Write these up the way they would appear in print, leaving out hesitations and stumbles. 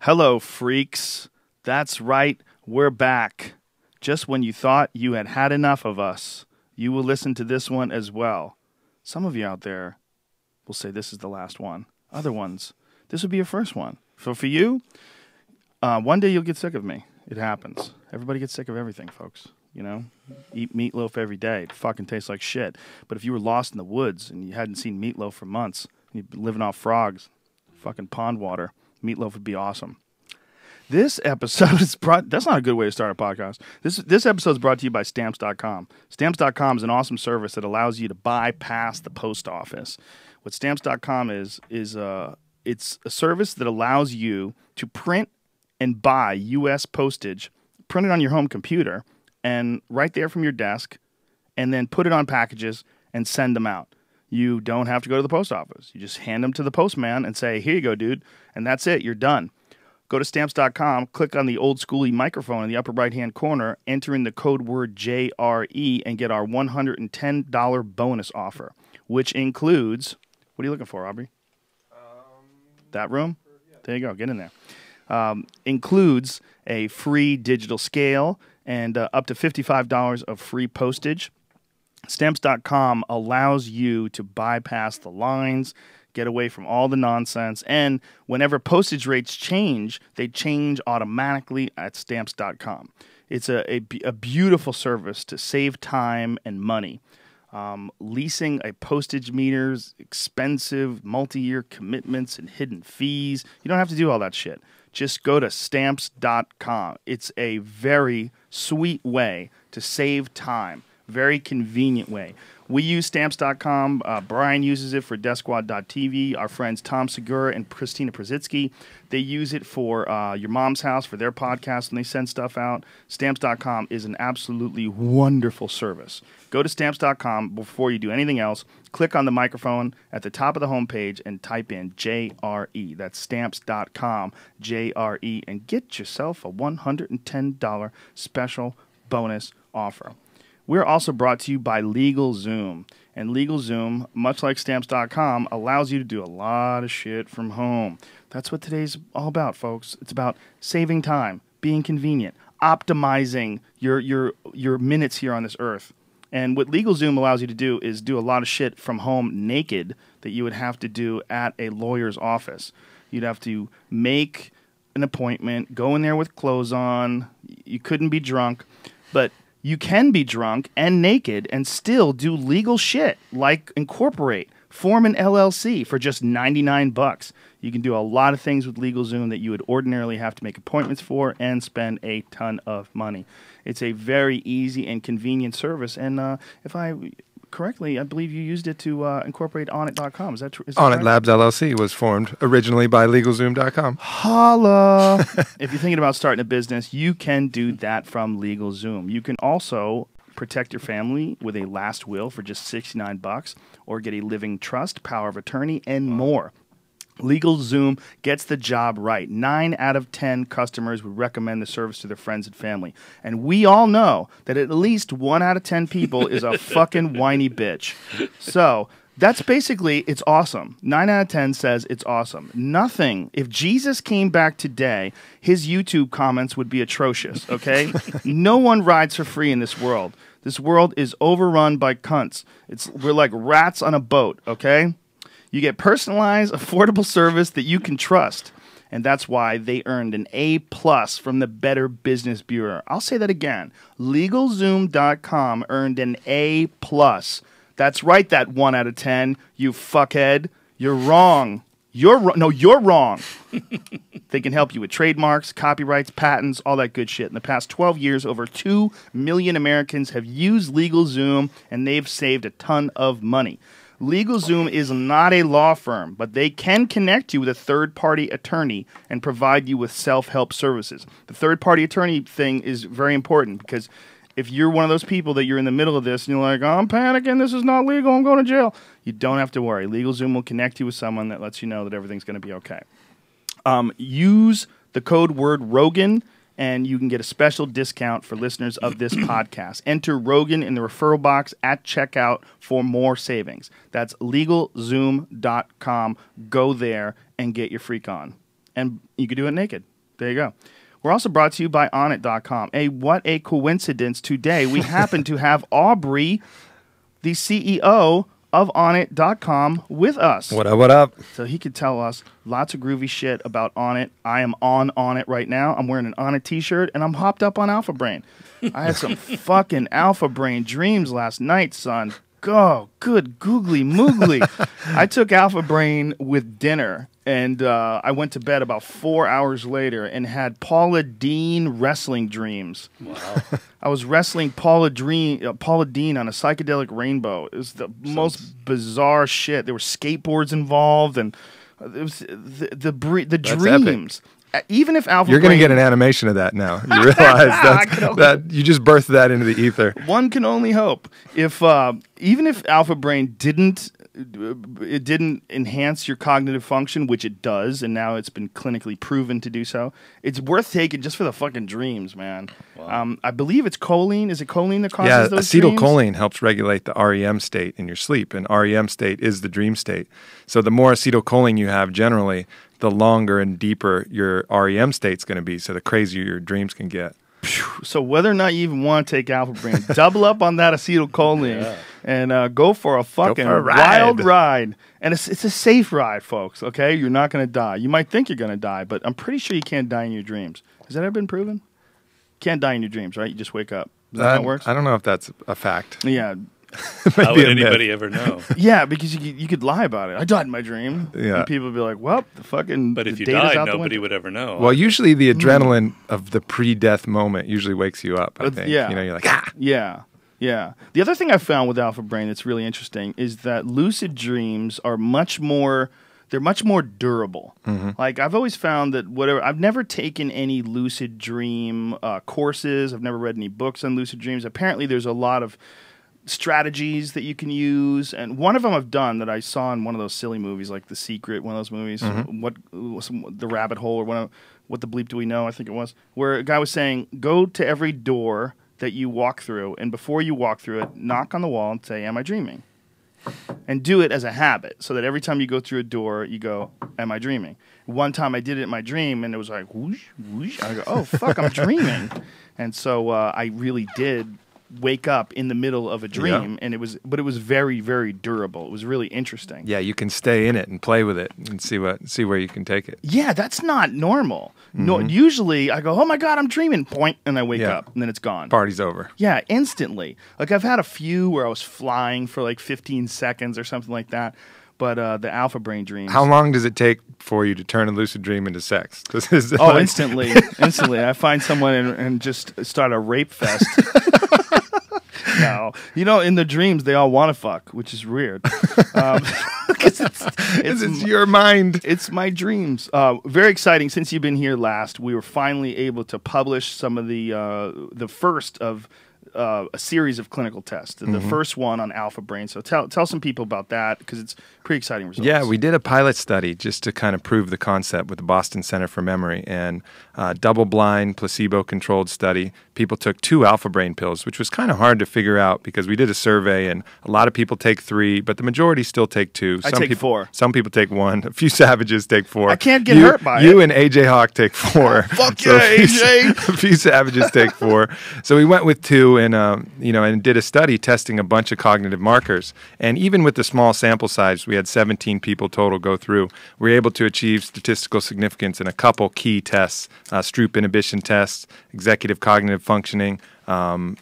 Hello, freaks. That's right, we're back. Just when you thought you had had enough of us, you will listen to this one as well. Some of you out there will say this is the last one. Other ones, this will be your first one. So for you, one day you'll get sick of me. It happens. Everybody gets sick of everything, folks. You know, eat meatloaf every day. It fucking tastes like shit. But if you were lost in the woods and you hadn't seen meatloaf for months, and you've been living off frogs, fucking pond water, meatloaf would be awesome. This episode is brought... That's not a good way to start a podcast. This episode is brought to you by Stamps.com. Stamps.com is an awesome service that allows you to bypass the post office. What Stamps.com is it's a service that allows you to print and buy U.S. postage, print it on your home computer, and right there from your desk, and then put it on packages and send them out. You don't have to go to the post office. You just hand them to the postman and say, here you go, dude, and that's it. You're done. Go to Stamps.com, click on the old schooly microphone in the upper right-hand corner, enter in the code word JRE, and get our $110 bonus offer, which includes... What are you looking for, Aubrey? That room? Yeah. There you go. Get in there. Includes a free digital scale and up to $55 of free postage. Stamps.com allows you to bypass the lines, get away from all the nonsense, and whenever postage rates change, they change automatically at Stamps.com. It's a beautiful service to save time and money. Leasing a postage meter's expensive multi-year commitments and hidden fees. You don't have to do all that shit. Just go to Stamps.com. It's a very sweet way to save time. Very convenient way. We use Stamps.com. Brian uses it for DeathSquad.tv. Our friends Tom Segura and Christina Przitsky, they use it for Your Mom's House for their podcast when they send stuff out. Stamps.com is an absolutely wonderful service. Go to Stamps.com before you do anything else. Click on the microphone at the top of the homepage and type in JRE. That's Stamps.com, JRE, and get yourself a $110 special bonus offer. We're also brought to you by LegalZoom. And LegalZoom, much like Stamps.com, allows you to do a lot of shit from home. That's what today's all about, folks. It's about saving time, being convenient, optimizing your minutes here on this earth. And what LegalZoom allows you to do is do a lot of shit from home naked that you would have to do at a lawyer's office. You'd have to make an appointment, go in there with clothes on. You couldn't be drunk, but... You can be drunk and naked and still do legal shit, like incorporate, form an LLC for just $99. You can do a lot of things with LegalZoom that you would ordinarily have to make appointments for and spend a ton of money. It's a very easy and convenient service, and if I correctly, I believe you used it to incorporate Onnit.com. Is that true? Onnit right? Labs LLC was formed originally by LegalZoom.com. Holla! If you're thinking about starting a business, you can do that from LegalZoom. You can also protect your family with a last will for just $69, or get a living trust, power of attorney, and more. LegalZoom gets the job right. 9 out of 10 customers would recommend the service to their friends and family. And we all know that at least 1 out of 10 people is a fucking whiny bitch. So that's basically, it's awesome. 9 out of 10 says it's awesome. Nothing. If Jesus came back today, his YouTube comments would be atrocious, okay? No one rides for free in this world. This world is overrun by cunts. We're like rats on a boat, okay? You get personalized, affordable service that you can trust. And that's why they earned an A+ from the Better Business Bureau. I'll say that again. LegalZoom.com earned an A+. That's right, that 1 out of 10, you fuckhead. You're wrong. You're wrong. They can help you with trademarks, copyrights, patents, all that good shit. In the past 12 years, over 2 million Americans have used LegalZoom, and they've saved a ton of money. LegalZoom is not a law firm, but they can connect you with a third-party attorney and provide you with self-help services. The third-party attorney thing is very important because if you're one of those people that you're in the middle of this and you're like, I'm panicking, this is not legal, I'm going to jail, you don't have to worry. LegalZoom will connect you with someone that lets you know that everything's going to be okay. Use the code word Rogan, and you can get a special discount for listeners of this podcast. Enter Rogan in the referral box at checkout for more savings. That's LegalZoom.com. Go there and get your freak on. And you can do it naked. There you go. We're also brought to you by Onnit.com. What a coincidence. Today, we happen to have Aubrey, the CEO of Onnit.com, with us. What up, what up? So he could tell us lots of groovy shit about Onnit. I am on Onnit right now. I'm wearing an Onnit t-shirt, and I'm hopped up on Alpha Brain. I had some fucking Alpha Brain dreams last night, son. Go, good googly moogly. I took Alpha Brain with dinner, and I went to bed about 4 hours later and had Paula Dean wrestling dreams. Wow. I was wrestling Paula Dean on a psychedelic rainbow. It was the most bizarre shit. There were skateboards involved, and it was the dreams. Epic. Even if Alpha You're Brain... going to get an animation of that now. You realize that you just birthed that into the ether. One can only hope. If even if Alpha Brain didn't enhance your cognitive function, which it does, and now it's been clinically proven to do so, it's worth taking just for the fucking dreams, man. Wow. I believe it's choline. Is it choline that causes those dreams? Acetylcholine helps regulate the REM state in your sleep, and REM state is the dream state. So the more acetylcholine you have generally, the longer and deeper your REM state's going to be, so the crazier your dreams can get. So whether or not you even want to take Alpha Brain, double up on that acetylcholine and go for a fucking wild ride. And it's a safe ride, folks, okay? You're not going to die. You might think you're going to die, but I'm pretty sure you can't die in your dreams. Has that ever been proven? You can't die in your dreams, right? You just wake up. Is that how it works? I don't know if that's a fact. Yeah. How would anybody ever know? Yeah, because you could lie about it. I died in my dream. Yeah. And people would be like, well, the fucking But if you data's died, out the nobody window. would ever know. Well, usually the adrenaline of the pre-death moment usually wakes you up, I think. Yeah. You know, you're like, ah! Yeah. Yeah. The other thing I found with Alpha Brain that's really interesting is that lucid dreams are much more durable. Like, I've always found that I've never taken any lucid dream courses. I've never read any books on lucid dreams. Apparently, there's a lot of strategies that you can use, and one of them I've done that I saw in one of those silly movies, like The Secret, one of those movies, The Rabbit Hole, or What the Bleep Do We Know, I think it was, where a guy was saying, go to every door that you walk through, and before you walk through it, knock on the wall and say, am I dreaming? And do it as a habit, so that every time you go through a door, you go, am I dreaming? One time I did it in my dream, and it was like, whoosh, whoosh. I go, oh, fuck, I'm dreaming. And so I really did wake up in the middle of a dream, and it was very, very durable. It was really interesting. Yeah, you can stay in it and play with it and see where you can take it. Yeah, that's not normal. No, usually I go, oh my God, I'm dreaming, point, and I wake up, and then it's gone. Party's over. Yeah, instantly. Like, I've had a few where I was flying for like 15 seconds or something like that. But the Alpha Brain dreams. How long does it take for you to turn a lucid dream into sex? Instantly. Instantly. I find someone and just start a rape fest. No. You know, in the dreams, they all want to fuck, which is weird. Because it's your mind. It's my dreams. Very exciting. Since you've been here last, we were finally able to publish some of the first of a series of clinical tests. The first one on Alpha Brain. So tell some people about that, because it's pretty exciting results. Yeah, we did a pilot study just to kind of prove the concept with the Boston Center for Memory, and double-blind, placebo-controlled study. People took 2 Alpha Brain pills, which was kind of hard to figure out because we did a survey, and a lot of people take 3, but the majority still take 2. I take 4. Some people take 1. A few savages take 4. I can't get hurt by it. You and AJ Hawk take 4. Fuck yeah, AJ! A few savages take 4. So we went with 2, and and did a study testing a bunch of cognitive markers. And even with the small sample size, we had 17 people total go through. We were able to achieve statistical significance in a couple key tests: Stroop inhibition tests, executive cognitive functioning, some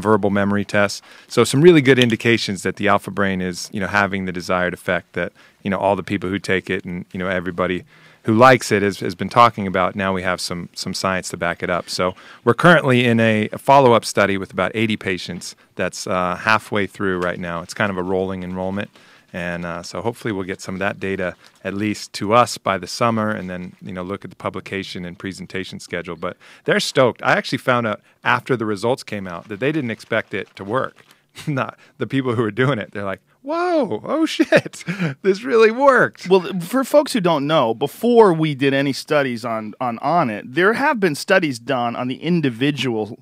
verbal memory tests. So some really good indications that the Alpha Brain is, having the desired effect that, all the people who take it and, everybody who likes it has been talking about. Now we have some science to back it up. So we're currently in a follow-up study with about 80 patients that's halfway through right now. It's kind of a rolling enrollment. And so hopefully we'll get some of that data at least to us by the summer, and then look at the publication and presentation schedule. But they're stoked. I actually found out after the results came out that they didn't expect it to work. Not the people who were doing it. They're like, whoa, oh shit, this really worked. Well, for folks who don't know, before we did any studies on it, there have been studies done on the individual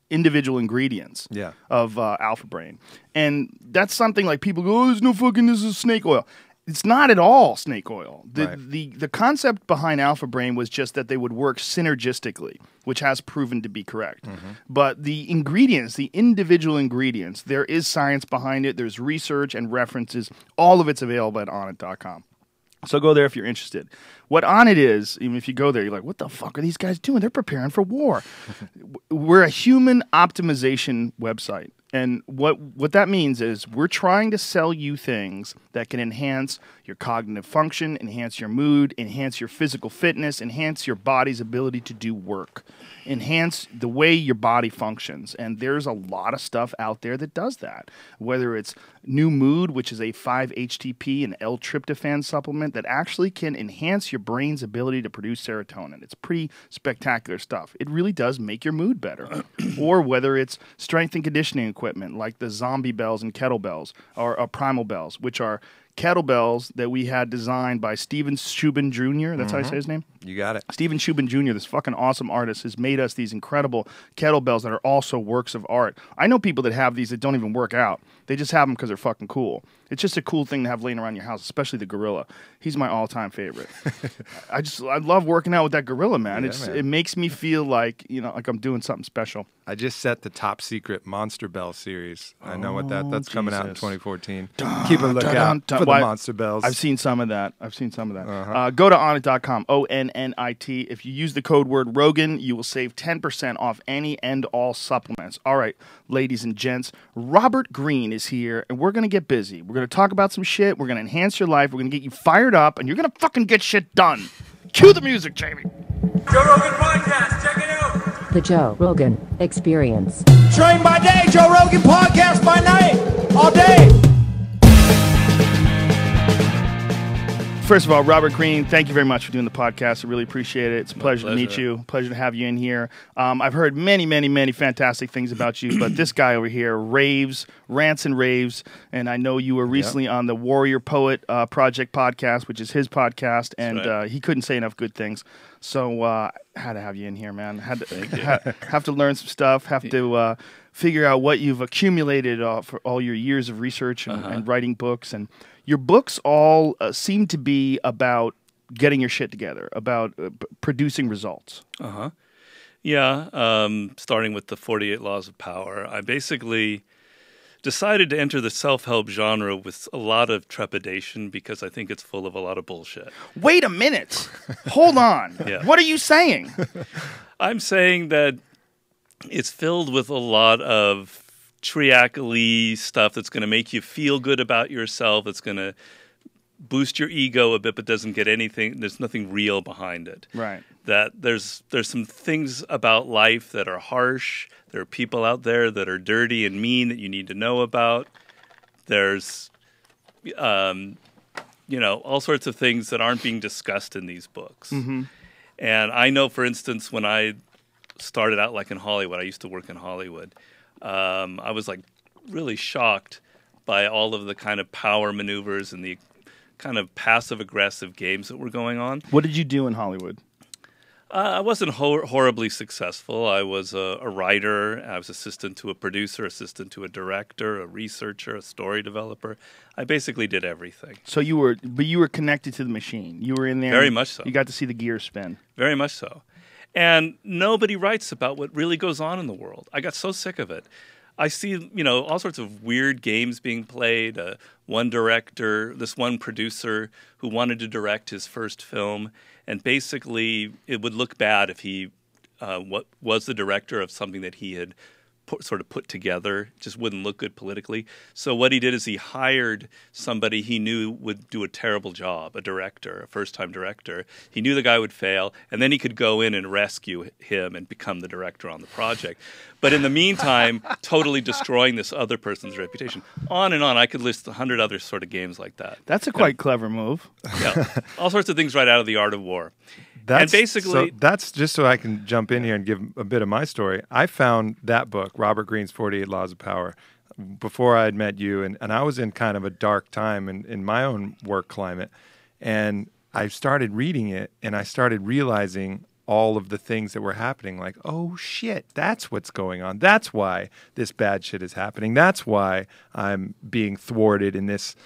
ingredients of Alpha Brain. And that's something like people go, oh, there's no fucking, this is snake oil. It's not at all snake oil. Right. The concept behind Alpha Brain was just that they would work synergistically, which has proven to be correct. But the ingredients, the individual ingredients, there is science behind it. There's research and references. All of it's available at onnit.com. So go there if you're interested. What Onnit is, even if you go there, you're like, what the fuck are these guys doing? They're preparing for war. We're a human optimization website. And what that means is we're trying to sell you things that can enhance your cognitive function, enhance your mood, enhance your physical fitness, enhance your body's ability to do work, enhance the way your body functions. And there's a lot of stuff out there that does that, whether it's New Mood, which is a 5-HTP and L-tryptophan supplement that actually can enhance your brain's ability to produce serotonin. It's pretty spectacular stuff. It really does make your mood better. Or whether it's strength and conditioning equipment like the Zombie Bells and Kettlebells or Primal Bells, which are kettlebells that we had designed by Steven Shubin Jr. That's how you say his name? You got it. Steven Shubin Jr., this fucking awesome artist, has made us these incredible kettlebells that are also works of art. I know people that have these that don't even work out. They just have them because they're fucking cool. It's just a cool thing to have laying around your house, especially the gorilla. He's my all-time favorite. I love working out with that gorilla, man. Yeah, It makes me feel like, like I'm doing something special. I just set the top secret Monster Bell series. I know what that's coming out in 2014. Keep a lookout for the Monster Bells. I've seen some of that. Go to onnit.com, ONNIT. If you use the code word Rogan, you will save 10% off any and all supplements. All right, ladies and gents, Robert Greene is here, and we're going to get busy. We're going to talk about some shit. We're going to enhance your life. We're going to get you fired up, and you're going to fucking get shit done. Cue the music, Jamie. Joe Rogan Podcast, check it out. The Joe Rogan Experience. Train by day, Joe Rogan Podcast by night, all day. First of all, Robert Greene, thank you very much for doing the podcast. I really appreciate it. It's a pleasure to meet you. Pleasure to have you in here. I've heard many, many, many fantastic things about you, but this guy over here rants and raves, and I know you were recently on the Warrior Poet Project podcast, which is his podcast, and he couldn't say enough good things. So I had to have you in here, man. Have to learn some stuff, have to figure out what you've accumulated for all your years of research and writing books. And your books all seem to be about getting your shit together, about producing results. Yeah, starting with the 48 Laws of Power. I basically decided to enter the self-help genre with a lot of trepidation because I think it's full of a lot of bullshit. Wait a minute. Hold on. Yeah. What are you saying? I'm saying that it's filled with a lot of triacly stuff that's going to make you feel good about yourself. It's going to boost your ego a bit, but doesn't get anything. There's nothing real behind it. Right. That there's some things about life that are harsh. There are people out there that are dirty and mean that you need to know about. There's, all sorts of things that aren't being discussed in these books. Mm-hmm. And I know, for instance, when I started out like in Hollywood, I used to work in Hollywood. I was like really shocked by all of the kind of power maneuvers and the kind of passive-aggressive games that were going on. What did you do in Hollywood? I wasn't horribly successful. I was a writer. I was assistant to a producer, assistant to a director, a researcher, a story developer. I basically did everything. So you were connected to the machine. You were in there. Very much so. You got to see the gears spin. Very much so. And nobody writes about what really goes on in the world. I got so sick of it. I see, all sorts of weird games being played. One director, this one producer who wanted to direct his first film, and basically it would look bad if he was the director of something that he had sort of put together. It just wouldn't look good politically. So what he did is he hired somebody he knew would do a terrible job, a director, a first-time director. He knew the guy would fail, and then he could go in and rescue him and become the director on the project. But in the meantime, totally destroying this other person's reputation. On and on. I could list 100 other sort of games like that. That's a quite clever move. Yeah. All sorts of things right out of The Art of War. And basically, that's just so I can jump in here and give a bit of my story. I found that book, Robert Greene's 48 Laws of Power, before I had met you, and I was in kind of a dark time in my own work climate. And I started reading it, and I started realizing all of the things that were happening, like, oh shit, that's what's going on. That's why this bad shit is happening. That's why I'm being thwarted in this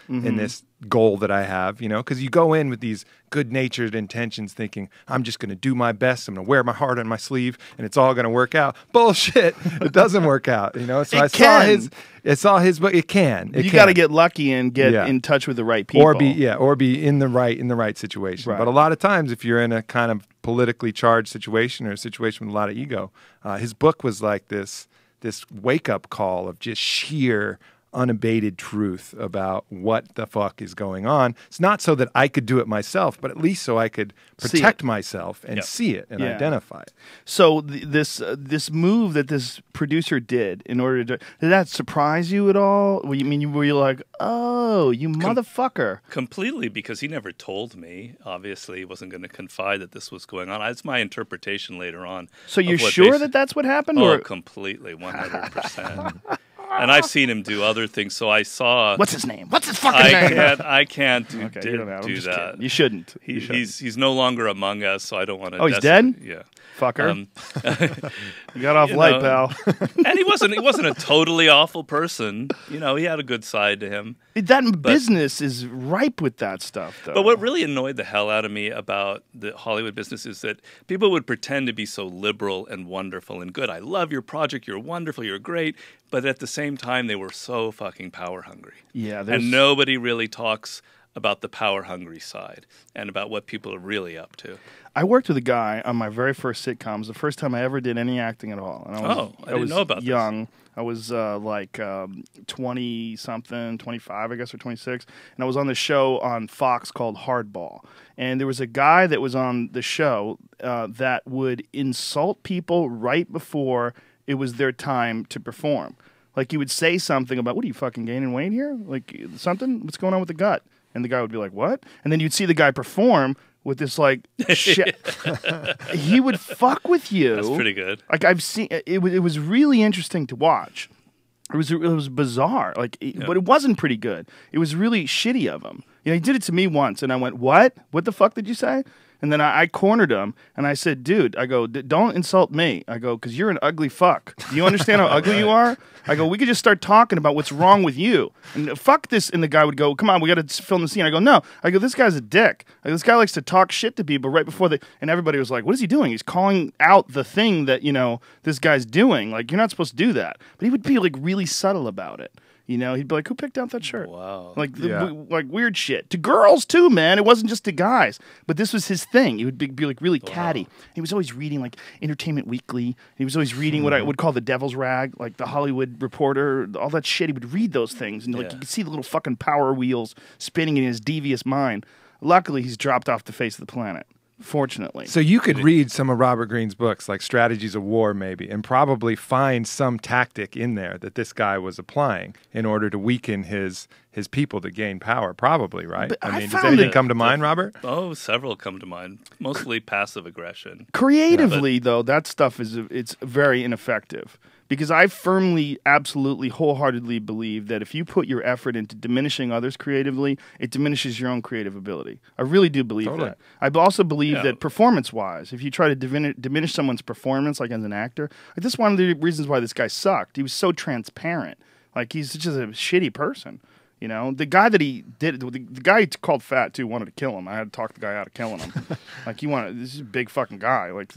goal that I have, because you go in with these good-natured intentions thinking, I'm just going to do my best. I'm going to wear my heart on my sleeve and it's all going to work out. Bullshit. It doesn't work out, So I saw his book. It can. You got to get lucky and get in touch with the right people. Or be in the right situation. Right. But a lot of times if you're in a kind of politically charged situation or a situation with a lot of ego, his book was like this wake-up call of just sheer unabated truth about what the fuck is going on. It's not so that I could do it myself, but at least so I could protect myself and see it and identify it. So this move that this producer did in order to, did that surprise you at all? Were you like, oh, you motherfucker? Completely, because he never told me. Obviously, he wasn't going to confide that this was going on. It's my interpretation later on. So you're sure that that's what happened? Oh, or? Completely, 100%. And I've seen him do other things, so I saw. What's his name? What's his fucking name? I can't do do that. Kidding. You shouldn't. He's no longer among us, so I don't want to. Oh, he's dead? Yeah, fucker. You got off light, pal. And he wasn't a totally awful person. He had a good side to him. Business is ripe with that stuff, though. But what really annoyed the hell out of me about the Hollywood business is that people would pretend to be so liberal and wonderful and good. I love your project. You're wonderful. You're great. But at the same time, they were so fucking power hungry. Yeah, and nobody really talks about the power hungry side and about what people are really up to. I worked with a guy on my very first sitcom. It was the first time I ever did any acting at all. And I didn't know about young. this. I was 20-something, 25, I guess, or 26. And I was on this show on Fox called Hardball. And there was a guy that was on the show that would insult people right before it was their time to perform. Like, he would say something about, what are you, fucking gaining weight here? Like, something? What's going on with the gut? And the guy would be like, what? And then you'd see the guy perform with this, like, shit. He would fuck with you. That's pretty good. Like, I've seen, it was really interesting to watch. It was bizarre. Like, but it wasn't pretty good. It was really shitty of him. He did it to me once, and I went, what? What the fuck did you say? And then I cornered him, and I said, dude, I go, don't insult me. I go, because you're an ugly fuck. Do you understand how ugly you are? I go, we could just start talking about what's wrong with you. And fuck this. And the guy would go, come on, we got to film the scene. I go, no. I go, this guy's a dick. This guy likes to talk shit to people right before and everybody was like, what is he doing? He's calling out the thing that, this guy's doing. Like, you're not supposed to do that. But he would be, like, really subtle about it. He'd be like, who picked out that shirt? Wow. Like weird shit. To girls, too, man. It wasn't just to guys. But this was his thing. He would be like, really catty. He was always reading, like, Entertainment Weekly. He was always reading what I would call the Devil's Rag, like The Hollywood Reporter, all that shit. He would read those things. And, like, you could see the little fucking power wheels spinning in his devious mind. Luckily, he's dropped off the face of the planet. Fortunately. So you could read some of Robert Greene's books, like Strategies of War, maybe, and probably find some tactic in there that this guy was applying in order to weaken his people to gain power. Probably, right? But I does anything come to mind, Robert? Oh, several come to mind. Mostly passive aggression. Creatively, though, that stuff it's very ineffective. Because I firmly, absolutely, wholeheartedly believe that if you put your effort into diminishing others creatively, it diminishes your own creative ability. I really do believe that. I also believe that performance-wise, if you try to diminish someone's performance, like as an actor, like this is one of the reasons why this guy sucked. He was so transparent. Like, he's just a shitty person. The guy that he did, the guy he called fat too, wanted to kill him. I had to talk the guy out of killing him. Like, this is a big fucking guy. Like,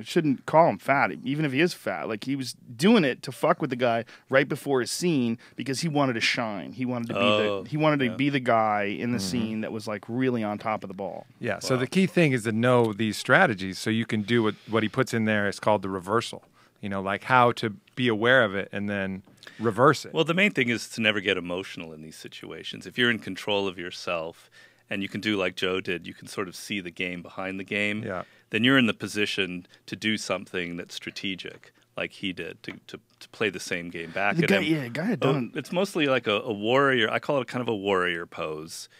shouldn't call him fat, even if he is fat. Like, he was doing it to fuck with the guy right before his scene because he wanted to shine. He wanted to be the guy in the scene that was, like, really on top of the ball. Yeah. Wow. So the key thing is to know these strategies so you can do what he puts in there is called the reversal. Like how to be aware of it and then reverse it. Well, the main thing is to never get emotional in these situations. If you're in control of yourself and you can do like Joe did, you can sort of see the game behind the game, then you're in the position to do something that's strategic, like he did, to play the same game back at him. Yeah, the guy had done It's mostly like a warrior. I call it kind of a warrior pose,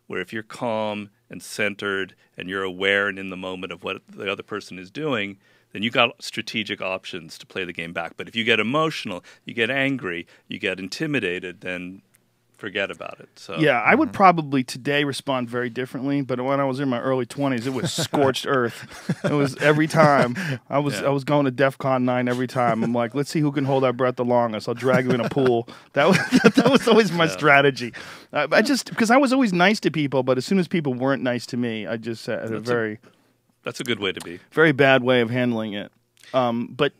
where if you're calm and centered and you're aware and in the moment of what the other person is doing, then you got strategic options to play the game back. But if you get emotional, you get angry, you get intimidated, then forget about it. So Yeah, I would probably today respond very differently, but when I was in my early 20s, it was scorched earth. It was every time. I was going to DEFCON 9 every time. I'm like, let's see who can hold our breath the longest. I'll drag you in a pool. That was always my strategy. Because I was always nice to people, but as soon as people weren't nice to me, I just had that's a good way to be. very bad way of handling it. But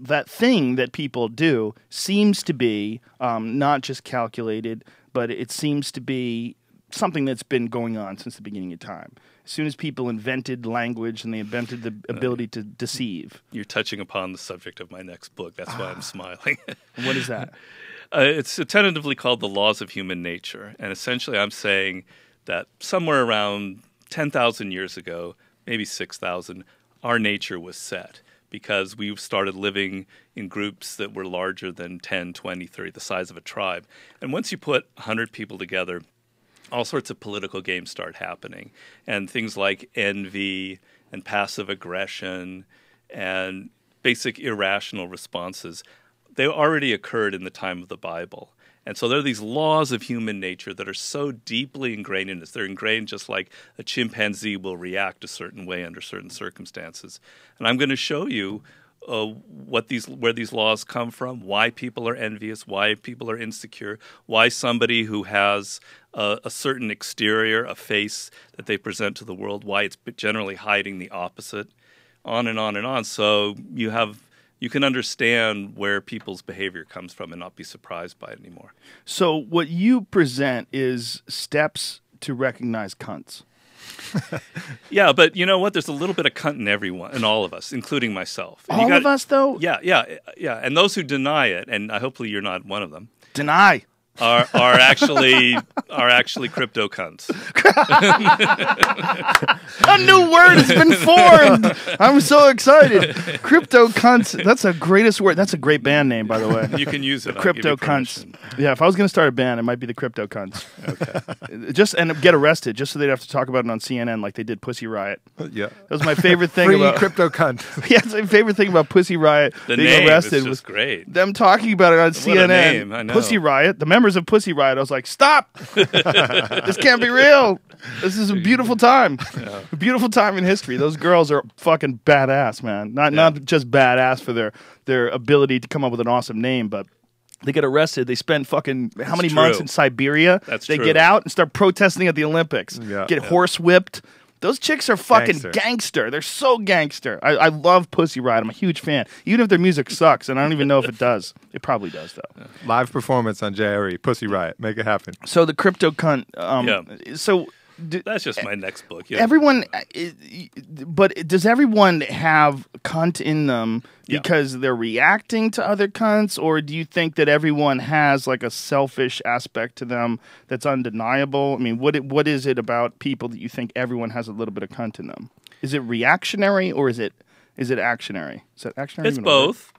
that thing that people do seems to be not just calculated, but it seems to be something that's been going on since the beginning of time. As soon as people invented language and they invented the ability to deceive. You're touching upon the subject of my next book. That's why I'm smiling. What is that? It's tentatively called The Laws of Human Nature. And essentially I'm saying that somewhere around 10,000 years ago, maybe 6,000, our nature was set. Because we started living in groups that were larger than 10, 20, 30, the size of a tribe. And once you put 100 people together, all sorts of political games start happening. And things like envy and passive aggression and basic irrational responses, they already occurred in the time of the Bible. And so there are these laws of human nature that are so deeply ingrained in us. They're ingrained just like a chimpanzee will react a certain way under certain circumstances. And I'm going to show you where these laws come from, why people are envious, why people are insecure, why somebody who has a certain exterior, a face that they present to the world, why it's generally hiding the opposite, on and on and on. So you can understand where people's behavior comes from and not be surprised by it anymore. So what you present is steps to recognize cunts. Yeah, but you know what? There's a little bit of cunt in everyone, in all of us, including myself. And All of us, though? Yeah. And those who deny it, and hopefully you're not one of them, Deny. are actually crypto cunts. A new word has been formed. I'm so excited. Crypto cunts. That's the greatest word. That's a great band name, by the way. You can use it. Crypto cunts. Yeah, if I was going to start a band, it might be the Crypto Cunts. Okay. And get arrested, just so they'd have to talk about it on CNN like they did Pussy Riot. Yeah. That was my favorite thing Free about crypto cunt. Yeah, it's my favorite thing about Pussy Riot The being name arrested is was just great. them talking about it on CNN. name, I know. Pussy Riot, the members of Pussy Riot. I was like, stop! This can't be real. This is a beautiful time. Yeah. A beautiful time in history. Those girls are fucking badass, man. Not just badass for their ability to come up with an awesome name, but they get arrested. They spend fucking how many months in Siberia? They get out and start protesting at the Olympics. Yeah. Get horse whipped. Those chicks are fucking gangster. They're so gangster. I love Pussy Riot. I'm a huge fan. Even if their music sucks, and I don't even know if it does. It probably does, though. Yeah. Live performance on JRE. Pussy Riot. Make it happen. So the crypto cunt. So that's just my next book. Yeah. Everyone, but does everyone have cunt in them because they're reacting to other cunts, or do you think that everyone has like a selfish aspect to them that's undeniable? I mean, what is it about people that you think everyone has a little bit of cunt in them? Is it reactionary or is it actionary? Is that actionary? It's both.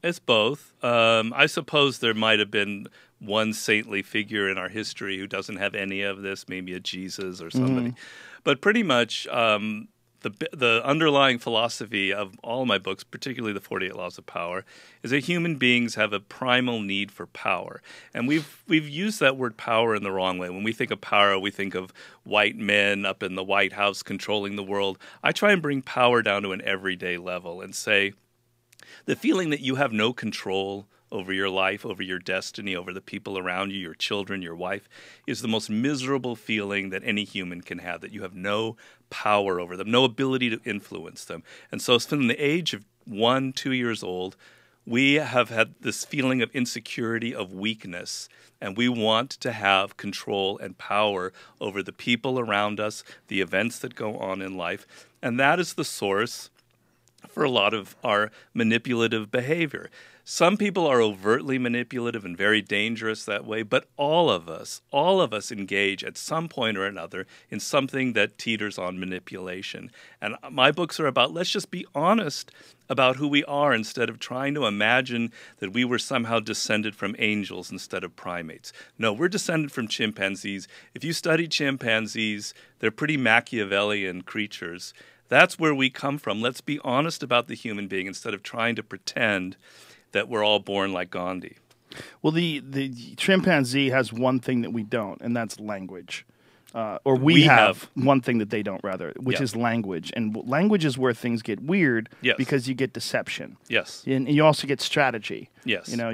It's both. I suppose there might have been one saintly figure in our history who doesn't have any of this, maybe a Jesus or somebody. Mm-hmm. But pretty much the underlying philosophy of all my books, particularly the 48 Laws of Power, is that human beings have a primal need for power. And we've used that word power in the wrong way. When we think of power, we think of white men up in the White House controlling the world. I try and bring power down to an everyday level and say the feeling that you have no control over your life, over your destiny, over the people around you, your children, your wife, is the most miserable feeling that any human can have, that you have no power over them, no ability to influence them. And so from the age of 1, 2 years old, we have had this feeling of insecurity, of weakness, and we want to have control and power over the people around us, the events that go on in life. And that is the source for a lot of our manipulative behavior. Some people are overtly manipulative and very dangerous that way, but all of us engage at some point or another in something that teeters on manipulation. And my books are about, let's just be honest about who we are instead of trying to imagine that we were somehow descended from angels instead of primates. No, we're descended from chimpanzees. If you study chimpanzees, they're pretty Machiavellian creatures. That's where we come from. Let's be honest about the human being instead of trying to pretend that we're all born like Gandhi. Well, the chimpanzee has one thing that we don't, and that's language. Or we have one thing that they don't, rather, which is language. And language is where things get weird because you get deception. Yes. And you also get strategy. Yes. You know,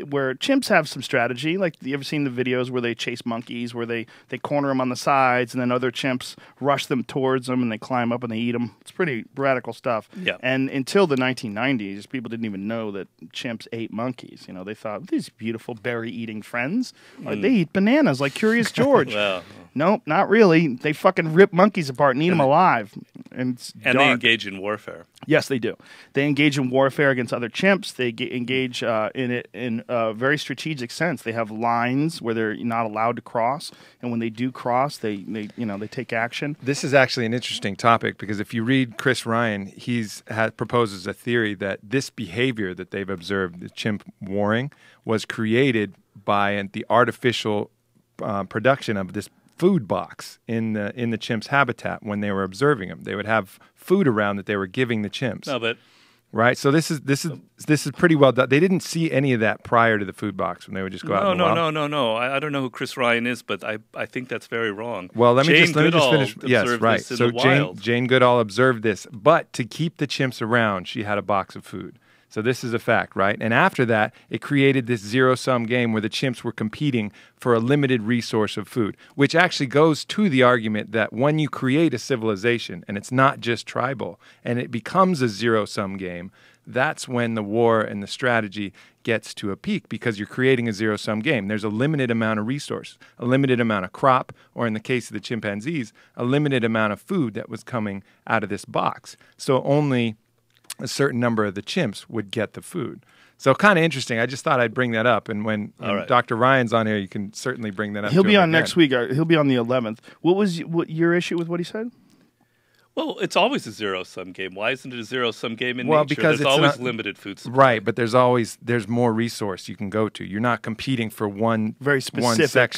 where chimps have some strategy. Like, you ever seen the videos where they chase monkeys, where they corner them on the sides, and then other chimps rush them towards them, and they climb up and they eat them? It's pretty radical stuff. Yeah. And until the 1990s, people didn't even know that chimps ate monkeys. You know, they thought, these beautiful berry-eating friends, they eat bananas like Curious George. Well, nope, not really. They fucking rip monkeys apart and eat them alive. And they engage in warfare. Yes, they do. They engage in warfare against other chimps. They engage in it in a very strategic sense. They have lines where they're not allowed to cross, and when they do cross, they take action. This is actually an interesting topic because if you read Chris Ryan, proposes a theory that this behavior that they've observed, the chimp warring, was created by the artificial production of this food box in the chimp's habitat. When they were observing them, they would have food around that they were giving the chimps. No, but right. So this is pretty well done. They didn't see any of that prior to the food box when they would just go out. No. I don't know who Chris Ryan is, but I think that's very wrong. Well, let me just finish. Yes, right. So Jane Goodall observed this, but to keep the chimps around, she had a box of food. So this is a fact, right? And after that, it created this zero-sum game where the chimps were competing for a limited resource of food, which actually goes to the argument that when you create a civilization, and it's not just tribal, and it becomes a zero-sum game, that's when the war and the strategy gets to a peak because you're creating a zero-sum game. There's a limited amount of resource, a limited amount of crop, or in the case of the chimpanzees, a limited amount of food that was coming out of this box. So only a certain number of the chimps would get the food. So kind of interesting. I just thought I'd bring that up. And when Dr. Ryan's on here, you can certainly bring that up. He'll be on next week. He'll be on the 11th. What was your issue with what he said? Well, it's always a zero-sum game. Why isn't it a zero-sum game in nature? Because there's always limited food supply. Right, but there's more resource you can go to. You're not competing for one specific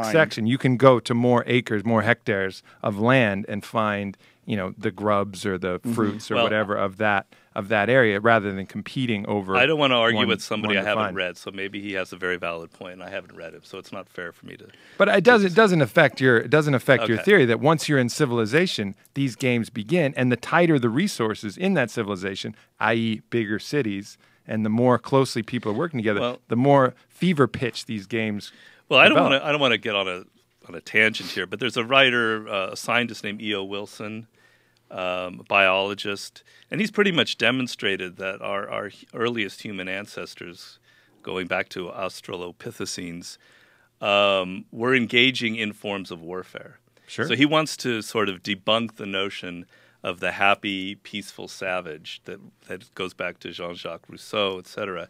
section. You can go to more acres, more hectares of land and find, the grubs or the fruits or whatever of that area, rather than competing over. I don't want to argue with somebody I haven't read, so maybe he has a very valid point, and I haven't read it, so it's not fair for me to. But it doesn't affect your theory that once you're in civilization, these games begin, and the tighter the resources in that civilization, i.e., bigger cities, and the more closely people are working together, the more fever pitch these games. Well, I don't want to get on a tangent here, but there's a writer, a scientist named E.O. Wilson. A biologist, and he's pretty much demonstrated that our earliest human ancestors, going back to Australopithecines, were engaging in forms of warfare. Sure. So he wants to sort of debunk the notion of the happy, peaceful savage that goes back to Jean-Jacques Rousseau, etc.,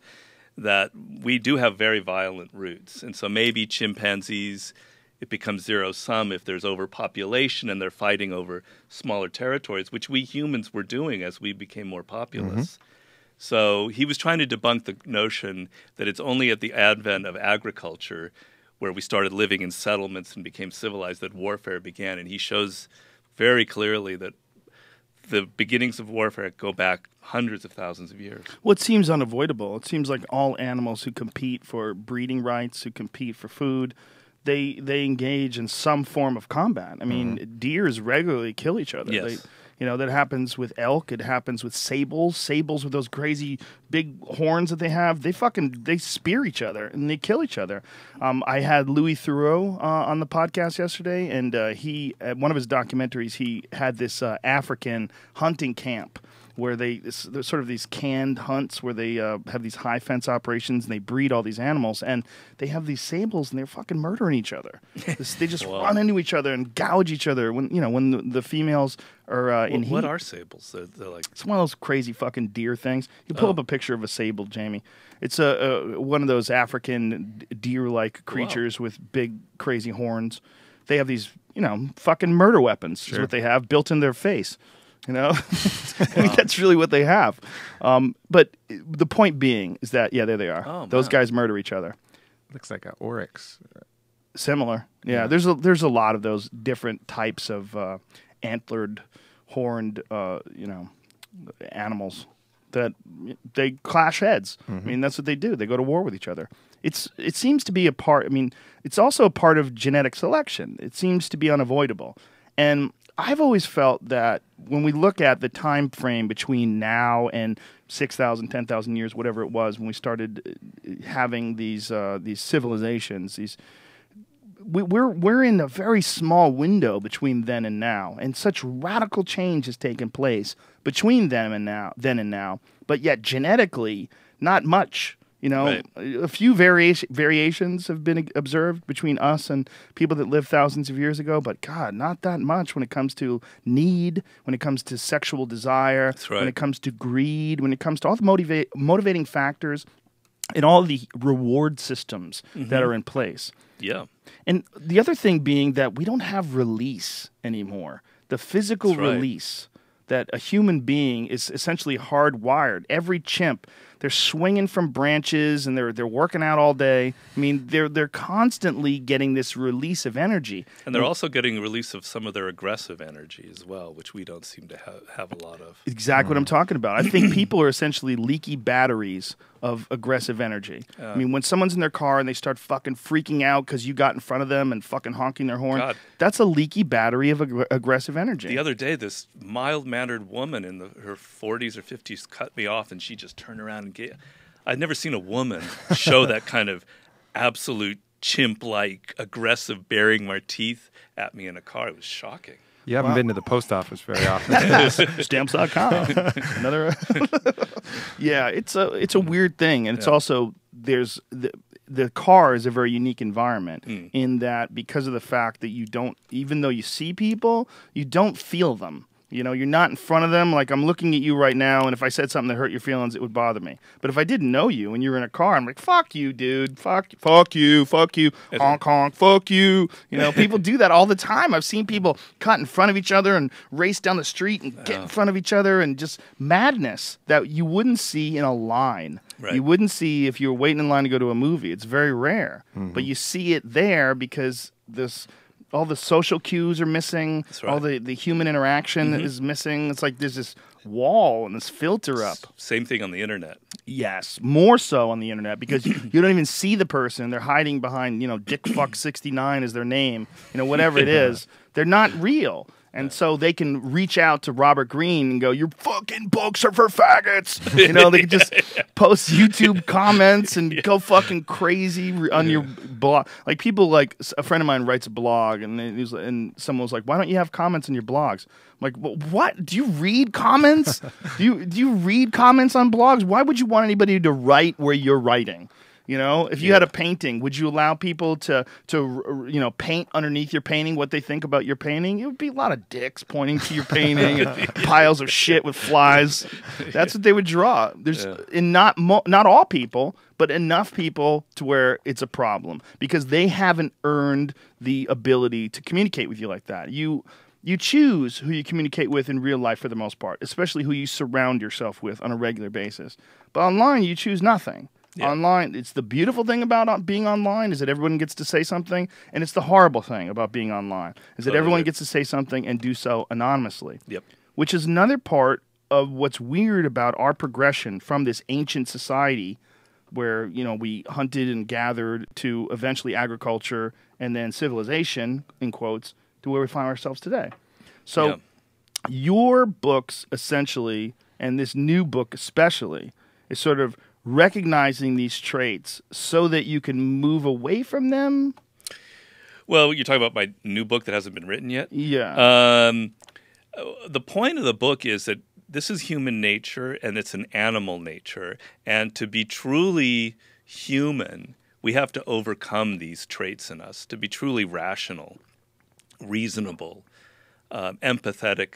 that we do have very violent roots. And so maybe chimpanzees, it becomes zero-sum if there's overpopulation and they're fighting over smaller territories, which we humans were doing as we became more populous. So he was trying to debunk the notion that it's only at the advent of agriculture, where we started living in settlements and became civilized, that warfare began. And he shows very clearly that the beginnings of warfare go back hundreds of thousands of years. Well, it seems unavoidable. It seems like all animals who compete for breeding rights, who compete for food, they engage in some form of combat. I mean, deers regularly kill each other. Yes. That happens with elk. It happens with sables. Sables with those crazy big horns that they have. They spear each other and they kill each other. I had Louis Theroux on the podcast yesterday, and he, at one of his documentaries, he had this African hunting camp where there's sort of these canned hunts where they have these high fence operations and they breed all these animals, and they have these sables and they're fucking murdering each other. They just run into each other and gouge each other when the females are in heat. What are sables? They're like, it's one of those crazy fucking deer things. You pull up a picture of a sable, Jamie. It's one of those African deer-like creatures with big crazy horns. They have these fucking murder weapons. Is what they have built in their face. I mean, that's really what they have. But the point being is that, there they are. Those guys murder each other. Looks like an oryx. Similar. Yeah, there's a lot of those different types of antlered, horned, animals. that they clash heads. I mean, that's what they do. They go to war with each other. It seems to be a part. I mean, it's also a part of genetic selection. It seems to be unavoidable. And I've always felt that when we look at the time frame between now and 6,000, 10,000 years, whatever it was, when we started having these civilizations, we're in a very small window between then and now, and such radical change has taken place between then and now. But yet genetically, not much. You know, Right. a few variations have been observed between us and people that lived thousands of years ago, but God, not that much when it comes to need, when it comes to sexual desire, That's right. when it comes to greed, when it comes to all the motivating factors and all the reward systems that are in place. Yeah. And the other thing being that we don't have release anymore. The physical That's right. release that a human being is essentially hardwired. Every chimp, they're swinging from branches and they're working out all day. I mean, they're constantly getting this release of energy. And they're also getting a release of some of their aggressive energy as well, which we don't seem to have a lot of. Exactly what I'm talking about. I think people are essentially leaky batteries of aggressive energy. I mean, when someone's in their car and they start fucking freaking out because you got in front of them and fucking honking their horn, God. that's a leaky battery of aggressive energy. The other day, this mild-mannered woman in her 40s or 50s cut me off, and she just turned around and I'd never seen a woman show that kind of absolute chimp-like aggressive baring my teeth at me in a car. It was shocking. You haven't been to the post office very often. Stamps.com. Another. Yeah, it's a weird thing, and it's also there's the car is a very unique environment in that because of the fact that you don't, even though you see people, you don't feel them. You know, you're not in front of them. Like, I'm looking at you right now, and if I said something that hurt your feelings, it would bother me. But if I didn't know you and you were in a car, I'm like, fuck you, dude. Fuck you, honk, honk, fuck you. You know, people do that all the time. I've seen people cut in front of each other and race down the street and get in front of each other, and just madness that you wouldn't see in a line. Right. You wouldn't see if you were waiting in line to go to a movie. It's very rare. But you see it there because all the social cues are missing. That's right. All the human interaction is missing. It's like there's this wall and this filter up. Same thing on the internet. Yes, more so on the internet because you don't even see the person. They're hiding behind, dickfuck69 is their name, whatever it is. They're not real. And so they can reach out to Robert Greene and go, your fucking books are for faggots. They can just post YouTube comments and go fucking crazy on your blog. Like people a friend of mine writes a blog and someone was like, why don't you have comments on your blogs? I'm like, well, what? Do you read comments? do you read comments on blogs? Why would you want anybody to write where you're writing? If you had a painting, would you allow people to paint underneath your painting what they think about your painting? It would be a lot of dicks pointing to your painting and piles of shit with flies. That's what they would draw. There's not all people, but enough people to where it's a problem because they haven't earned the ability to communicate with you like that. You choose who you communicate with in real life for the most part, especially who you surround yourself with on a regular basis. But online, you choose nothing. Yeah. Online, it's the beautiful thing about being online is that everyone gets to say something, and it's the horrible thing about being online is that everyone gets to say something and do so anonymously. Yep. Which is another part of what's weird about our progression from this ancient society where, we hunted and gathered to eventually agriculture and then civilization, in quotes, to where we find ourselves today. So your books essentially, and this new book especially, is sort of recognizing these traits so that you can move away from them? Well, you're talking about my new book that hasn't been written yet? Yeah. The point of the book is that this is human nature and it's an animal nature. And to be truly human, we have to overcome these traits in us. To be truly rational, reasonable, empathetic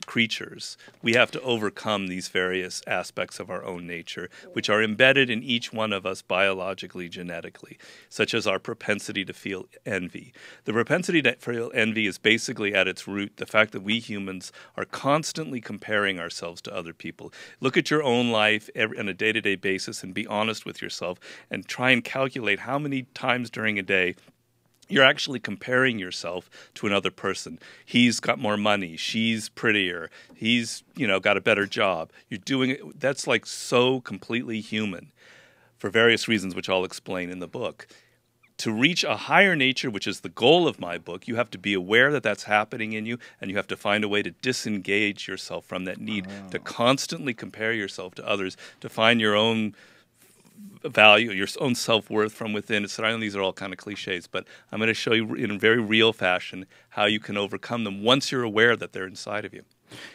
creatures, we have to overcome these various aspects of our own nature, which are embedded in each one of us biologically, genetically, such as our propensity to feel envy. The propensity to feel envy is basically at its root the fact that we humans are constantly comparing ourselves to other people. Look at your own life on a day-to-day basis and be honest with yourself and try and calculate how many times during a day you're actually comparing yourself to another person. He's got more money. She's prettier. He's, got a better job. You're doing it. That's like so completely human for various reasons, which I'll explain in the book. To reach a higher nature, which is the goal of my book, you have to be aware that that's happening in you, and you have to find a way to disengage yourself from that need to constantly compare yourself to others, to find your own value, your own self-worth from within. So I know these are all kind of cliches, but I'm going to show you in a very real fashion how you can overcome them once you're aware that they're inside of you.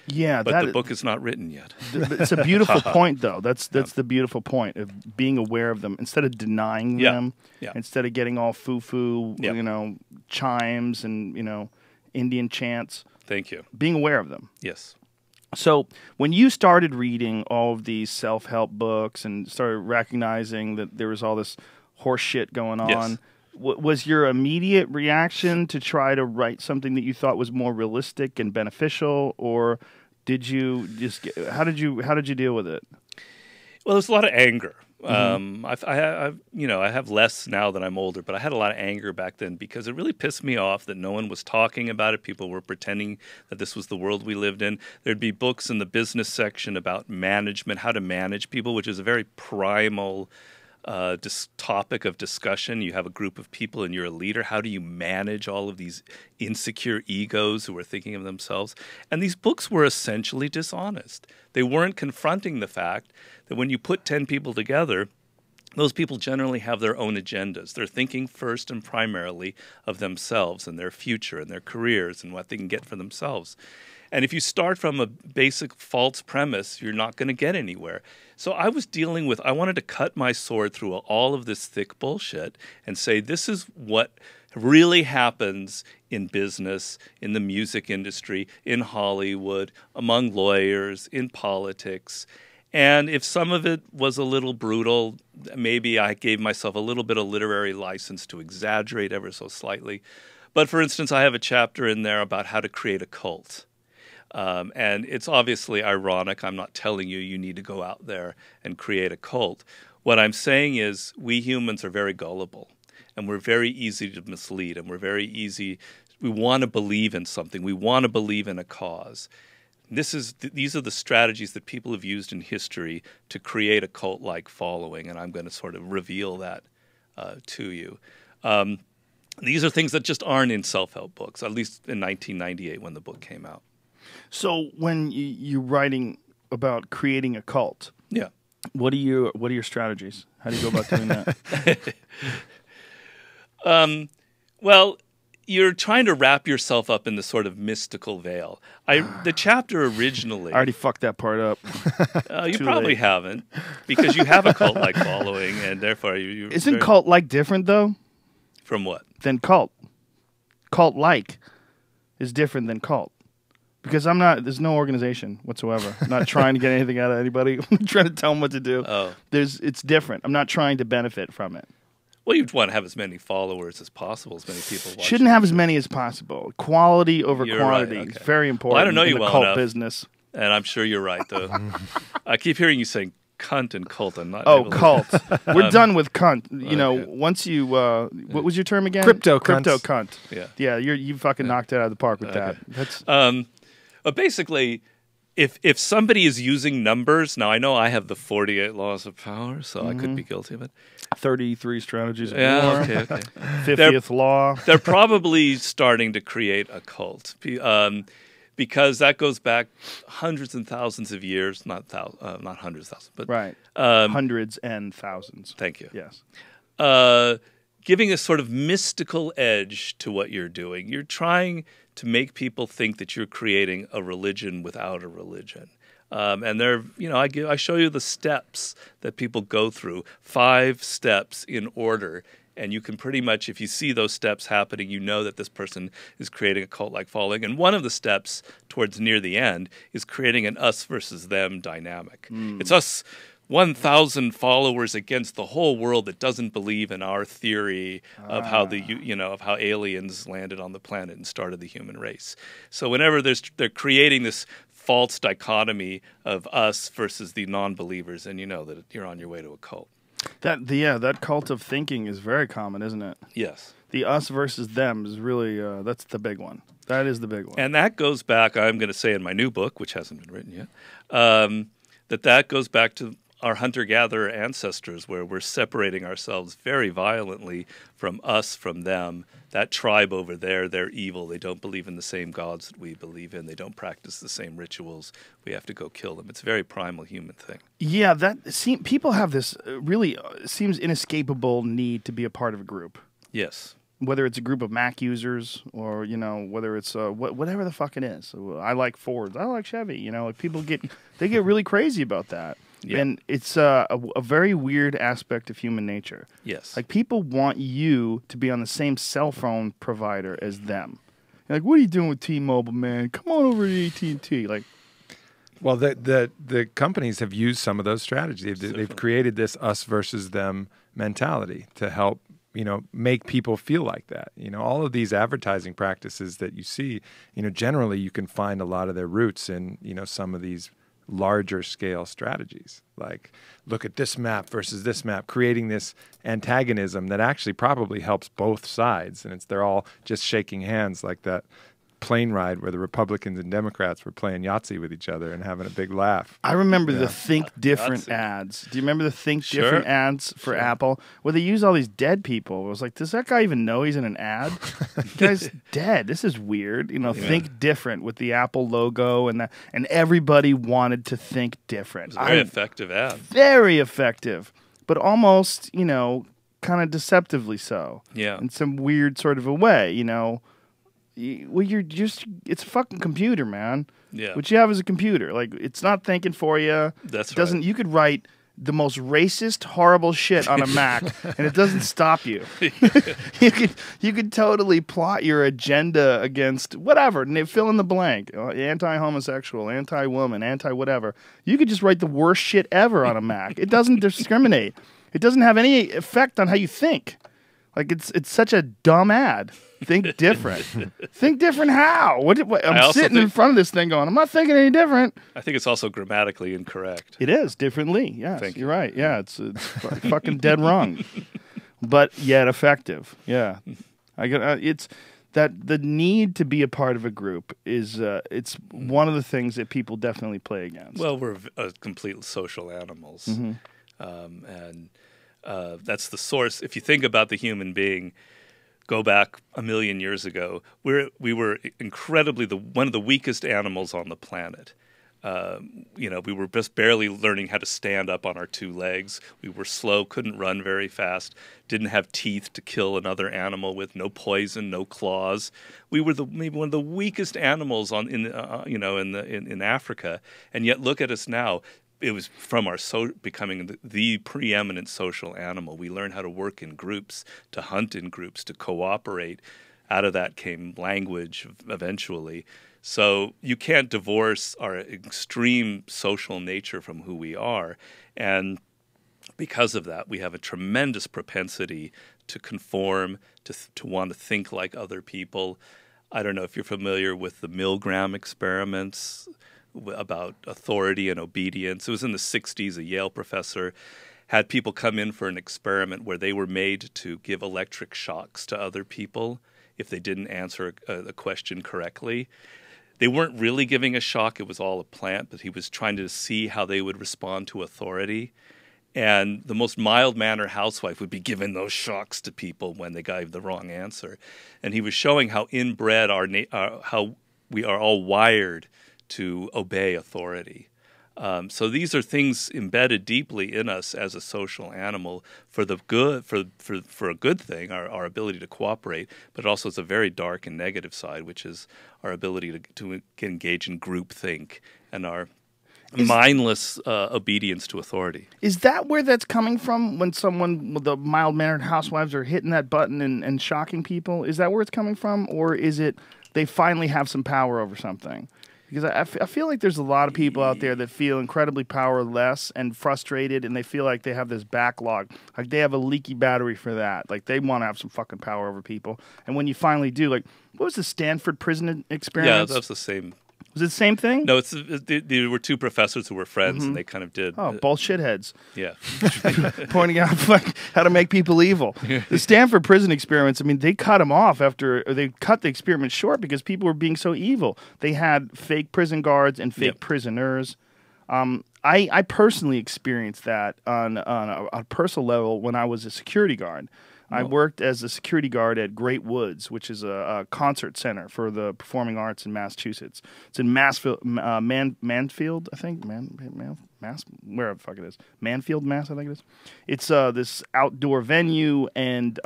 Yeah, but the book is not written yet. It's a beautiful point, though. That's the beautiful point of being aware of them instead of denying them. Yeah. Instead of getting all foo-foo, Yeah. Chimes and Indian chants. Thank you. Being aware of them. Yes. So when you started reading all of these self-help books and started recognizing that there was all this horse shit going on, Yes. Was your immediate reaction to try to write something that you thought was more realistic and beneficial, or did you just how did you deal with it? Well, there's a lot of anger. I have less now that I'm older, but I had a lot of anger back then because it really pissed me off that no one was talking about it. People were pretending that this was the world we lived in. There'd be books in the business section about management, how to manage people, which is a very primal topic of discussion. You have a group of people and you're a leader. How do you manage all of these insecure egos who are thinking of themselves? And these books were essentially dishonest. They weren't confronting the fact that when you put 10 people together, those people generally have their own agendas. They're thinking first and primarily of themselves and their future and their careers and what they can get for themselves. And if you start from a basic false premise, you're not going to get anywhere. So I wanted to cut my sword through all of this thick bullshit and say, this is what really happens in business, in the music industry, in Hollywood, among lawyers, in politics. And if some of it was a little brutal, maybe I gave myself a little bit of literary license to exaggerate ever so slightly. But for instance, I have a chapter in there about how to create a cult. And it's obviously ironic. I'm not telling you you need to go out there and create a cult. What I'm saying is we humans are very gullible, and we're very easy to mislead, and we want to believe in something. We want to believe in a cause. These are the strategies that people have used in history to create a cult-like following, and I'm going to sort of reveal that to you. These are things that just aren't in self-help books, at least in 1998 when the book came out. So when you're writing about creating a cult, yeah, what are your strategies? How do you go about doing that? Well, you're trying to wrap yourself up in this sort of mystical veil. The chapter originally... I already fucked that part up. You probably haven't, because you have a cult-like following, and therefore you... Isn't cult-like different, though? From what? Than cult. Cult-like is different than cult. Because there's no organization whatsoever. I'm not trying to get anything out of anybody. I'm trying to tell them what to do. Oh. It's different. I'm not trying to benefit from it. Well, you'd want to have as many followers as possible, as many people watching. Shouldn't have as many as possible. Quality over quantity. Right, okay. It's very important. Well, I don't know you in the well cult enough, business. And I'm sure you're right, though. I keep hearing you saying cunt and cult. I'm not. Oh, cult. We're done with cunt. Once you what was your term again? Crypto cunt. Yeah. You fucking knocked it out of the park with that. That's But basically, if somebody is using numbers, now I know I have the 48 laws of power, so I could be guilty of it. 33 strategies of Yeah, war. okay. 50th law. They're probably starting to create a cult because that goes back hundreds and thousands of years, not hundreds of thousands, but right. Hundreds and thousands. Thank you. Yes. Giving a sort of mystical edge to what you're doing. You're trying to make people think that you're creating a religion without a religion. And I show you the steps that people go through, 5 steps in order. And you can pretty much, if you see those steps happening, you know that this person is creating a cult-like following. And one of the steps towards near the end is creating an us versus them dynamic. It's us 1,000 followers against the whole world that doesn't believe in our theory of how of how aliens landed on the planet and started the human race. So whenever they're creating this false dichotomy of us versus the non-believers, and you know that you're on your way to a cult. That cult of thinking is very common, isn't it? Yes. The us versus them is really, that's the big one. That is the big one. And that goes back, I'm going to say in my new book, which hasn't been written yet, that goes back to our hunter-gatherer ancestors, where we're separating ourselves very violently from us, from them. That tribe over there, they're evil. They don't believe in the same gods that we believe in. They don't practice the same rituals. We have to go kill them. It's a very primal human thing. Yeah, people have this really seems inescapable need to be a part of a group. Yes. Whether it's a group of Mac users or, whether it's whatever the fuck it is. I like Fords. I like Chevy. Like people get really crazy about that. Yeah. And it's a very weird aspect of human nature. Yes. Like people want you to be on the same cell phone provider as them. You're like, what are you doing with T-Mobile, man? Come on over to AT&T. Like, well, the companies have used some of those strategies. They've created this us versus them mentality to help make people feel like that. All of these advertising practices that you see, generally you can find a lot of their roots in, some of these larger scale strategies. Like, look at this map versus this map, creating this antagonism that actually probably helps both sides. And they're all just shaking hands, like that plane ride where the Republicans and Democrats were playing Yahtzee with each other and having a big laugh. I remember the Think Different ads. Do you remember the Think Different ads for Apple? Where they use all these dead people. It was like, does that guy even know he's in an ad? The guy's dead. This is weird. Think Different with the Apple logo and everybody wanted to think different. It was a very effective ad. Very effective, but almost, kind of deceptively so. Yeah. In some weird sort of a way, Well, it's a fucking computer, man. Yeah. What you have is a computer. Like, it's not thinking for you. That's right. You could write the most racist, horrible shit on a Mac, and it doesn't stop you. You could totally plot your agenda against whatever, and fill in the blank. Anti-homosexual, anti-woman, anti-whatever. You could just write the worst shit ever on a Mac. It doesn't discriminate. It doesn't have any effect on how you think. Like, it's such a dumb ad. Think different. Think different how? I'm sitting in front of this thing going, I'm not thinking any different. I think it's also grammatically incorrect. It is, differently. Yes, you're right. Yeah, it's fucking dead wrong. But yet effective. Yeah. It's that the need to be a part of a group is it's one of the things that people definitely play against. Well, we're complete social animals. Mm-hmm. And that's the source. If you think about the human being, go back 1 million years ago, we were incredibly one of the weakest animals on the planet. We were just barely learning how to stand up on our 2 legs. We were slow, couldn't run very fast, didn't have teeth to kill another animal with, no poison, no claws. We were maybe one of the weakest animals in Africa, and yet look at us now. It was from our becoming the preeminent social animal. We learned how to work in groups, to hunt in groups, to cooperate. Out of that came language eventually. So you can't divorce our extreme social nature from who we are. And because of that, we have a tremendous propensity to conform, to want to think like other people. I don't know if you're familiar with the Milgram experiments about authority and obedience. It was in the 60s. A Yale professor had people come in for an experiment where they were made to give electric shocks to other people if they didn't answer a question correctly. They weren't really giving a shock. It was all a plant, but he was trying to see how they would respond to authority. And the most mild-mannered housewife would be giving those shocks to people when they gave the wrong answer. And he was showing how inbred how we are all wired to obey authority. So these are things embedded deeply in us as a social animal for the good, for a good thing, our ability to cooperate, but also it's a very dark and negative side, which is our ability to engage in groupthink and our mindless obedience to authority. Is that where that's coming from when the mild-mannered housewives are hitting that button and shocking people? Is that where it's coming from? Or is it they finally have some power over something? Because I feel like there's a lot of people out there that feel incredibly powerless and frustrated, and they feel like they have this backlog. Like they have a leaky battery for that. Like they want to have some fucking power over people. And when you finally do, like, what was the Stanford prison experiment? Yeah, that's the same. Was it the same thing? No, there were two professors who were friends, and they kind of did. Oh, both shitheads. Yeah. Pointing out like how to make people evil. The Stanford prison experiments, I mean, they cut them off they cut the experiment short because people were being so evil. They had fake prison guards and fake prisoners. I personally experienced that on a personal level when I was a security guard. I worked as a security guard at Great Woods, which is a concert center for the performing arts in Massachusetts. It's in Mansfield, I think. Wherever the fuck it is. Manfield, Mass, I think it is. It's this outdoor venue, and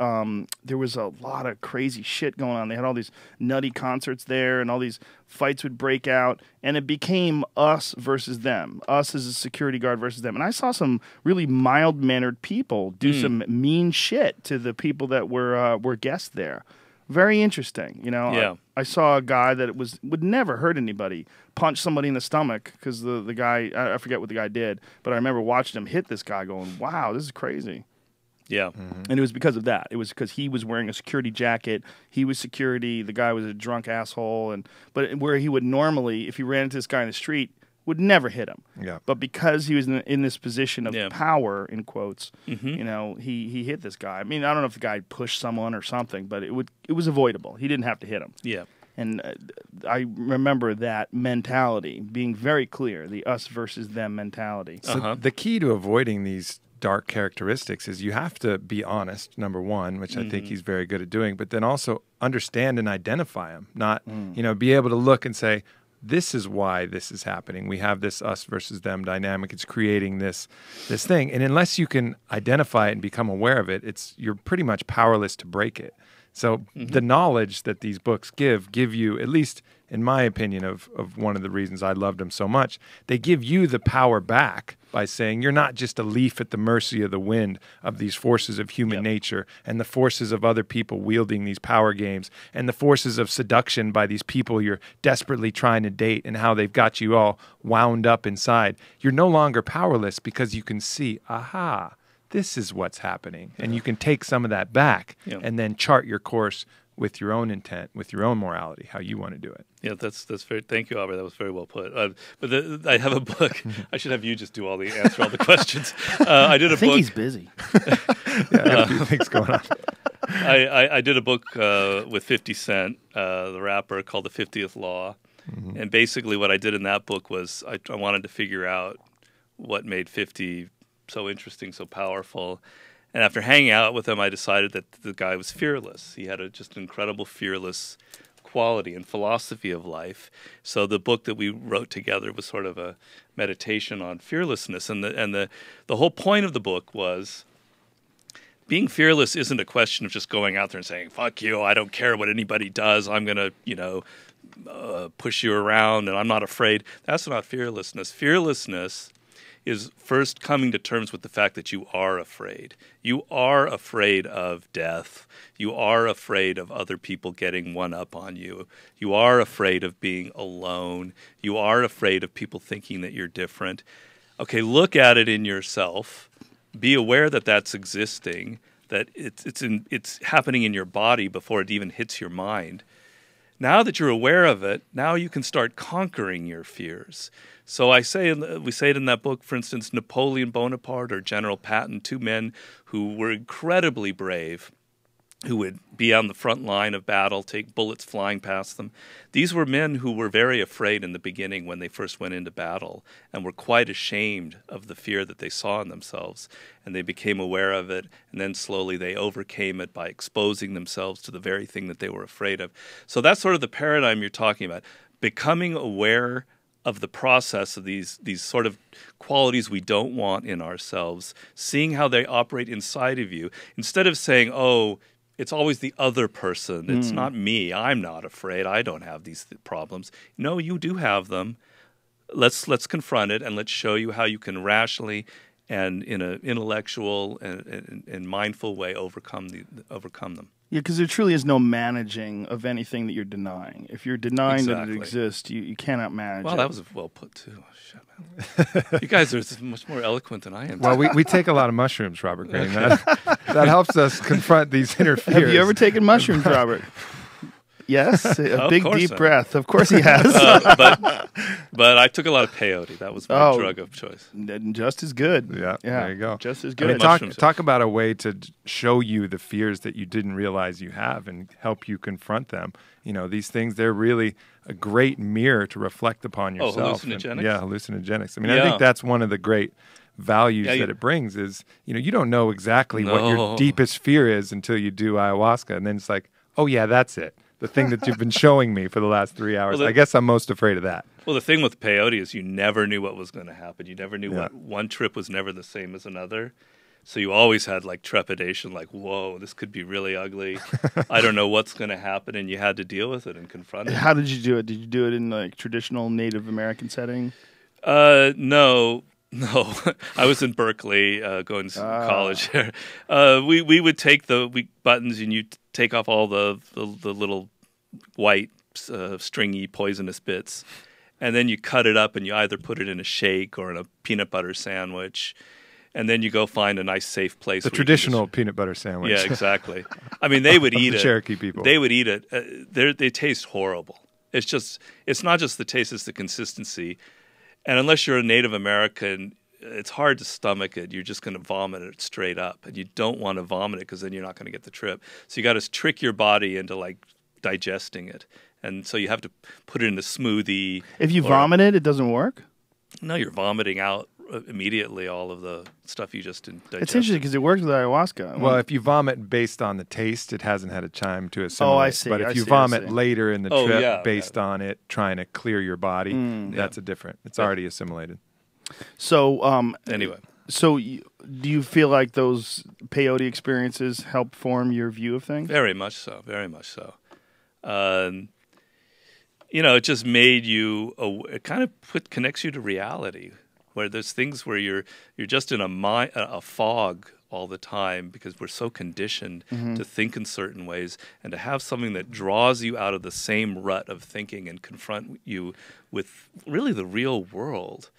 there was a lot of crazy shit going on. They had all these nutty concerts there, and all these fights would break out, and it became us versus them. Us as a security guard versus them. And I saw some really mild-mannered people do some mean shit to the people that were guests there. Very interesting, you know. Yeah. I saw a guy that would never hurt anybody punch somebody in the stomach because the guy, I forget what the guy did, but I remember watching him hit this guy going, wow, this is crazy. Yeah. And it was because of that. It was because he was wearing a security jacket. He was security. The guy was a drunk asshole. But where he would normally, if he ran into this guy in the street, would never hit him. Yeah. But because he was in this position of power, in quotes, you know, he hit this guy. I mean, I don't know if the guy pushed someone or something, but it was avoidable. He didn't have to hit him. Yeah. And I remember that mentality being very clear, the us versus them mentality. So the key to avoiding these dark characteristics is you have to be honest, number one, which I think he's very good at doing, but then also understand and identify them, not, you know, be able to look and say, this is why this is happening. We have this us versus them dynamic. It's creating this thing. And unless you can identify it and become aware of it, you're pretty much powerless to break it. So the knowledge that these books give you, at least in my opinion of one of the reasons I loved them so much, they give you the power back by saying you're not just a leaf at the mercy of the wind of these forces of human nature and the forces of other people wielding these power games and the forces of seduction by these people you're desperately trying to date and how they've got you all wound up inside. You're no longer powerless because you can see, aha, this is what's happening. And you can take some of that back and then chart your course with your own intent, with your own morality, how you want to do it. Yeah, that's very. Thank you, Aubrey. That was very well put. I have a book. I should have you just answer all the questions. I did a book. I think he's busy. Yeah, I got a few things going on. I did a book with 50 Cent, the rapper, called The 50th Law. And basically what I did in that book was I wanted to figure out what made 50 so interesting, so powerful. And after hanging out with him, I decided that the guy was fearless. He had just an incredible fearless quality and philosophy of life. So the book that we wrote together was sort of a meditation on fearlessness. And the whole point of the book was being fearless isn't a question of just going out there and saying, fuck you, I don't care what anybody does. I'm going to, push you around and I'm not afraid. That's not fearlessness. Fearlessness is first coming to terms with the fact that you are afraid. You are afraid of death. You are afraid of other people getting one up on you. You are afraid of being alone. You are afraid of people thinking that you're different. Okay, look at it in yourself. Be aware that that's existing, that it's happening in your body before it even hits your mind. Now that you're aware of it, now you can start conquering your fears. So we say it in that book, for instance, Napoleon Bonaparte or General Patton, two men who were incredibly brave, who would be on the front line of battle, take bullets flying past them. These were men who were very afraid in the beginning when they first went into battle and were quite ashamed of the fear that they saw in themselves. And they became aware of it, and then slowly they overcame it by exposing themselves to the very thing that they were afraid of. So that's sort of the paradigm you're talking about, becoming aware of the process of these sort of qualities we don't want in ourselves, seeing how they operate inside of you, instead of saying, oh, it's always the other person. It's not me. I'm not afraid. I don't have these problems. No, you do have them. Let's confront it, and let's show you how you can rationally and in an intellectual and mindful way overcome them. Yeah, because there truly is no managing of anything that you're denying. If you're denying that it Exactly. exists, you cannot manage Well, it. that was well put, too. Oh, shit, man. You guys are much more eloquent than I am. Well, we take a lot of mushrooms, Robert Greene. That helps us confront these inner fears. Have you ever taken mushrooms, Robert? Yes, a Of big course deep not. breath. Of course he has. But I took a lot of peyote. That was my drug of choice. Just as good. Yeah, there you go. Just as I good. mean, Mushrooms. talk about a way to show you the fears that you didn't realize you have and help you confront them. You know, these things, they're really a great mirror to reflect upon yourself. hallucinogenics? Yeah, hallucinogenics. I mean, I Yeah. think that's one of the great values Yeah, that it brings is, you know, you don't know exactly what your No. deepest fear is until you do ayahuasca. And then it's like, oh, yeah, that's it. The thing that you've been showing me for the last 3 hours. Well, I guess I'm most afraid of that. Well, the thing with peyote is you never knew what was going to happen. You never knew Yeah. what one trip was never the same as another. So you always had like trepidation, like, whoa, this could be really ugly. I don't know what's going to happen. And you had to deal with it and confront it. How did you do it? Did you do it in like traditional Native American setting? No. I was in Berkeley going to college here. We would take the buttons and you take off all the little white stringy poisonous bits. And then you cut it up and you either put it in a shake or in a peanut butter sandwich. And then you go find a nice safe place. The where you can traditional peanut butter sandwich. Yeah, exactly. I mean, they would eat the it. Cherokee people. They would eat it. They taste horrible. It's not just the taste; it's the consistency. And unless you're a Native American, it's hard to stomach it. You're just going to vomit it straight up, and you don't want to vomit it because then you're not going to get the trip. So you got to trick your body into like digesting it, and so you have to put it in a smoothie. If you vomit it, it doesn't work? No, you're vomiting out immediately all of the stuff you just digested. It's interesting because it works with ayahuasca. Well, if you vomit based on the taste, it hasn't had a time to assimilate. I see, But if I you see, I vomit see. later in the Oh, trip yeah, based on it trying to clear your body, that's a different. It's already assimilated. So, Anyway. So, do you feel like those peyote experiences help form your view of things? Very much so. Very much so. You know, it just made you. It kind of connects you to reality, where there's things where you're just in a fog all the time because we're so conditioned to think in certain ways, and to have something that draws you out of the same rut of thinking and confront you with really the real world,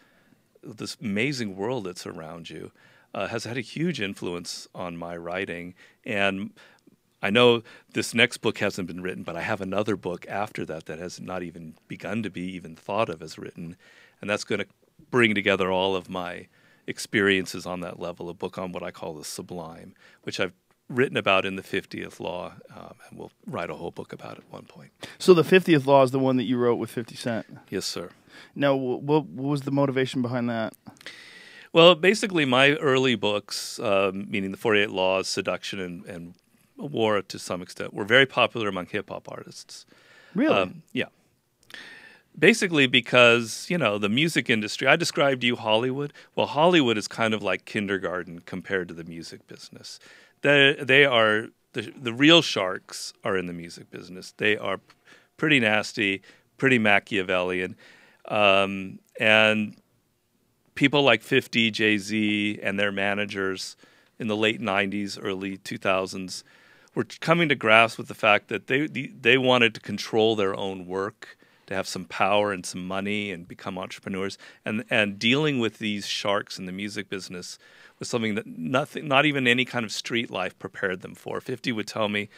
this amazing world that's around you, has had a huge influence on my writing. And I know this next book hasn't been written, but I have another book after that has not even begun to be even thought of as written, and that's going to bring together all of my experiences on that level, a book on what I call the sublime, which I've written about in the 50th Law, and we'll write a whole book about it at one point. So the 50th Law is the one that you wrote with 50 Cent. Yes, sir. Now, what was the motivation behind that? Well, basically, my early books, meaning the 48 Laws, Seduction, and War to some extent, were very popular among hip-hop artists. Really? Yeah. Basically because, you know, the music industry, I described to you Hollywood. Well, Hollywood is kind of like kindergarten compared to the music business. They are, the real sharks are in the music business. They are pretty nasty, pretty Machiavellian. And people like 50, Jay-Z, and their managers in the late 90s, early 2000s were coming to grasp with the fact that they wanted to control their own work, to have some power and some money and become entrepreneurs. And dealing with these sharks in the music business was something that not even any kind of street life prepared them for. 50 would tell me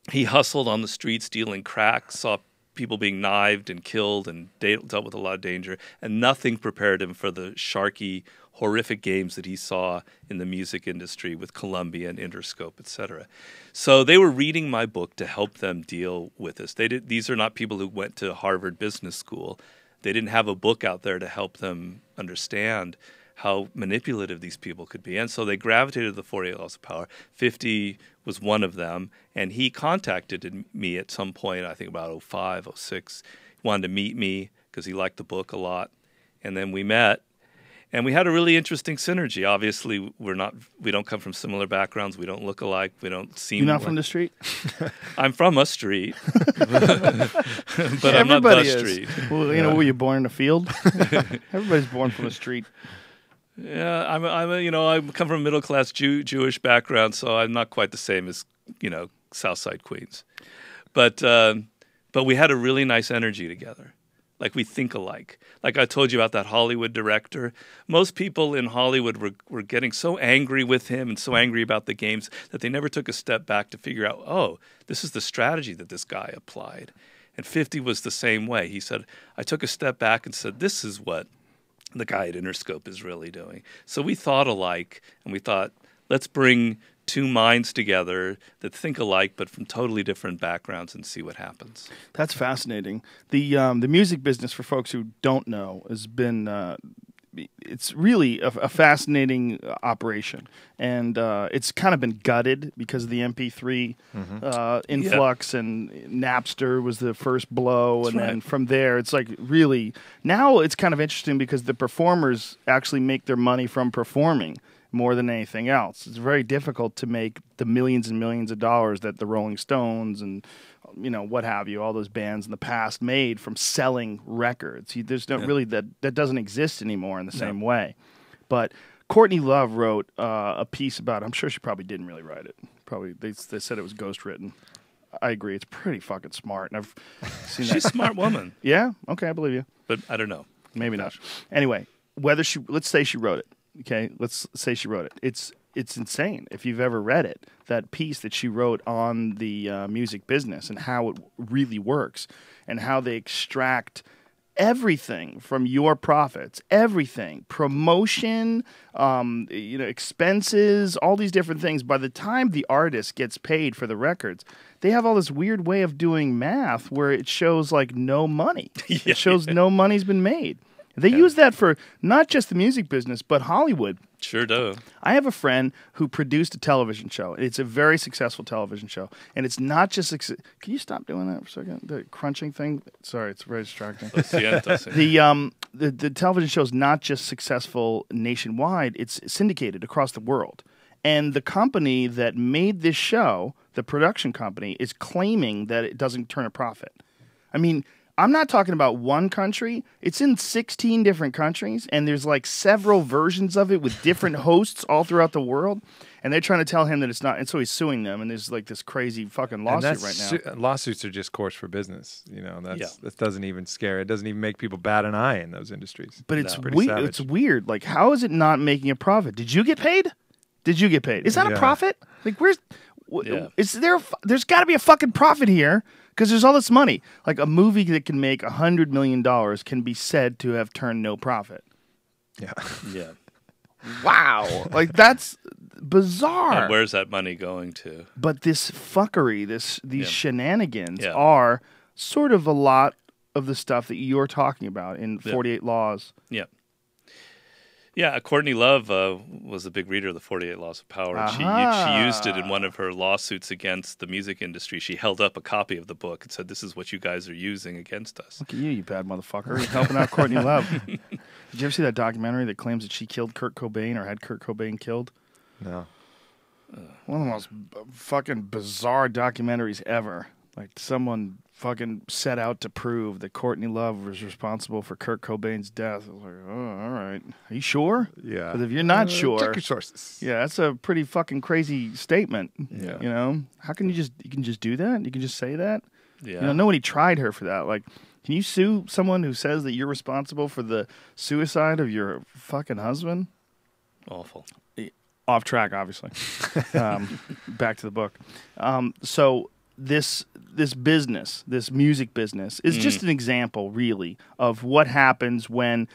he hustled on the streets dealing crack, saw people being knifed and killed, and dealt with a lot of danger, and nothing prepared him for the sharky, horrific games that he saw in the music industry with Columbia and Interscope, etc. So they were reading my book to help them deal with this. These are not people who went to Harvard Business School. They didn't have a book out there to help them understand how manipulative these people could be. And so they gravitated to the 48 Laws of Power. 50 was one of them, and he contacted me at some point, I think about 05, 06. He wanted to meet me because he liked the book a lot. And then we met, and we had a really interesting synergy. Obviously, we don't come from similar backgrounds. We don't look alike. We don't seem You're not from the street? I'm from a street, but I'm not Everybody the is. street. Well, were you born in a field? Everybody's born from the street. Yeah, I come from a middle class Jewish background, so I'm not quite the same as Southside Queens, but we had a really nice energy together. Like we think alike. Like I told you about that Hollywood director. Most people in Hollywood were getting so angry with him and so angry about the games that they never took a step back to figure out, oh, this is the strategy that this guy applied. And 50 was the same way. He said, I took a step back and said, this is what the guy at Interscope is really doing. So we thought alike, and we thought, let's bring two minds together that think alike but from totally different backgrounds and see what happens. That's fascinating. The music business, for folks who don't know, has been it's really a fascinating operation, and it's kind of been gutted because of the MP3 influx, and Napster was the first blow, and then from there it's like really now it's kind of interesting because the performers actually make their money from performing more than anything else. It's very difficult to make the millions and millions of dollars that the Rolling Stones and what have you, all those bands in the past made from selling records. There's no really that doesn't exist anymore in the same way. But Courtney Love wrote a piece about it. I'm sure she probably didn't really write it. Probably they said it was ghostwritten. I agree. It's pretty fucking smart, and I've seen that. She's a smart woman. Yeah. Okay, I believe you. But I don't know. Maybe not. Anyway, let's say she wrote it. Okay, let's say she wrote it. It's insane if you've ever read it, that piece that she wrote on the music business and how it really works and how they extract everything from your profits, everything, promotion, expenses, all these different things. By the time the artist gets paid for the records, they have all this weird way of doing math where it shows like no money. It shows no money's been made. They use that for not just the music business, but Hollywood. Sure do. I have a friend who produced a television show. It's a very successful television show. And it's not just... Can you stop doing that for a second? The crunching thing? Sorry, it's very distracting. The television show is not just successful nationwide. It's syndicated across the world. And the company that made this show, the production company, is claiming that it doesn't turn a profit. I mean... I'm not talking about one country. It's in 16 different countries, and there's like several versions of it with different hosts all throughout the world. And they're trying to tell him that it's not, and so he's suing them. And there's like this crazy fucking lawsuit right now. Lawsuits are just course for business. That doesn't even scare. It doesn't even make people bat an eye in those industries. But it's weird. It's weird. Like, how is it not making a profit? Did you get paid? Is that a profit? Like, is there? There's got to be a fucking profit here. Because there's all this money. Like a movie that can make $100 million can be said to have turned no profit. Yeah. Yeah. Wow. Like that's bizarre. And where's that money going to? But this fuckery, these shenanigans are sort of a lot of the stuff that you're talking about in 48 Laws. Yeah. Yeah, Courtney Love was a big reader of the 48 Laws of Power. And she used it in one of her lawsuits against the music industry. She held up a copy of the book and said, this is what you guys are using against us. Look at you bad motherfucker. You're helping out Courtney Love. Did you ever see that documentary that claims that she killed Kurt Cobain or had Kurt Cobain killed? No. One of the most fucking bizarre documentaries ever. Like someone fucking set out to prove that Courtney Love was responsible for Kurt Cobain's death. I was like, oh, all right. Are you sure? Yeah. Because if you're not sure, check your sources. Yeah, that's a pretty fucking crazy statement. Yeah. You know, how can you can just do that? You can just say that? Yeah. Nobody tried her for that. Like, can you sue someone who says that you're responsible for the suicide of your fucking husband? Awful. Off track, obviously. Back to the book. So this business, this music business, is just an example, really, of what happens when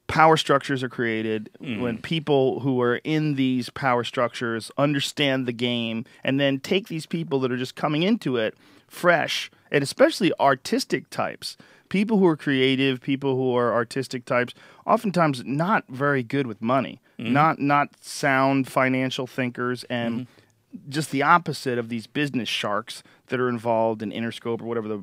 power structures are created, when people who are in these power structures understand the game, and then take these people that are just coming into it fresh, and especially artistic types, people who are creative, people who are artistic types, oftentimes not very good with money, not sound financial thinkers, and just the opposite of these business sharks that are involved in Interscope or whatever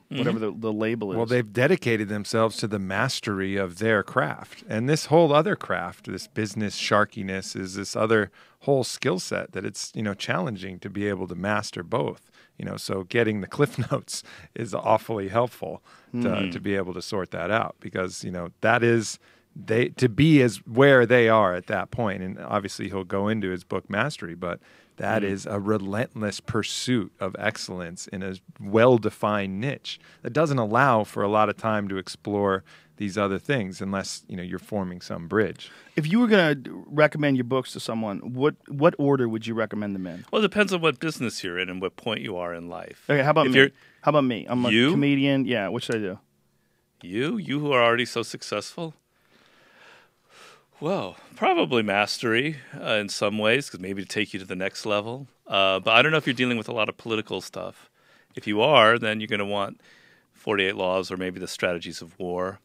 whatever the label is. Well, they've dedicated themselves to the mastery of their craft. And this whole other craft, this business sharkiness, is this other whole skill set that it's, challenging to be able to master both. So getting the cliff notes is awfully helpful to be able to sort that out, because, that is to be as where they are at that point. And obviously he'll go into his book Mastery, but That is a relentless pursuit of excellence in a well-defined niche that doesn't allow for a lot of time to explore these other things unless, you're forming some bridge. If you were going to recommend your books to someone, what order would you recommend them in? Well, it depends on what business you're in and what point you are in life. Okay, how about me? How about me? I'm a comedian. Yeah, what should I do? You who are already so successful? Well, probably mastery in some ways, because maybe to take you to the next level. But I don't know if you're dealing with a lot of political stuff. If you are, then you're going to want 48 Laws or maybe the Strategies of War.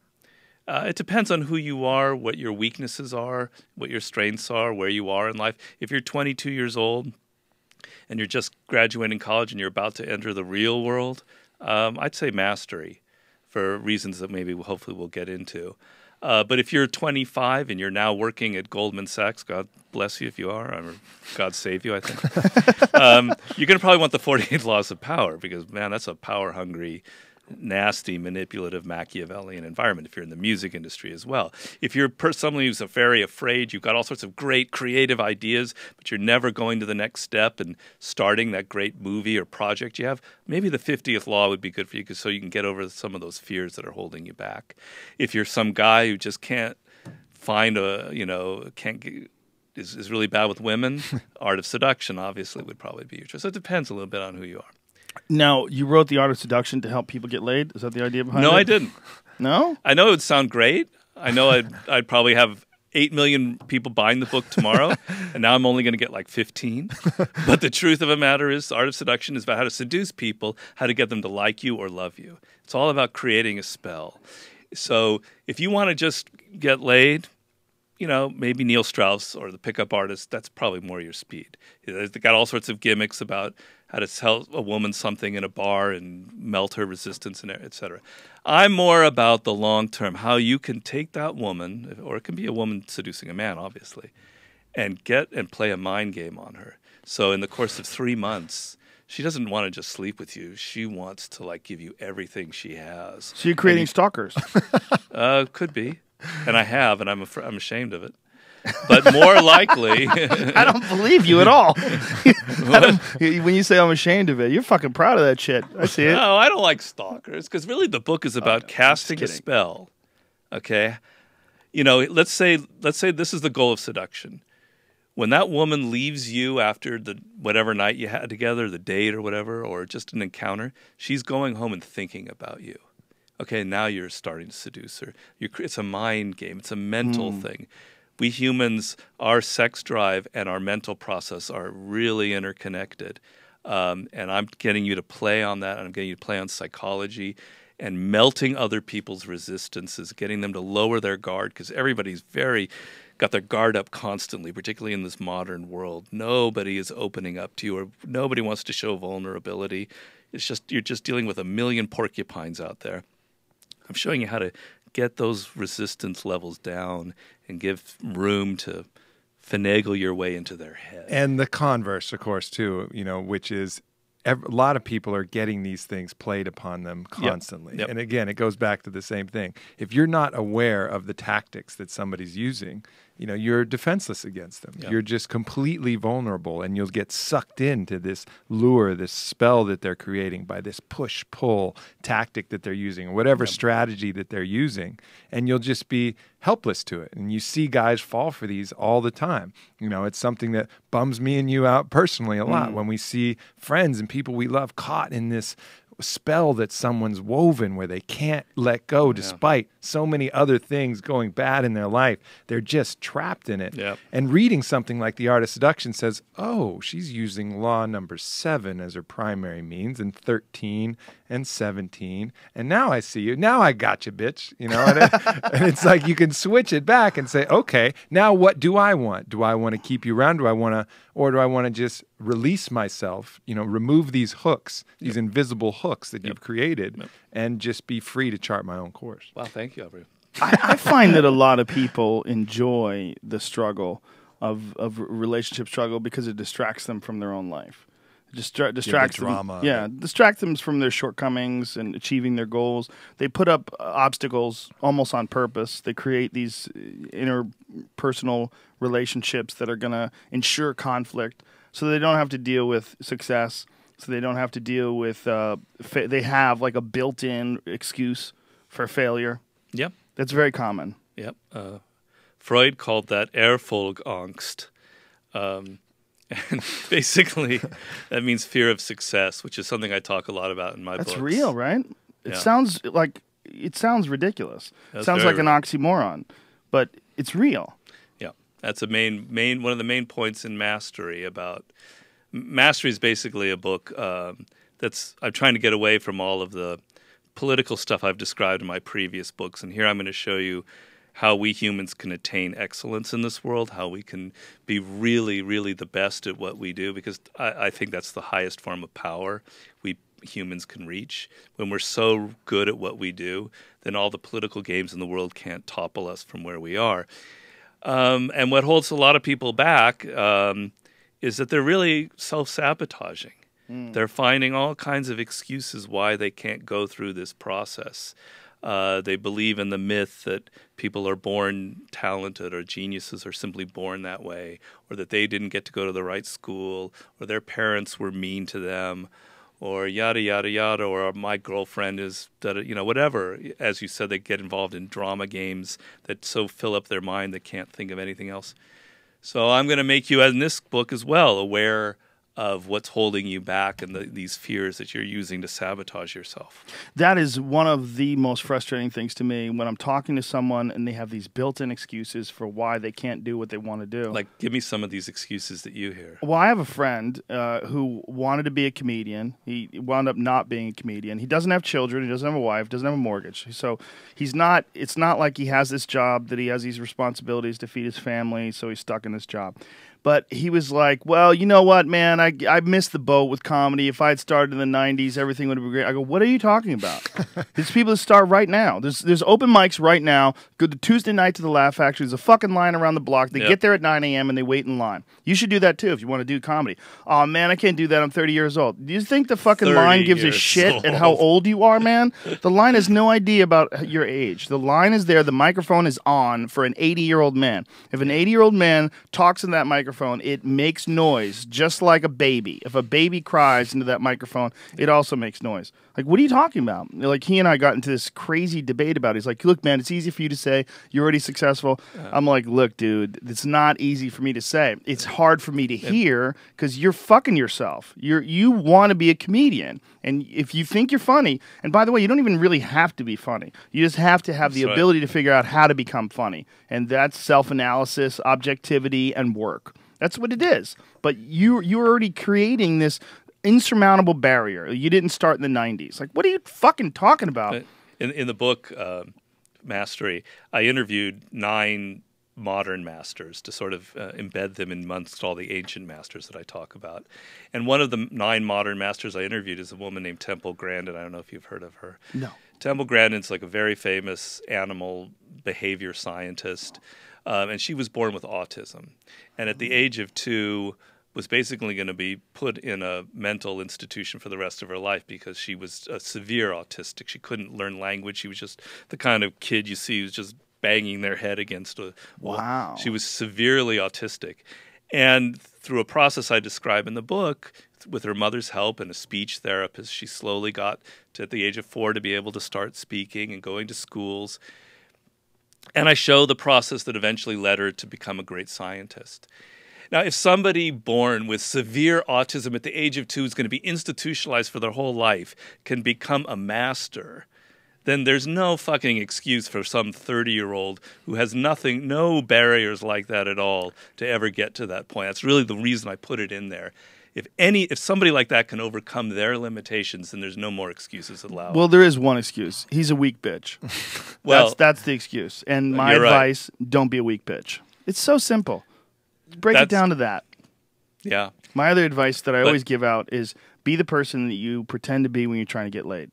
It depends on who you are, what your weaknesses are, what your strengths are, where you are in life. If you're 22 years old and you're just graduating college and you're about to enter the real world, I'd say mastery for reasons that maybe hopefully we'll get into. But if you're 25 and you're now working at Goldman Sachs, God bless you if you are, or God save you, I think, you're going to probably want the 48 Laws of Power because, man, that's a power-hungry, nasty, manipulative, Machiavellian environment if you're in the music industry as well. If you're someone who's very afraid, you've got all sorts of great creative ideas, but you're never going to the next step and starting that great movie or project you have, maybe the 50th law would be good for you so you can get over some of those fears that are holding you back. If you're some guy who just can't find is really bad with women, Art of Seduction obviously would probably be your choice. So it depends a little bit on who you are. Now, you wrote The Art of Seduction to help people get laid? Is that the idea behind it? No, I didn't. No? I know it would sound great. I know I'd probably have 8 million people buying the book tomorrow, and now I'm only going to get like 15. But the truth of the matter is, The Art of Seduction is about how to seduce people, how to get them to like you or love you. It's all about creating a spell. So if you want to just get laid, maybe Neil Strauss or the pickup artist, that's probably more your speed. They've got all sorts of gimmicks about how to tell a woman something in a bar and melt her resistance, and et cetera. I'm more about the long term, how you can take that woman, or it can be a woman seducing a man, obviously, and play a mind game on her. So in the course of 3 months, she doesn't want to just sleep with you. She wants to give you everything she has. So you're creating stalkers. Could be. And I have, and I'm ashamed of it. But more likely... I don't believe you at all. When you say I'm ashamed of it, you're fucking proud of that shit. I see it. No, I don't like stalkers, because really the book is about casting a spell. Okay? Let's say this is the goal of seduction. When that woman leaves you after the whatever night you had together, the date or whatever, or just an encounter, she's going home and thinking about you. Okay, now you're starting to seduce her. It's a mind game. It's a mental thing. We humans, our sex drive and our mental process are really interconnected. And I'm getting you to play on that. I'm getting you to play on psychology and melting other people's resistances, getting them to lower their guard, because everybody's got their guard up constantly, particularly in this modern world. Nobody is opening up to you, or nobody wants to show vulnerability. You're just dealing with a million porcupines out there. I'm showing you how to get those resistance levels down and give room to finagle your way into their head. And the converse, of course, too, which is a lot of people are getting these things played upon them constantly. Yep. And again, it goes back to the same thing. If you're not aware of the tactics that somebody's using, you're defenseless against them. Yep. You're just completely vulnerable, and you'll get sucked into this lure, this spell that they're creating by this push-pull tactic that they're using, whatever strategy that they're using, and you'll just be helpless to it. And you see guys fall for these all the time. It's something that bums me and you out personally a lot when we see friends and people we love caught in this spell that someone's woven where they can't let go despite so many other things going bad in their life. They're just trapped in it. Yep. And reading something like The Art of Seduction says, oh, she's using law number 7 as her primary means, and 13 and 17. And now I see you. Now I got you, bitch. And it's like you can switch it back and say, okay, now what do I want? Do I want to keep you around? Do I want to just release myself, remove these hooks, these invisible hooks that you've created, and just be free to chart my own course? Wow, thank you, Aubrey. I find that a lot of people enjoy the struggle of relationship struggle because it distracts them from their own life. Distracts them. drama. Yeah, distract them from their shortcomings and achieving their goals. They put up obstacles almost on purpose. They create these interpersonal relationships that are going to ensure conflict. so they don't have to deal with success, so they don't have to deal with, they have like a built-in excuse for failure. Yep. That's very common. Yep. Freud called that Erfolgangst. And basically, that means fear of success, which is something I talk a lot about in my books. That's real, right? It Yeah. sounds ridiculous. It That's sounds like very an oxymoron, but it's real. Yeah, that's a one of the main points in Mastery. Mastery is basically a book I'm trying to get away from all of the political stuff I've described in my previous books, and here I'm going to show you how we humans can attain excellence in this world, how we can be really, really the best at what we do, because I think that's the highest form of power we humans can reach. When we're so good at what we do, then all the political games in the world can't topple us from where we are. And what holds a lot of people back is that they're really self-sabotaging. They're finding all kinds of excuses why they can't go through this process. They believe in the myth that people are born talented or geniuses are simply born that way, or that they didn't get to go to the right school, or their parents were mean to them, or yada, yada, yada, or my girlfriend is, whatever. As you said, they get involved in drama games that so fill up their mind they can't think of anything else. So I'm going to make you, in this book as well, aware of what's holding you back and these fears that you're using to sabotage yourself. That is one of the most frustrating things to me when I'm talking to someone and they have these built-in excuses for why they can't do what they want to do. Like, give me some of these excuses that you hear. Well, I have a friend who wanted to be a comedian. He wound up not being a comedian. He doesn't have children. He doesn't have a wife. Doesn't have a mortgage. So it's not like he has this job that he has these responsibilities to feed his family, so he's stuck in this job. But he was like, well, you know what, man? I missed the boat with comedy. If I had started in the 90s, everything would have been great. I go, what are you talking about? There's people that start right now. There's open mics right now. Go to Tuesday night to the Laugh Factory. There's a fucking line around the block. They get there at 9 a.m. and they wait in line. You should do that too if you want to do comedy. Oh, man, I can't do that. I'm 30 years old. Do you think the fucking line gives a shit at how old you are, man? The line has no idea about your age. The line is there. The microphone is on for an 80-year-old man. If an 80-year-old man talks in that microphone, it makes noise just like a baby. If a baby cries into that microphone, it also makes noise. Like, what are you talking about? Like, he and I got into this crazy debate about it. He's like, look, man, it's easy for you to say. You're already successful. I'm like, look, dude, it's not easy for me to say. It's hard for me to hear because you're fucking yourself. You want to be a comedian. And if you think you're funny, and by the way, you don't even really have to be funny. You just have to have the ability to figure out how to become funny. And that's self-analysis, objectivity, and work. That's what it is. But you're already creating this insurmountable barrier. You didn't start in the 90s. Like, what are you fucking talking about? In the book, Mastery, I interviewed 9 modern masters to sort of embed them amongst all the ancient masters that I talk about. And one of the 9 modern masters I interviewed is a woman named Temple Grandin. I don't know if you've heard of her. No. Temple Grandin's like a very famous animal behavior scientist. And she was born with autism. And at the age of 2, was basically going to be put in a mental institution for the rest of her life because she was severe autistic. She couldn't learn language. She was just the kind of kid you see who's just banging their head against a wall. Wow. She was severely autistic. And through a process I describe in the book, with her mother's help and a speech therapist, she slowly got to, at the age of 4, to be able to start speaking and going to schools. And I show the process that eventually led her to become a great scientist. Now, if somebody born with severe autism at the age of 2 is going to be institutionalized for their whole life, can become a master, then there's no fucking excuse for some 30-year-old who has no barriers like that at all to ever get to that point. That's really the reason I put it in there. If somebody like that can overcome their limitations, then there's no more excuses allowed. Well, there is one excuse. He's a weak bitch. Well, that's the excuse. And my advice, don't be a weak bitch. It's so simple. Break it down to that. Yeah. My other advice that I always give out is be the person that you pretend to be when you're trying to get laid.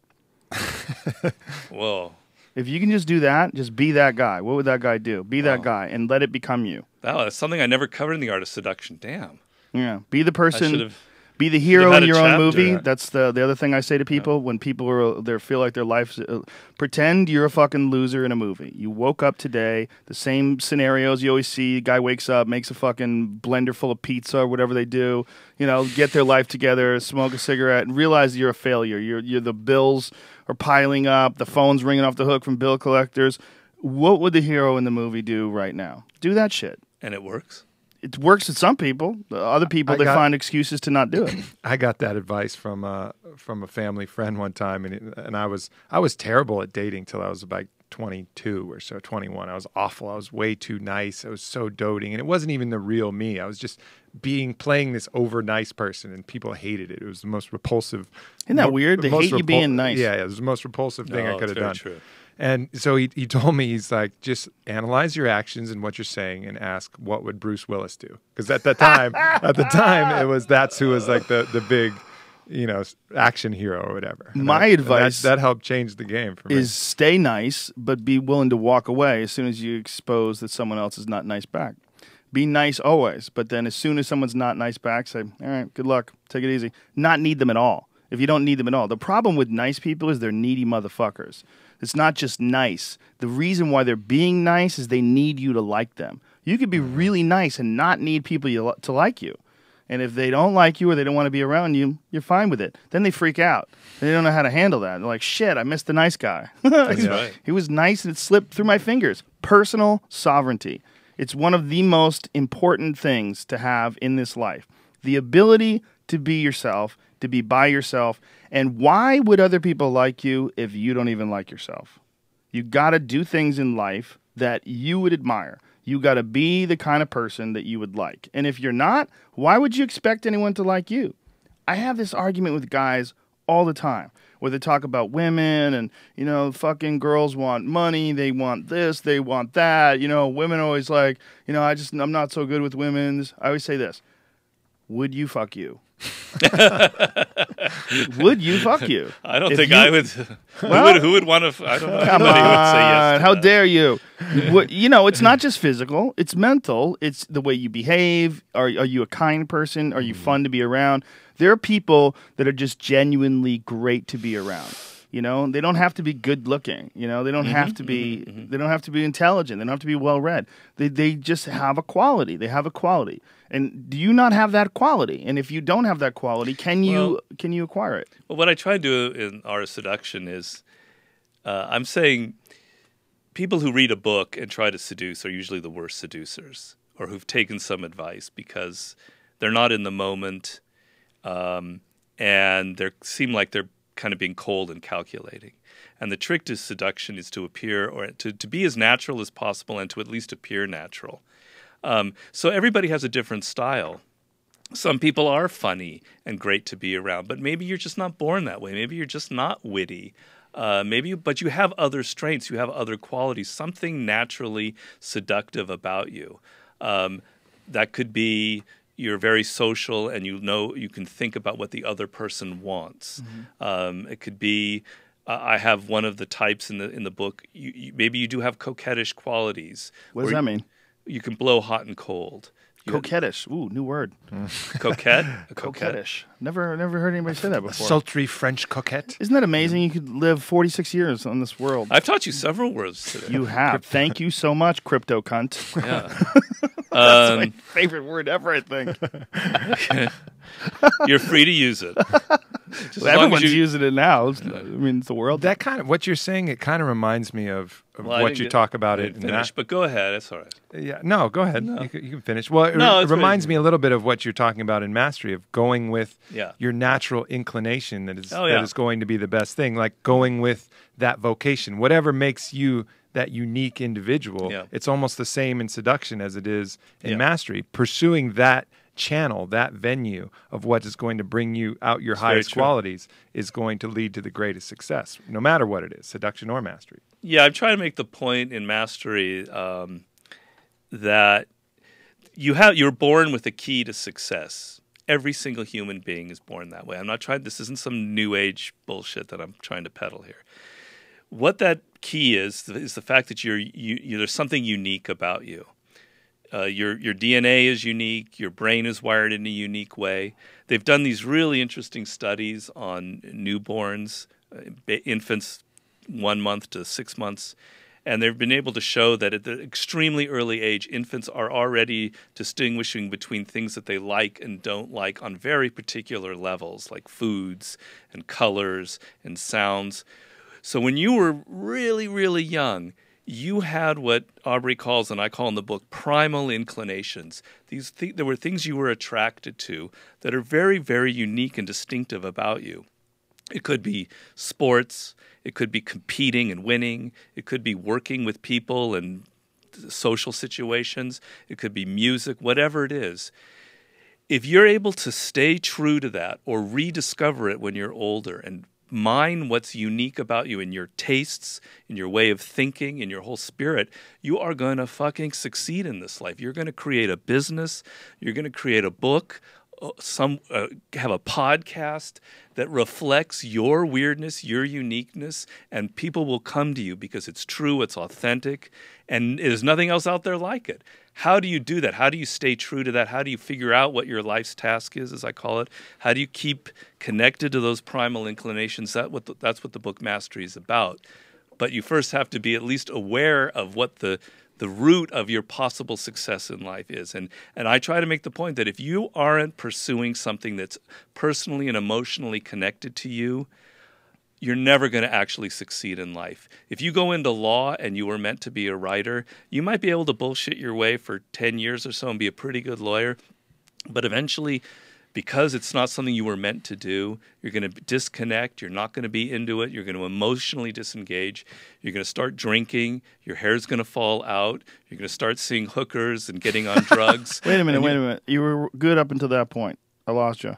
Whoa. If you can just do that, just be that guy. What would that guy do? Be that guy and let it become you. Wow, that's something I never covered in The Art of Seduction. Damn. Yeah. Be the person Be the hero had in a your own chapter. movie. That's the other thing I say to people when people are they feel like their life's. Pretend you're a fucking loser in a movie. You woke up today, the same scenarios you always see. Guy wakes up, makes a fucking blender full of pizza or whatever they do. You know, get their life together, smoke a cigarette, and realize you're a failure. You're the bills are piling up, the phone's ringing off the hook from bill collectors. What would the hero in the movie do right now? Do that shit. And it works. It works with some people. Other people, they find excuses to not do it. I got that advice from a family friend one time, and I was terrible at dating till I was about 22 or so, 21. I was awful. I was way too nice. I was so doting, and it wasn't even the real me. I was just playing this over nice person, and people hated it. It was the most repulsive. Isn't that weird? They hate you being nice. Yeah, it was the most repulsive thing I could have done. True. And so he told me, he's like, just analyze your actions and what you're saying and ask, what would Bruce Willis do? Because at the time, that's who was like the big, action hero or whatever. And My advice that helped change the game for me. Is stay nice, but be willing to walk away as soon as you expose that someone else is not nice back. Be nice always, but then as soon as someone's not nice back, say, all right, good luck, take it easy. Not need them at all. If you don't need them at all. The problem with nice people is they're needy motherfuckers. It's not just nice. The reason why they're being nice is they need you to like them. You could be really nice and not need people to like you. And if they don't like you or they don't want to be around you, you're fine with it. Then they freak out. They don't know how to handle that. They're like, shit, I missed the nice guy. That's right. He was nice and it slipped through my fingers. Personal sovereignty. It's one of the most important things to have in this life. The ability to be yourself, to be by yourself. And why would other people like you if you don't even like yourself? You got to do things in life that you would admire. You got to be the kind of person that you would like. And if you're not, why would you expect anyone to like you? I have this argument with guys all the time where they talk about women and, fucking girls want money. They want this, they want that. Women are always like, I'm not so good with women. I always say this. Would you fuck you? Would you fuck you? I don't If think you- I would. Who would want to? I don't know. Come Anybody on, would say yes to how that. dare you? It's not just physical; it's mental. It's the way you behave. Are you a kind person? Are you fun to be around? There are people that are just genuinely great to be around. They don't have to be good looking. They don't have to be. They don't have to be intelligent. They don't have to be well read. They just have a quality. They have a quality. And do you not have that quality? And if you don't have that quality, can you acquire it? Well, what I try to do in Art of Seduction is, I'm saying people who read a book and try to seduce are usually the worst seducers, or who've taken some advice because they're not in the moment, and they seem like they're kind of being cold and calculating. And the trick to seduction is to appear, or to be as natural as possible and to at least appear natural. So everybody has a different style. Some people are funny and great to be around, but maybe you're just not born that way. Maybe you're just not witty. But you have other strengths. You have other qualities. Something naturally seductive about you. That could be you're very social and you can think about what the other person wants. It could be I have one of the types in the book. Maybe you do have coquettish qualities. What does that mean? You can blow hot and cold. Coquettish. Ooh, new word. Coquette? Coquettish. Never heard anybody say that before. Sultry French coquette. Isn't that amazing? You could live 46 years on this world. I've taught you several words today. You have. Thank you so much, crypto cunt. Yeah. That's my favorite word ever, I think. You're free to use it. Just as long as Everyone's you- using it now. It's the world. That kind of what you're saying. It kind of reminds me of Well, I what didn't you get- talk about I it. didn't in finish, that. but go ahead. That's all right. Yeah, no, go ahead. You can finish. Well, it No, it's reminds really- me a little bit of what you're talking about in mastery of going with Yeah. your natural inclination that is Oh, yeah. that is going to be the best thing. Like going with that vocation, whatever makes you that unique individual. Yeah. It's almost the same in seduction as it is in Yeah. mastery. Pursuing that channel, that venue of what is going to bring you out your very highest true. qualities is going to lead to the greatest success, no matter what it is, seduction or mastery. Yeah, I'm trying to make the point in mastery that you're born with a key to success. Every single human being is born that way. I'm not trying. This isn't some new age bullshit that I'm trying to peddle here. What that key is the fact that there's something unique about you. Your DNA is unique. Your brain is wired in a unique way. They've done these really interesting studies on newborns, infants 1 month to 6 months, and they've been able to show that at the extremely early age, infants are already distinguishing between things that they like and don't like on very particular levels, like foods and colors and sounds. So when you were really, really young, you had what Aubrey calls, and I call in the book, primal inclinations. There were things you were attracted to that are very, very unique and distinctive about you. It could be sports. It could be competing and winning. It could be working with people and social situations. It could be music, whatever it is. If you're able to stay true to that or rediscover it when you're older and mine what's unique about you in your tastes, in your way of thinking, in your whole spirit, you are going to fucking succeed in this life. You're going to create a business. You're going to create a book, have a podcast that reflects your weirdness, your uniqueness, and people will come to you because it's true, it's authentic, and there's nothing else out there like it. How do you do that? How do you stay true to that? How do you figure out what your life's task is, as I call it? How do you keep connected to those primal inclinations? That's what the book Mastery is about. But you first have to be at least aware of what the root of your possible success in life is. And I try to make the point that if you aren't pursuing something that's personally and emotionally connected to you, you're never going to actually succeed in life. If you go into law and you were meant to be a writer, you might be able to bullshit your way for 10 years or so and be a pretty good lawyer. But eventually, because it's not something you were meant to do, you're going to disconnect. You're not going to be into it. You're going to emotionally disengage. You're going to start drinking. Your hair's going to fall out. You're going to start seeing hookers and getting on drugs. Wait a minute. You were good up until that point. I lost you.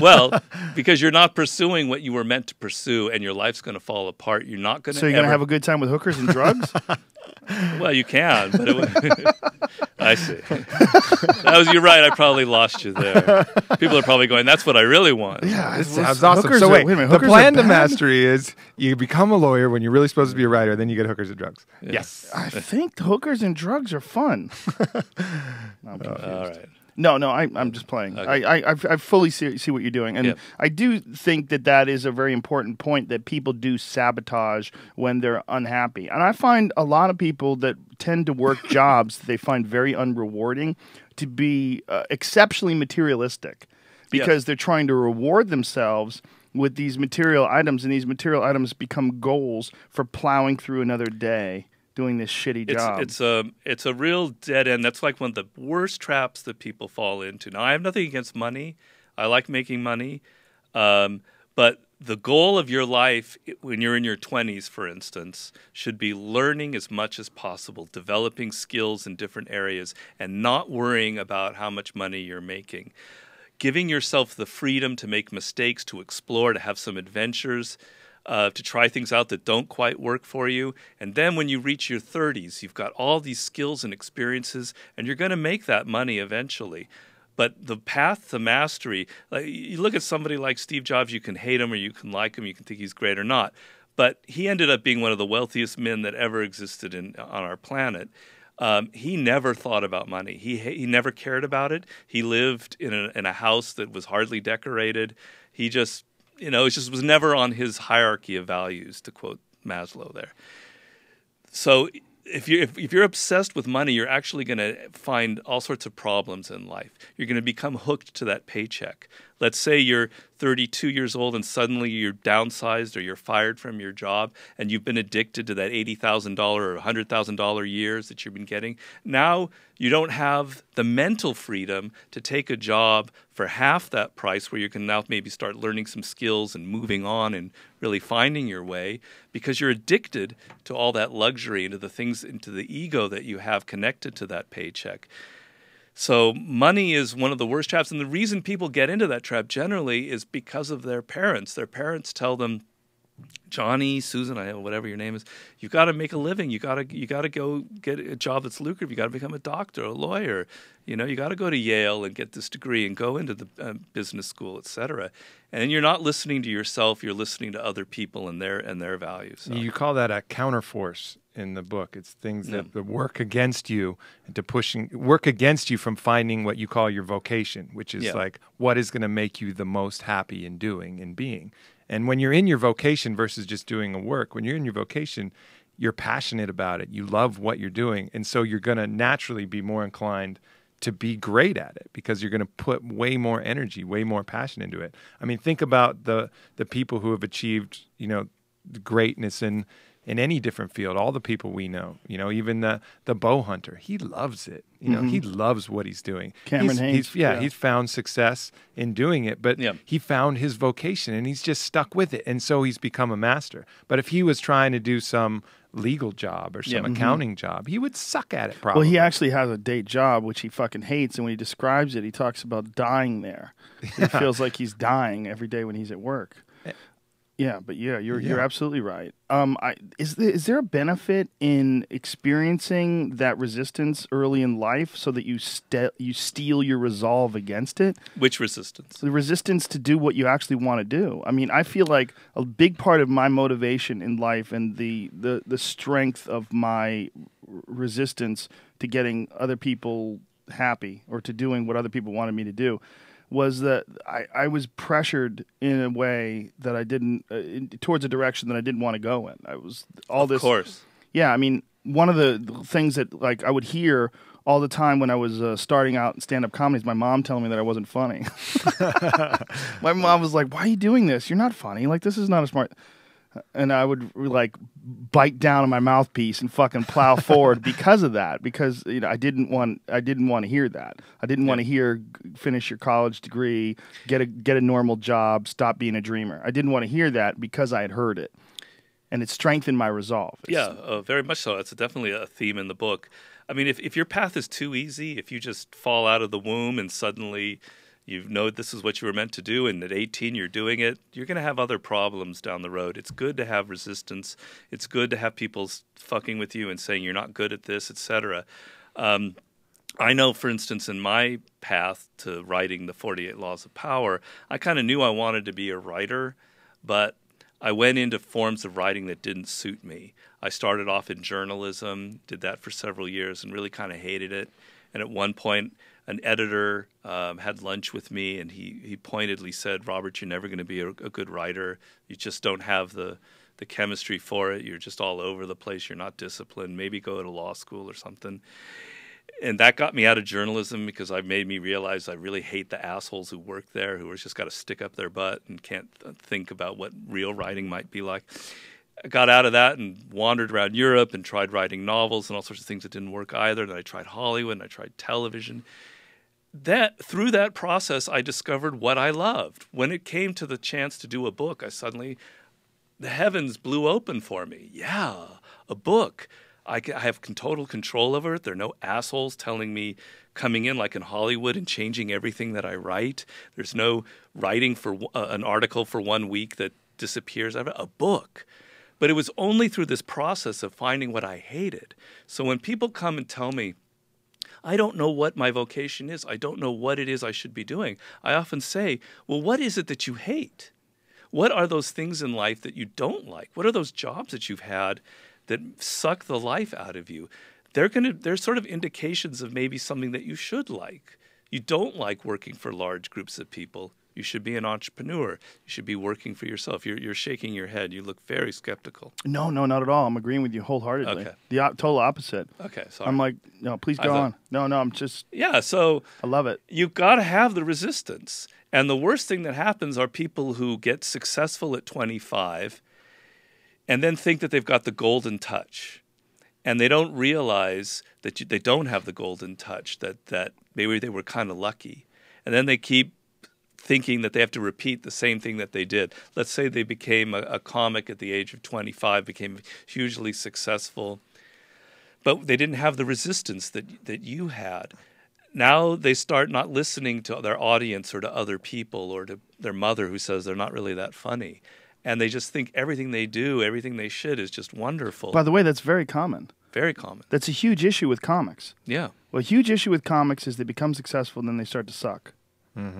Well, because you're not pursuing what you were meant to pursue, and your life's going to fall apart. You're not going to. So you're going to have a good time with hookers and drugs? Well, you can, but I see. You're right. I probably lost you there. People are probably going, "That's what I really want." Yeah, this sounds awesome. So wait a minute, the plan to mastery is you become a lawyer when you're really supposed to be a writer, then you get hookers and drugs. Yeah. Yes, I think hookers and drugs are fun. I'm confused. All right. No, I'm just playing. Okay. I fully see what you're doing. And Yep. I do think that is a very important point, that people do sabotage when they're unhappy. And I find a lot of people that tend to work jobs that they find very unrewarding to be exceptionally materialistic, because they're trying to reward themselves with these material items, and these material items become goals for plowing through another day doing this shitty job. It's a real dead end. That's like one of the worst traps that people fall into. Now, I have nothing against money. I like making money. But the goal of your life, when you're in your 20s, for instance, should be learning as much as possible, developing skills in different areas, and not worrying about how much money you're making. Giving yourself the freedom to make mistakes, to explore, to have some adventures, to try things out that don't quite work for you. And then when you reach your 30s, you've got all these skills and experiences, and you're going to make that money eventually. But the path to mastery, like, you look at somebody like Steve Jobs, you can hate him or you can like him, you can think he's great or not. But he ended up being one of the wealthiest men that ever existed on our planet. He never thought about money. He never cared about it. He lived in a house that was hardly decorated. He just... it just was never on his hierarchy of values, to quote Maslow there. So if you're obsessed with money, you're actually going to find all sorts of problems in life. You're going to become hooked to that paycheck. Let's say you're 32 years old and suddenly you're downsized or you're fired from your job and you've been addicted to that $80,000 or $100,000 years that you've been getting. Now you don't have the mental freedom to take a job for half that price, where you can now maybe start learning some skills and moving on and really finding your way, because you're addicted to all that luxury and to the things, into the ego that you have connected to that paycheck. So money is one of the worst traps. And the reason people get into that trap generally is because of their parents. Their parents tell them, Johnny, Susan, whatever your name is, you've got to make a living. You got to go get a job that's lucrative. You got to become a doctor, a lawyer. You know, you got to go to Yale and get this degree and go into the business school, etc. And you're not listening to yourself. You're listening to other people and their values. So. You call that a counterforce in the book. It's things that work against you and work against you from finding what you call your vocation, which is like what is going to make you the most happy in doing and being. And when you're in your vocation versus just doing a work, when you're in your vocation, you're passionate about it. You love what you're doing. And so you're going to naturally be more inclined to be great at it because you're going to put way more energy, way more passion into it. I mean, think about the people who have achieved, you know, greatness in any different field, all the people we know, you know, even the bow hunter, he loves it. You know, he loves what he's doing. Cameron Hayes. He's found success in doing it, but he found his vocation and he's just stuck with it. And so he's become a master. But if he was trying to do some legal job or some accounting job, he would suck at it probably. Well, he actually has a day job, which he fucking hates. And when he describes it, he talks about dying there. He feels like he's dying every day when he's at work. Yeah, but you're absolutely right. Is there a benefit in experiencing that resistance early in life so that you steel your resolve against it? Which resistance? The resistance to do what you actually want to do. I mean, I feel like a big part of my motivation in life and the strength of my resistance to getting other people happy or to doing what other people wanted me to do was that I was pressured in a way that I didn't towards a direction that I didn't want to go in. I was Of course. Yeah, I mean, one of the things that like I would hear all the time when I was starting out in stand-up comedy is my mom telling me that I wasn't funny. My mom was like, "Why are you doing this? You're not funny. Like this is not a smart." And I would like bite down on my mouthpiece and fucking plow forward because of that. Because you know I didn't want to hear that. I didn't want to hear finish your college degree, get a normal job, stop being a dreamer. I didn't want to hear that because I had heard it, and it strengthened my resolve. Very much so. It's definitely a theme in the book. I mean, if your path is too easy, if you just fall out of the womb and suddenly you know this is what you were meant to do, and at 18 you're doing it, you're going to have other problems down the road. It's good to have resistance. It's good to have people fucking with you and saying you're not good at this, etc. I know, for instance, in my path to writing the 48 Laws of Power, I kind of knew I wanted to be a writer, but I went into forms of writing that didn't suit me. I started off in journalism, did that for several years, and really kind of hated it. And at one point, an editor had lunch with me, and he pointedly said, "Robert, you're never going to be a good writer. You just don't have the chemistry for it. You're just all over the place. You're not disciplined. Maybe go to law school or something." And that got me out of journalism because it made me realize I really hate the assholes who work there, who just got to stick up their butt and can't think about what real writing might be like. I got out of that and wandered around Europe and tried writing novels and all sorts of things that didn't work either. Then I tried Hollywood and I tried television. Through that process, I discovered what I loved. When it came to the chance to do a book, the heavens blew open for me. Yeah, a book. I have total control over it. There are no assholes telling me, coming in like in Hollywood and changing everything that I write. There's no writing for an article for 1 week that disappears. I have a book. But it was only through this process of finding what I hated. So when people come and tell me, I don't know what my vocation is, I don't know what it is I should be doing, I often say, well, what is it that you hate? What are those things in life that you don't like? What are those jobs that you've had that suck the life out of you? They're sort of indications of maybe something that you should like. You don't like working for large groups of people. You should be an entrepreneur. You should be working for yourself. You're shaking your head. You look very skeptical. No, not at all. I'm agreeing with you wholeheartedly. Okay. The total opposite. Okay, sorry. I'm like, no, please go on. No, I'm just... Yeah, so... I love it. You've got to have the resistance. And the worst thing that happens are people who get successful at 25 and then think that they've got the golden touch. And they don't realize that they don't have the golden touch, that maybe they were kind of lucky. And then they keep thinking that they have to repeat the same thing that they did. Let's say they became a comic at the age of 25, became hugely successful, but they didn't have the resistance that you had. Now they start not listening to their audience or to other people or to their mother who says they're not really that funny. and they just think everything they do, everything they should is just wonderful. By the way, that's very common. Very common. That's a huge issue with comics. Yeah. Well, a huge issue with comics is they become successful and then they start to suck.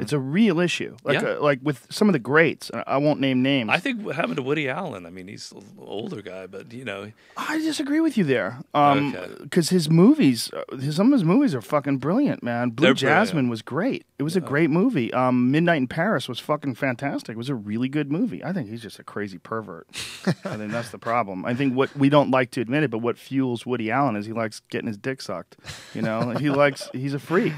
It's a real issue. Like with some of the greats. I won't name names. I think what happened to Woody Allen, I mean, he's an older guy, but, you know. I disagree with you there. Okay. Because his movies, some of his movies are fucking brilliant, man. Blue They're Jasmine brilliant. was great. It was a great movie. Midnight in Paris was fucking fantastic. It was a really good movie. I think he's just a crazy pervert. I think that's the problem. I think what we don't like to admit it, but what fuels Woody Allen is he likes getting his dick sucked. You know, he's a freak.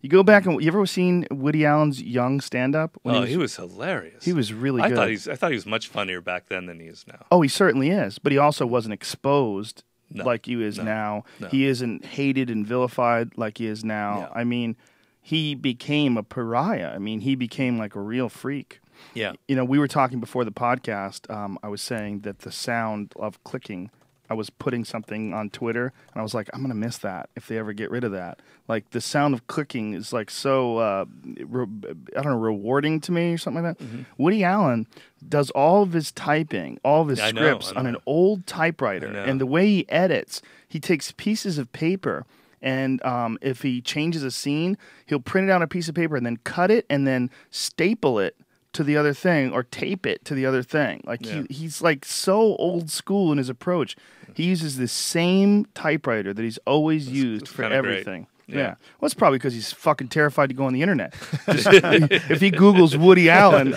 You go back and you ever seen Woody Allen's young stand-up? He was hilarious. He was really good. I thought he was much funnier back then than he is now. Oh, he certainly is, but he also wasn't exposed like he is now. No. He isn't hated and vilified like he is now. Yeah. I mean, he became a pariah. I mean, he became like a real freak. Yeah. You know, we were talking before the podcast. I was saying that the sound of clicking, I was putting something on Twitter, and I was like, I'm going to miss that if they ever get rid of that. Like, the sound of clicking is like so, I don't know, rewarding to me or something like that. Woody Allen does all of his typing, all of his scripts on an old typewriter. And the way he edits, he takes pieces of paper, and if he changes a scene, he'll print it out on a piece of paper and then cut it and then staple it to the other thing or tape it to the other thing. Like he's like so old school in his approach. He uses the same typewriter that he's always used for everything. Yeah. Well, it's probably because he's fucking terrified to go on the internet. If he Googles Woody Allen,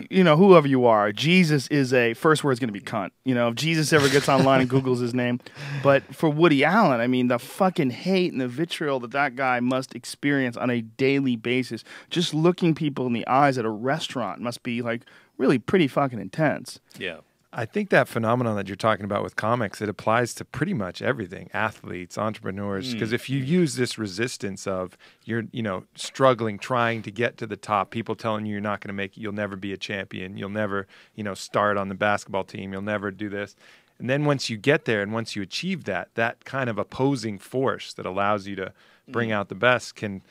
you know, whoever you are, Jesus is first word's going to be cunt. You know, if Jesus ever gets online and Googles his name. But for Woody Allen, I mean, the fucking hate and the vitriol that guy must experience on a daily basis, just looking people in the eyes at a restaurant must be like really pretty fucking intense. Yeah. I think that phenomenon that you're talking about with comics, it applies to pretty much everything, athletes, entrepreneurs, because if you use this resistance of you're, you know, struggling, trying to get to the top, people telling you you're not going to make it, you'll never be a champion, you'll never, you know, start on the basketball team, you'll never do this. And then once you get there and once you achieve that kind of opposing force that allows you to bring out the best can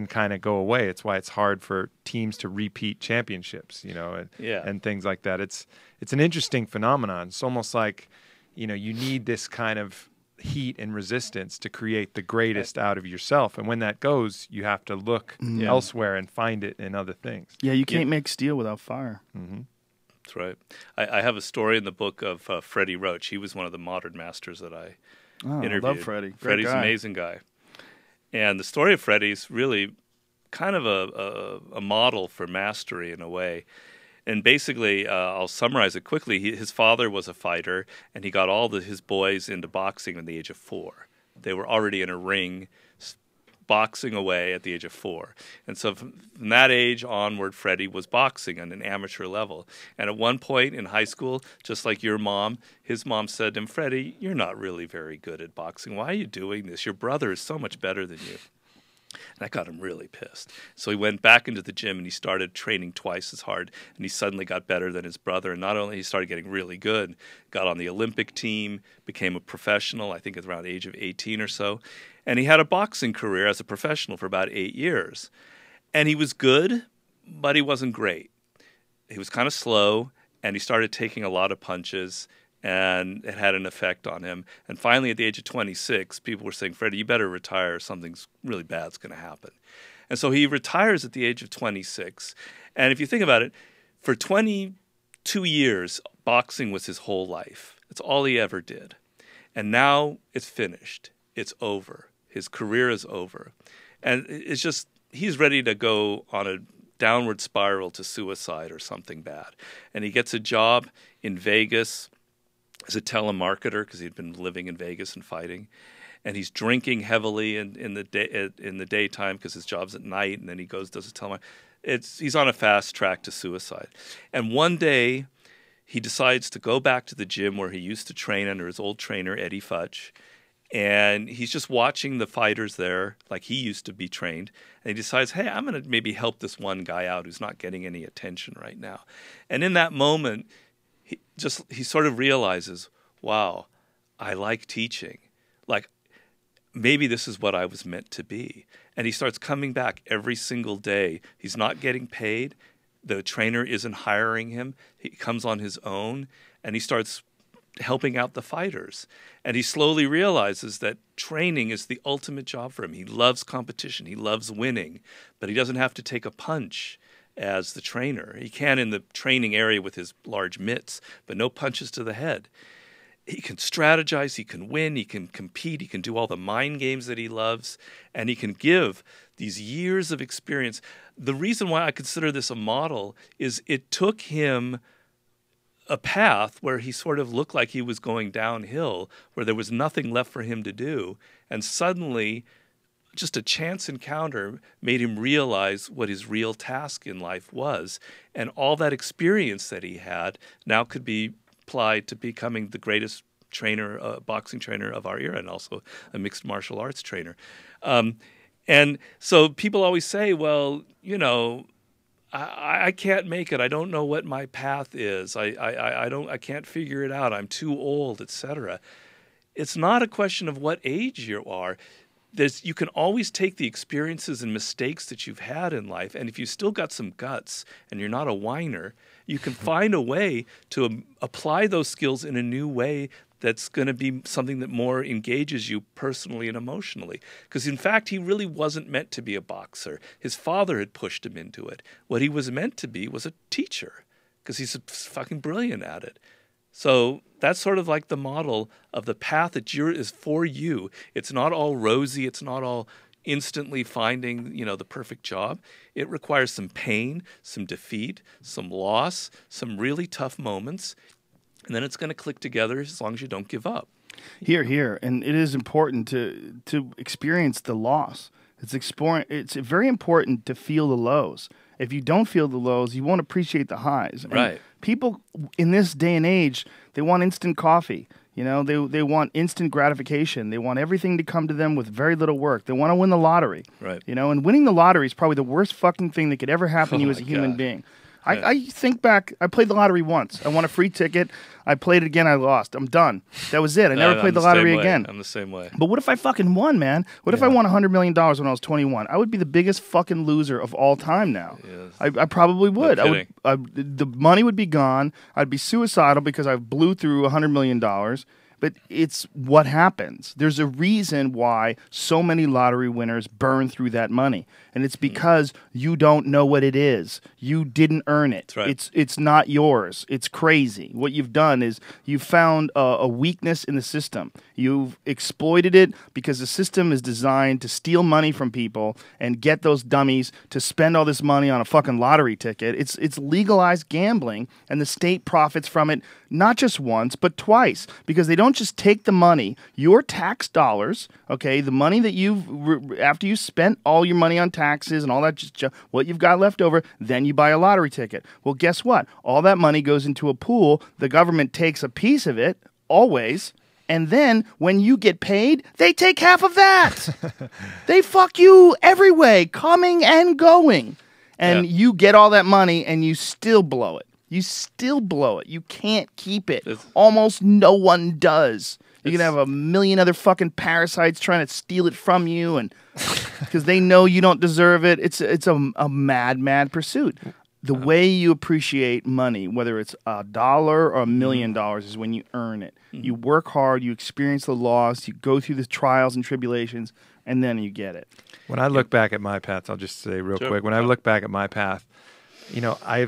kind of go away. It's why it's hard for teams to repeat championships, you know, and things like that. It's an interesting phenomenon. It's almost like, you know, you need this kind of heat and resistance to create the greatest out of yourself. And when that goes, you have to look elsewhere and find it in other things. Yeah, you can't make steel without fire. That's right. I have a story in the book of Freddie Roach. He was one of the modern masters that I interviewed. I love Freddie. Freddie's an amazing guy. And the story of Freddie's really kind of a model for mastery in a way. And basically, I'll summarize it quickly. His father was a fighter, and he got all his boys into boxing at the age of 4. They were already in a ring, boxing away at the age of 4. And so from that age onward, Freddie was boxing on an amateur level. And at one point in high school, just like your mom, his mom said to him, Freddie, you're not really very good at boxing. Why are you doing this? Your brother is so much better than you. And that got him really pissed. So he went back into the gym and he started training twice as hard. And he suddenly got better than his brother. And not only he started getting really good, got on the Olympic team, became a professional, I think at around the age of 18 or so. And he had a boxing career as a professional for about 8 years. And he was good, but he wasn't great. He was kind of slow, and he started taking a lot of punches, and it had an effect on him. And finally, at the age of 26, people were saying, Freddie, you better retire. Something's really bad's going to happen. And so he retires at the age of 26. And if you think about it, for 22 years, boxing was his whole life. It's all he ever did. And now it's finished. It's over. His career is over. And it's just, he's ready to go on a downward spiral to suicide or something bad. And he gets a job in Vegas as a telemarketer because he'd been living in Vegas and fighting, and he's drinking heavily in the daytime because his job's at night, and then he goes does a telemarketer. He's on a fast track to suicide. And one day he decides to go back to the gym where he used to train under his old trainer Eddie Futch, and he's just watching the fighters there like he used to be trained, and he decides, hey, I'm going to maybe help this one guy out who's not getting any attention right now. And in that moment, he sort of realizes, wow, I like teaching. Like, maybe this is what I was meant to be. And he starts coming back every single day. He's not getting paid, The trainer isn't hiring him. He comes on his own, and he starts helping out the fighters. And he slowly realizes that training is the ultimate job for him. He loves competition. He loves winning, but he doesn't have to take a punch as the trainer. He can in the training area with his large mitts, but no punches to the head. He can strategize, he can win, he can compete, he can do all the mind games that he loves, and he can give these years of experience. The reason why I consider this a model is it took him a path where he sort of looked like he was going downhill, where there was nothing left for him to do, and suddenly just a chance encounter made him realize what his real task in life was, and all that experience that he had now could be applied to becoming the greatest trainer, boxing trainer of our era, and also a mixed martial arts trainer. And so people always say, well, you know, I can't make it. I don't know what my path is. I can't figure it out. I'm too old, etc. It's not a question of what age you are. You can always take the experiences and mistakes that you've had in life, and if you still got some guts and you're not a whiner, you can find a way to apply those skills in a new way that's going to be something that more engages you personally and emotionally. Because in fact, he really wasn't meant to be a boxer. His father had pushed him into it. What he was meant to be was a teacher, because he's fucking brilliant at it. So that's sort of like the model of the path that is for you. It's not all rosy. It's not all instantly finding, you know, the perfect job. It requires some pain, some defeat, some loss, some really tough moments, and then it's going to click together as long as you don't give up. Here, and it is important to experience the loss. It's very important to feel the lows. If you don't feel the lows, you won't appreciate the highs. And right. People in this day and age, they want instant coffee. You know, they want instant gratification. They want everything to come to them with very little work. They want to win the lottery. Right. You know, and winning the lottery is probably the worst fucking thing that could ever happen to you as a human God. being. Yeah. I think back, I played the lottery once. I won a free ticket. I played it again. I lost. I'm done. That was it. I never played the lottery again. I'm the same way. But what if I fucking won, man? What if I won $100 million when I was 21? I would be the biggest fucking loser of all time now. Yes. I probably would. No kidding. The money would be gone. I'd be suicidal because I blew through $100 million. But it's what happens. There's a reason why so many lottery winners burn through that money. And it's because you don't know what it is. You didn't earn it. That's right. It's not yours. It's crazy. What you've done is you've found a weakness in the system. You've exploited it because the system is designed to steal money from people and get those dummies to spend all this money on a fucking lottery ticket. It's legalized gambling, and the state profits from it not just once, but twice, because they don't just take the money, your tax dollars, okay, the money that after you spent all your money on taxes and all that, just what you've got left over, then you buy a lottery ticket. Well, guess what? All that money goes into a pool. The government takes a piece of it, always, and then when you get paid, they take half of that. They fuck you every way, coming and going. And you get all that money and you still blow it. You still blow it. You can't keep it. Almost no one does. You can have a million other fucking parasites trying to steal it from you, and because they know you don't deserve it. It's a mad pursuit. The way you appreciate money, whether it's $1 or $1 million, is when you earn it. You work hard, you experience the loss, you go through the trials and tribulations, and then you get it. When I look back at my path, I'll just say real quick, when I look back at my path, you know, I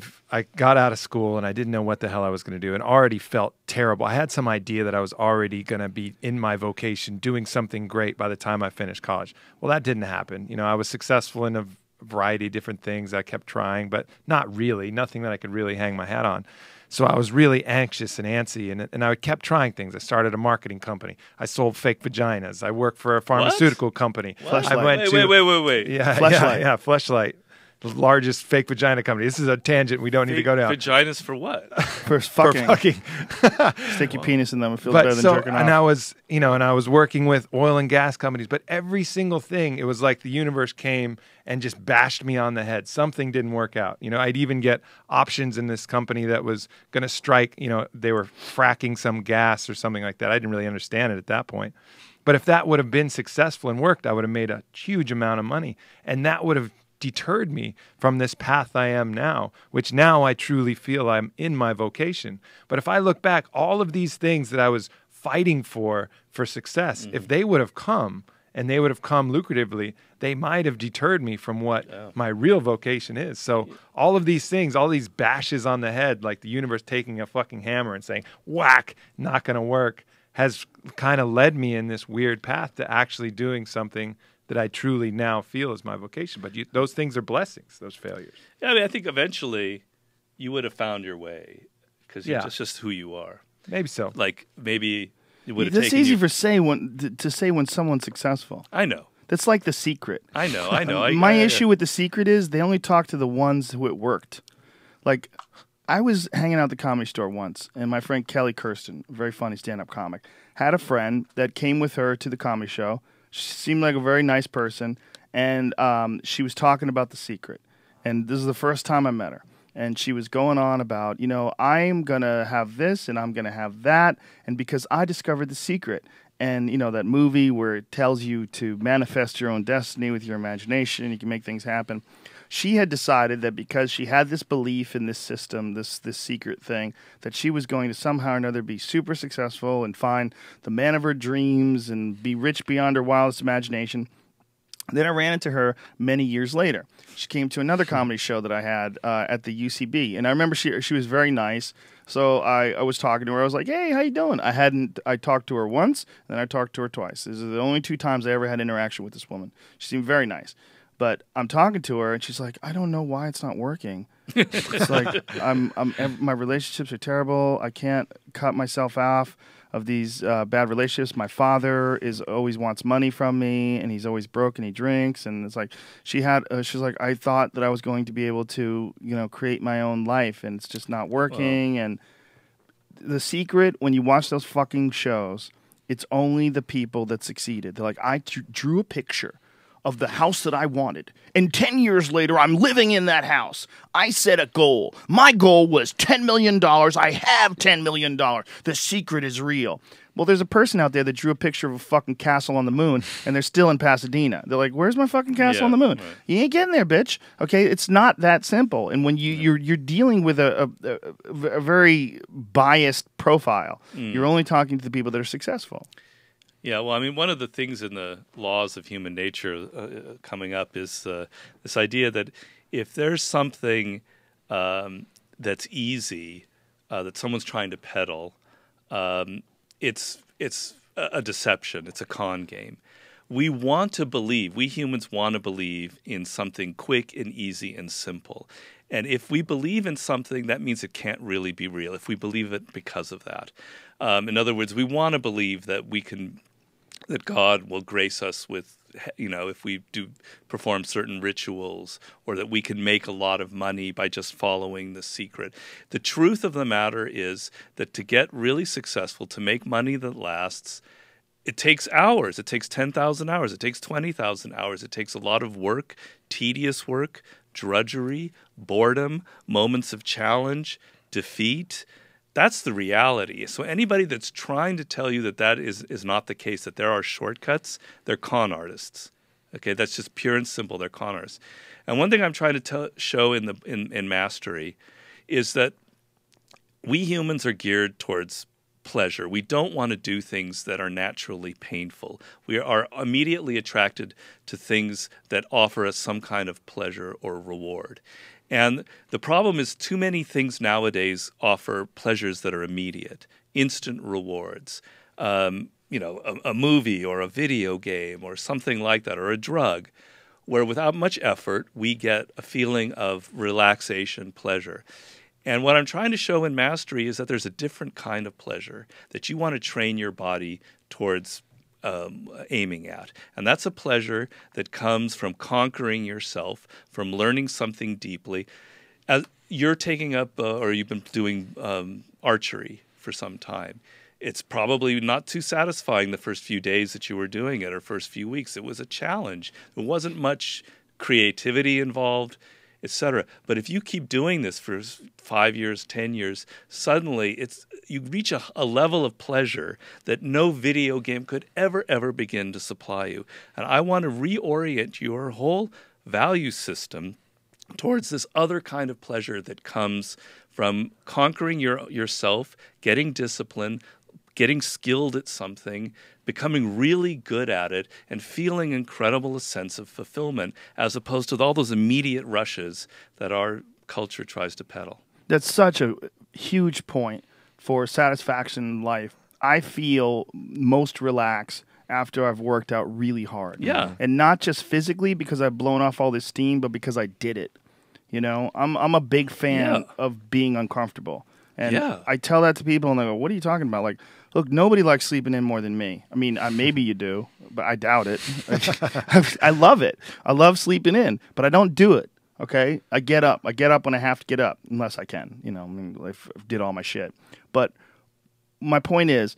got out of school and I didn't know what the hell I was going to do and already felt terrible. I had some idea that I was already going to be in my vocation doing something great by the time I finished college. Well, that didn't happen. You know, I was successful in a variety of different things. I kept trying, but not really, nothing that I could really hang my hat on. So I was really anxious and antsy, and I kept trying things. I started a marketing company. I sold fake vaginas. I worked for a pharmaceutical company. Fleshlight. Wait. Yeah, Fleshlight. yeah, Fleshlight. The largest fake vagina company. This is a tangent we don't need to go down. Vaginas for what? For fucking. Stick your penis in them. It feels better than jerking off. And I was working with oil and gas companies, but every single thing, it was like the universe came and just bashed me on the head. Something didn't work out. You know, I'd even get options in this company that was going to strike, you know, they were fracking some gas or something like that. I didn't really understand it at that point. But if that would have been successful and worked, I would have made a huge amount of money. And that would have deterred me from this path I am now, which now I truly feel I'm in my vocation. But if I look back, all of these things that I was fighting for success, if they would have come, and they would have come lucratively, they might have deterred me from what my real vocation is. So all of these things, all these bashes on the head, like the universe taking a fucking hammer and saying, whack, not going to work, has kind of led me in this weird path to actually doing something that I truly now feel is my vocation. But those things are blessings, those failures. Yeah, I mean, I think eventually you would have found your way because it's just who you are. Maybe so. Like maybe it would have That's taken easy you... to say when someone's successful. I know. That's like The Secret. I know. My issue with The Secret is they only talk to the ones who it worked. Like, I was hanging out at the Comedy Store once, and my friend Kelly Kirsten, a very funny stand-up comic, had a friend that came with her to the comedy show. She seemed like a very nice person, and she was talking about The Secret. And this is the first time I met her. And she was going on about, I'm going to have this and I'm going to have that. And because I discovered The Secret. And, that movie where it tells you to manifest your own destiny with your imagination, you can make things happen. She had decided that because she had this belief in this system, this secret thing, that she was going to somehow or another be super successful and find the man of her dreams and be rich beyond her wildest imagination. Then I ran into her many years later. She came to another comedy show that I had at the UCB, and I remember she was very nice. So I was talking to her. I was like, "Hey, how you doing?" I talked to her once, and then I talked to her twice. These are the only two times I ever had interaction with this woman. She seemed very nice, but I'm talking to her, and she's like, "I don't know why it's not working." It's like my relationships are terrible. I can't cut myself off of these bad relationships. My father always wants money from me, and he's always broke and he drinks. And it's like she's like, I thought that I was going to be able to create my own life, and it's just not working. And The Secret, when you watch those fucking shows, it's only the people that succeeded. They're like, I drew a picture of the house that I wanted. And 10 years later, I'm living in that house. I set a goal. My goal was $10 million. I have $10 million. The secret is real. Well, there's a person out there that drew a picture of a fucking castle on the moon, and they're still in Pasadena. They're like, where's my fucking castle on the moon? Right. You ain't getting there, bitch. Okay, it's not that simple. And when you're dealing with a very biased profile, you're only talking to the people that are successful. Yeah, well, I mean, one of the things in the laws of human nature coming up is this idea that if there's something that's easy that someone's trying to peddle, it's a deception. It's a con game. We humans want to believe in something quick and easy and simple. And if we believe in something, that means it can't really be real, if we believe it because of that. In other words, we want to believe that that God will grace us with, if we do perform certain rituals, or that we can make a lot of money by just following the secret. The truth of the matter is that to get really successful, to make money that lasts, it takes hours. It takes 10,000 hours. It takes 20,000 hours. It takes a lot of work, tedious work, drudgery, boredom, moments of challenge, defeat. That's the reality. So anybody that's trying to tell you that is not the case, that there are shortcuts, they're con artists. Okay, that's just pure and simple. They're con artists. And one thing I'm trying to show in Mastery is that we humans are geared towards pleasure. We don't want to do things that are naturally painful. We are immediately attracted to things that offer us some kind of pleasure or reward. And the problem is too many things nowadays offer pleasures that are immediate, instant rewards. A movie or a video game or something like that, or a drug, where without much effort we get a feeling of relaxation, pleasure. And what I'm trying to show in Mastery is that there's a different kind of pleasure that you want to train your body towards aiming at. And that's a pleasure that comes from conquering yourself, from learning something deeply. As you're taking up, or you've been doing archery for some time, it's probably not too satisfying the first few days that you were doing it, or first few weeks. It was a challenge. There wasn't much creativity involved, etc. But if you keep doing this for 5 years, 10 years, suddenly you reach a level of pleasure that no video game could ever begin to supply you. And I want to reorient your whole value system towards this other kind of pleasure that comes from conquering yourself, getting discipline, getting skilled at something, becoming really good at it, and feeling incredible a sense of fulfillment, as opposed to all those immediate rushes that our culture tries to peddle. That's such a huge point for satisfaction in life. I feel most relaxed after I've worked out really hard. Yeah. And not just physically because I've blown off all this steam, but because I did it. You know, I'm a big fan of being uncomfortable. And I tell that to people and they go, what are you talking about? Like, look, nobody likes sleeping in more than me. I mean, maybe you do, but I doubt it. I love it. I love sleeping in, but I don't do it. Okay? I get up. I get up when I have to get up, unless I can. You know, I mean, I did all my shit. But my point is,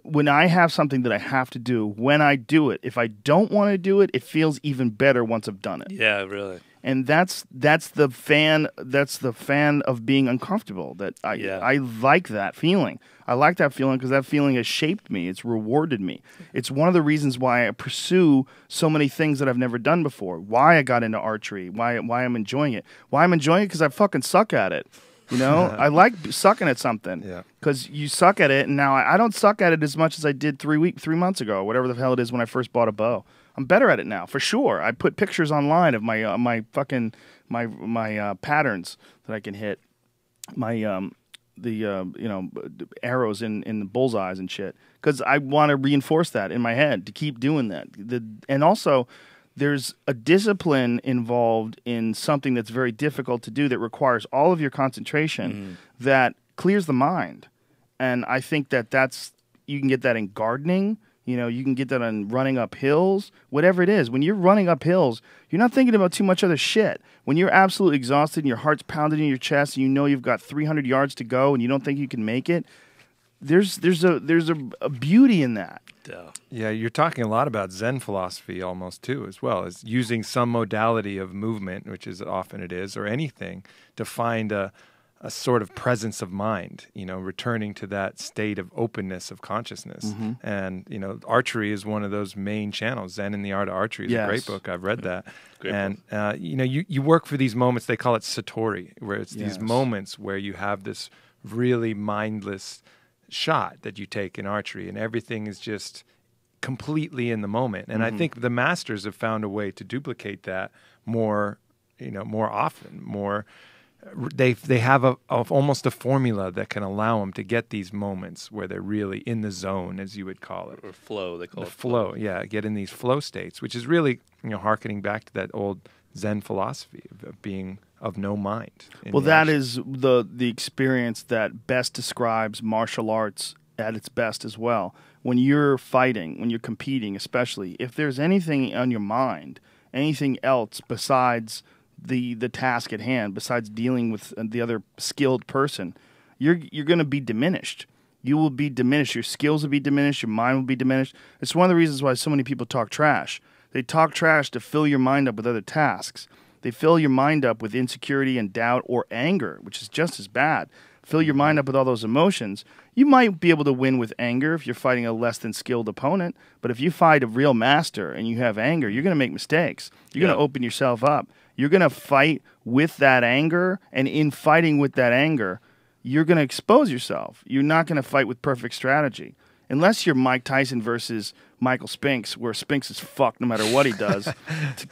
when I have something that I have to do, when I do it, if I don't want to do it, it feels even better once I've done it. Yeah, really. And that's the fan of being uncomfortable. That I like that feeling. I like that feeling because that feeling has shaped me. It's rewarded me. It's one of the reasons why I pursue so many things that I've never done before. Why I got into archery. Why I'm enjoying it. Why I'm enjoying it because I fucking suck at it. You know, I like sucking at something because you suck at it, and now I don't suck at it as much as I did 3 months ago, whatever the hell it is when I first bought a bow. I'm better at it now, for sure. I put pictures online of my patterns that I can hit, arrows in the bullseyes and shit, because I want to reinforce that in my head to keep doing that. And also, there's a discipline involved in something that's very difficult to do that requires all of your concentration that clears the mind. And I think you can get that in gardening. You know, you can get that on running up hills, whatever it is. When you're running up hills, you're not thinking about too much other shit. When you're absolutely exhausted and your heart's pounding in your chest and you know you've got 300 yards to go and you don't think you can make it, there's a beauty in that. Yeah, you're talking a lot about Zen philosophy almost too, as well as using some modality of movement, which is often it is, or anything, to find a sort of presence of mind, you know, returning to that state of openness of consciousness. And, you know, archery is one of those main channels. Zen and the Art of Archery is a great book. I've read that. You know, you work for these moments, they call it satori, where it's these moments where you have this really mindless shot that you take in archery and everything is just completely in the moment. And I think the masters have found a way to duplicate that more often, They have almost a formula that can allow them to get these moments where they're really in the zone, as you would call it. Or flow, they call it. Flow, yeah, get in these flow states, which is really, you know, hearkening back to that old Zen philosophy of being of no mind. Well, that is the experience that best describes martial arts at its best as well. When you're fighting, when you're competing, especially, if there's anything on your mind, anything else besides the task at hand, besides dealing with the other skilled person, you're going to be diminished. You will be diminished. Your skills will be diminished. Your mind will be diminished. It's one of the reasons why so many people talk trash. They talk trash to fill your mind up with other tasks. They fill your mind up with insecurity and doubt or anger, which is just as bad. Fill your mind up with all those emotions. You might be able to win with anger if you're fighting a less than skilled opponent, but if you fight a real master and you have anger, you're going to make mistakes. You're going to open yourself up. You're going to fight with that anger, and in fighting with that anger, you're going to expose yourself. You're not going to fight with perfect strategy. Unless you're Mike Tyson versus Michael Spinks, where Spinks is fucked no matter what he does.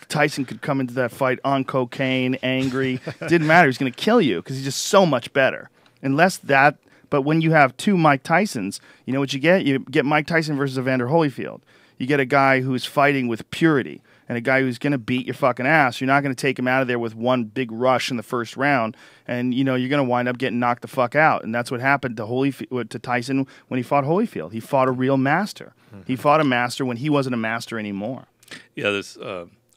Tyson could come into that fight on cocaine, angry. Didn't matter. He's going to kill you because he's just so much better. Unless that, but when you have two Mike Tysons, you know what you get? You get Mike Tyson versus Evander Holyfield. You get a guy who's fighting with purity and a guy who's going to beat your fucking ass. You're not going to take him out of there with one big rush in the first round, and you know you're going to wind up getting knocked the fuck out. And that's what happened to Tyson when he fought Holyfield. He fought a real master. He fought a master when he wasn't a master anymore. Yeah,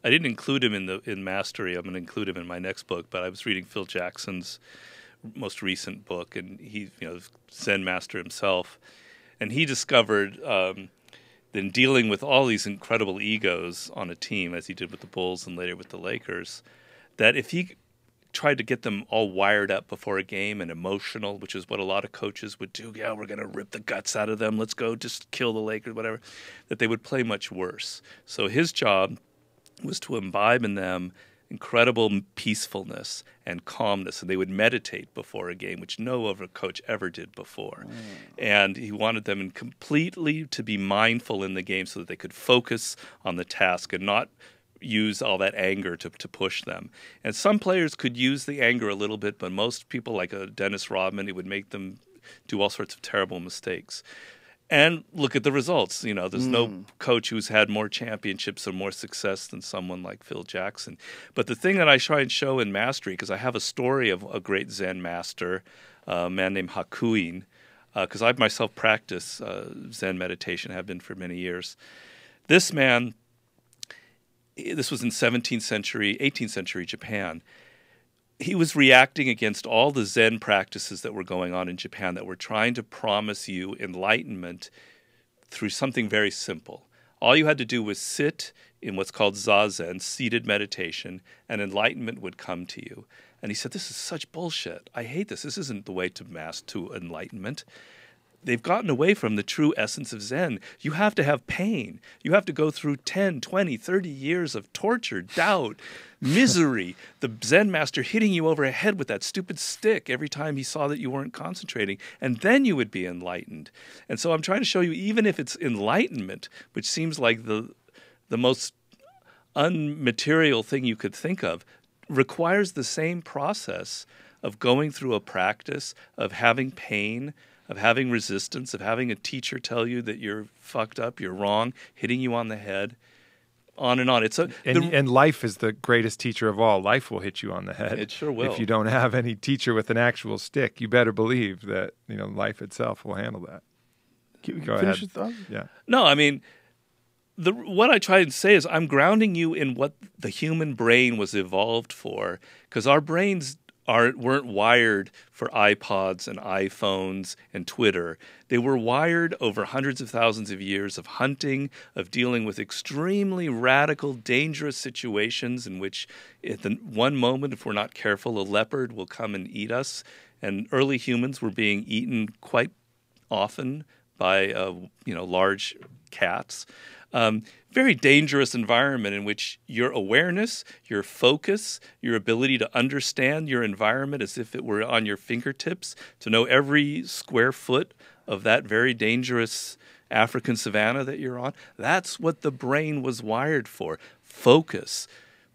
I didn't include him in Mastery. I'm going to include him in my next book, but I was reading Phil Jackson's most recent book, and he, you know, Zen master himself, and he discovered in dealing with all these incredible egos on a team, as he did with the Bulls and later with the Lakers, that if he tried to get them all wired up before a game and emotional, which is what a lot of coaches would do, yeah, we're going to rip the guts out of them, let's go just kill the Lakers, whatever, that they would play much worse. So his job was to imbibe in them incredible peacefulness and calmness, and they would meditate before a game, which no other coach ever did before. And he wanted them completely to be mindful in the game so that they could focus on the task and not use all that anger to push them. And some players could use the anger a little bit, but most people, like a Dennis Rodman, it would make them do all sorts of terrible mistakes. And look at the results. There's no coach who's had more championships or more success than someone like Phil Jackson. But the thing that I try and show in Mastery, because I have a story of a great Zen master, a man named Hakuin, because I myself practice Zen meditation, have been for many years. This man, this was in 18th century Japan. He was reacting against all the Zen practices that were going on in Japan that were trying to promise you enlightenment through something very simple. All you had to do was sit in what's called zazen, seated meditation, and enlightenment would come to you. And he said, this is such bullshit. I hate this. This isn't the way to enlightenment. They've gotten away from the true essence of Zen. You have to have pain. You have to go through 10, 20, 30 years of torture, doubt, misery. The Zen master hitting you over the head with that stupid stick every time he saw that you weren't concentrating. And then you would be enlightened. And so I'm trying to show you, even if it's enlightenment, which seems like the most unmaterial thing you could think of, requires the same process of going through a practice, of having pain, of having resistance, of having a teacher tell you that you're fucked up, you're wrong, hitting you on the head, on and on. And life is the greatest teacher of all. Life will hit you on the head. It sure will. If you don't have any teacher with an actual stick, you better believe that life itself will handle that. Go ahead. Finish your thought? Yeah. No, I mean, what I try to say is I'm grounding you in what the human brain was evolved for, because our brains weren't wired for iPods and iPhones and Twitter. They were wired over hundreds of thousands of years of hunting, of dealing with extremely radical, dangerous situations in which at the one moment, if we're not careful, a leopard will come and eat us. And early humans were being eaten quite often by large cats. Very dangerous environment in which your awareness, your focus, your ability to understand your environment as if it were on your fingertips, to know every square foot of that very dangerous African savanna that you're on, that's what the brain was wired for. Focus,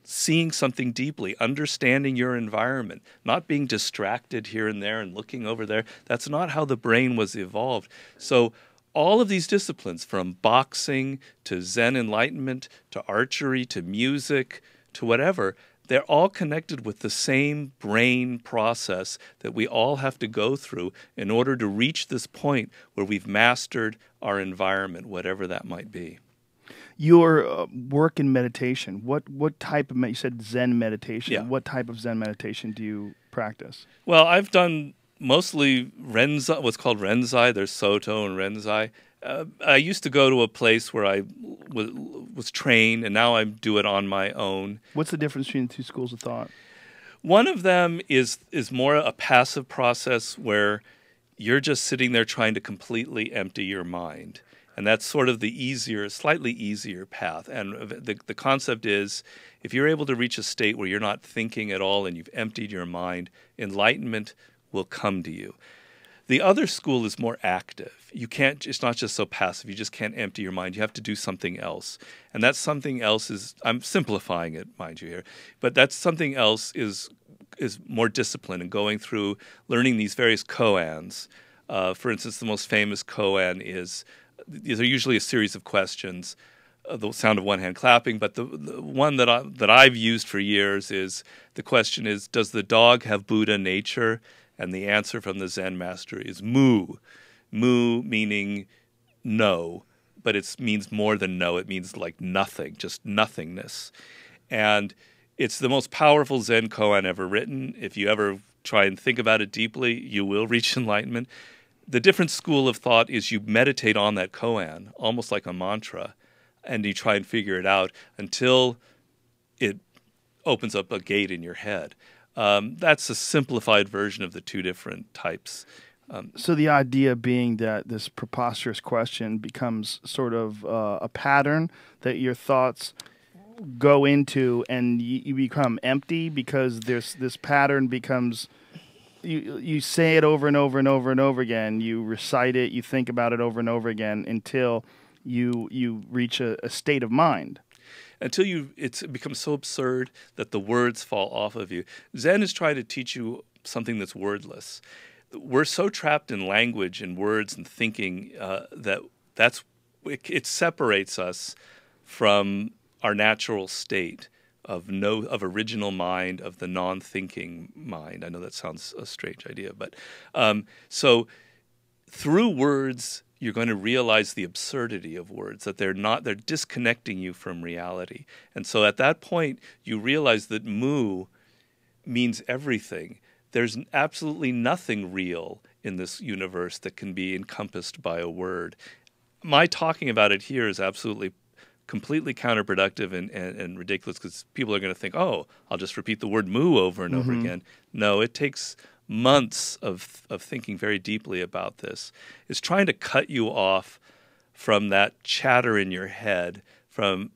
seeing something deeply, understanding your environment, not being distracted here and there and looking over there. That's not how the brain was evolved. So all of these disciplines, from boxing to Zen enlightenment to archery to music to whatever, they're all connected with the same brain process that we all have to go through in order to reach this point where we've mastered our environment, whatever that might be. Your work in meditation, what type of, you said Zen meditation. Yeah. What type of Zen meditation do you practice? Well, I've done mostly Renzai, what's called Renzai. There's Soto and Renzai. I used to go to a place where I was trained, and now I do it on my own. What's the difference between the two schools of thought? One of them is more a passive process where you're just sitting there trying to completely empty your mind. And that's sort of the slightly easier path. And the concept is, if you're able to reach a state where you're not thinking at all and you've emptied your mind, enlightenment will come to you. The other school is more active. It's not just so passive. You just can't empty your mind. You have to do something else. And that something else is, I'm simplifying it, mind you here, but that something else is more discipline and going through learning these various koans. For instance, the most famous koan is, these are usually a series of questions, the sound of one hand clapping, but the one that I've used for years is, the question is, does the dog have Buddha nature? And the answer from the Zen master is mu. Mu meaning no, but it means more than no. It means like nothing, just nothingness. And it's the most powerful Zen koan ever written. If you ever try and think about it deeply, you will reach enlightenment. The different school of thought is you meditate on that koan, almost like a mantra, and you try and figure it out until it opens up a gate in your head. That's a simplified version of the two different types. So the idea being that this preposterous question becomes sort of a pattern that your thoughts go into and you become empty because there's this pattern becomes you say it over and over and over and over again. You recite it, you think about it over and over again until you reach a state of mind. Until it becomes so absurd that the words fall off of you. Zen is trying to teach you something that's wordless. We're so trapped in language and words and thinking it separates us from our natural state of original mind, of the non-thinking mind. I know that sounds a strange idea, but so through words, you're going to realize the absurdity of words, that they're disconnecting you from reality. And so at that point, you realize that mu means everything. There's absolutely nothing real in this universe that can be encompassed by a word. My talking about it here is absolutely completely counterproductive and ridiculous because people are going to think, oh, I'll just repeat the word mu over and over again. No, it takes months of thinking very deeply about this. It's trying to cut you off from that chatter in your head, from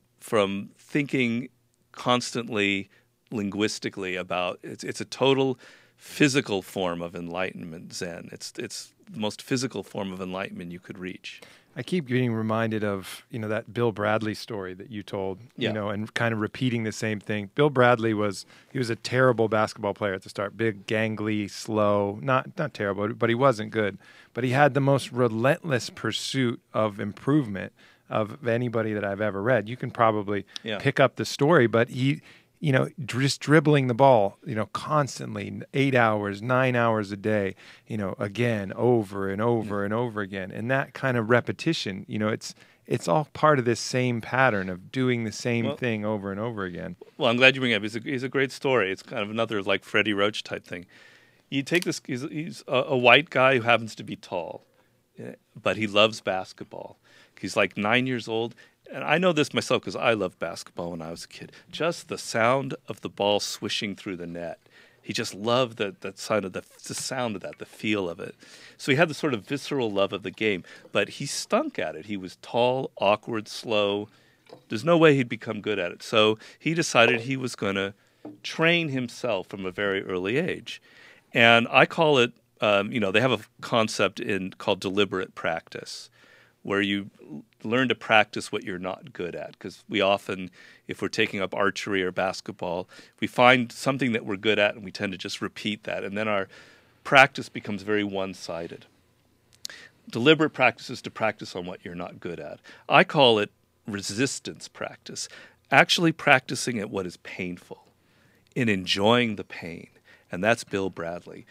thinking constantly linguistically about it's a total physical form of enlightenment, Zen. It's the most physical form of enlightenment you could reach. I keep getting reminded of, that Bill Bradley story that you told, and kind of repeating the same thing. Bill Bradley was a terrible basketball player at the start, big, gangly, slow, not terrible, but he wasn't good. But he had the most relentless pursuit of improvement of anybody that I've ever read. You can probably pick up the story, but he, just dribbling the ball, constantly 8 hours, 9 hours a day, again, over and over and over again. And that kind of repetition, it's all part of this same pattern of doing the same thing over and over again. Well, I'm glad you bring it up. He's a great story. It's kind of another like Freddie Roach type thing. You take this, he's a white guy who happens to be tall, but he loves basketball. He's like 9 years old. And I know this myself because I loved basketball when I was a kid. Just the sound of the ball swishing through the net. He just loved that sound of the sound of that, the feel of it. So he had this sort of visceral love of the game, but he stunk at it. He was tall, awkward, slow. There's no way he'd become good at it. So he decided he was going to train himself from a very early age. And I call it, they have a concept called deliberate practice, where you learn to practice what you're not good at. Because we often, if we're taking up archery or basketball, we find something that we're good at and we tend to just repeat that. And then our practice becomes very one-sided. Deliberate practice is to practice on what you're not good at. I call it resistance practice. Actually practicing at what is painful and enjoying the pain. And that's Bill Bradley.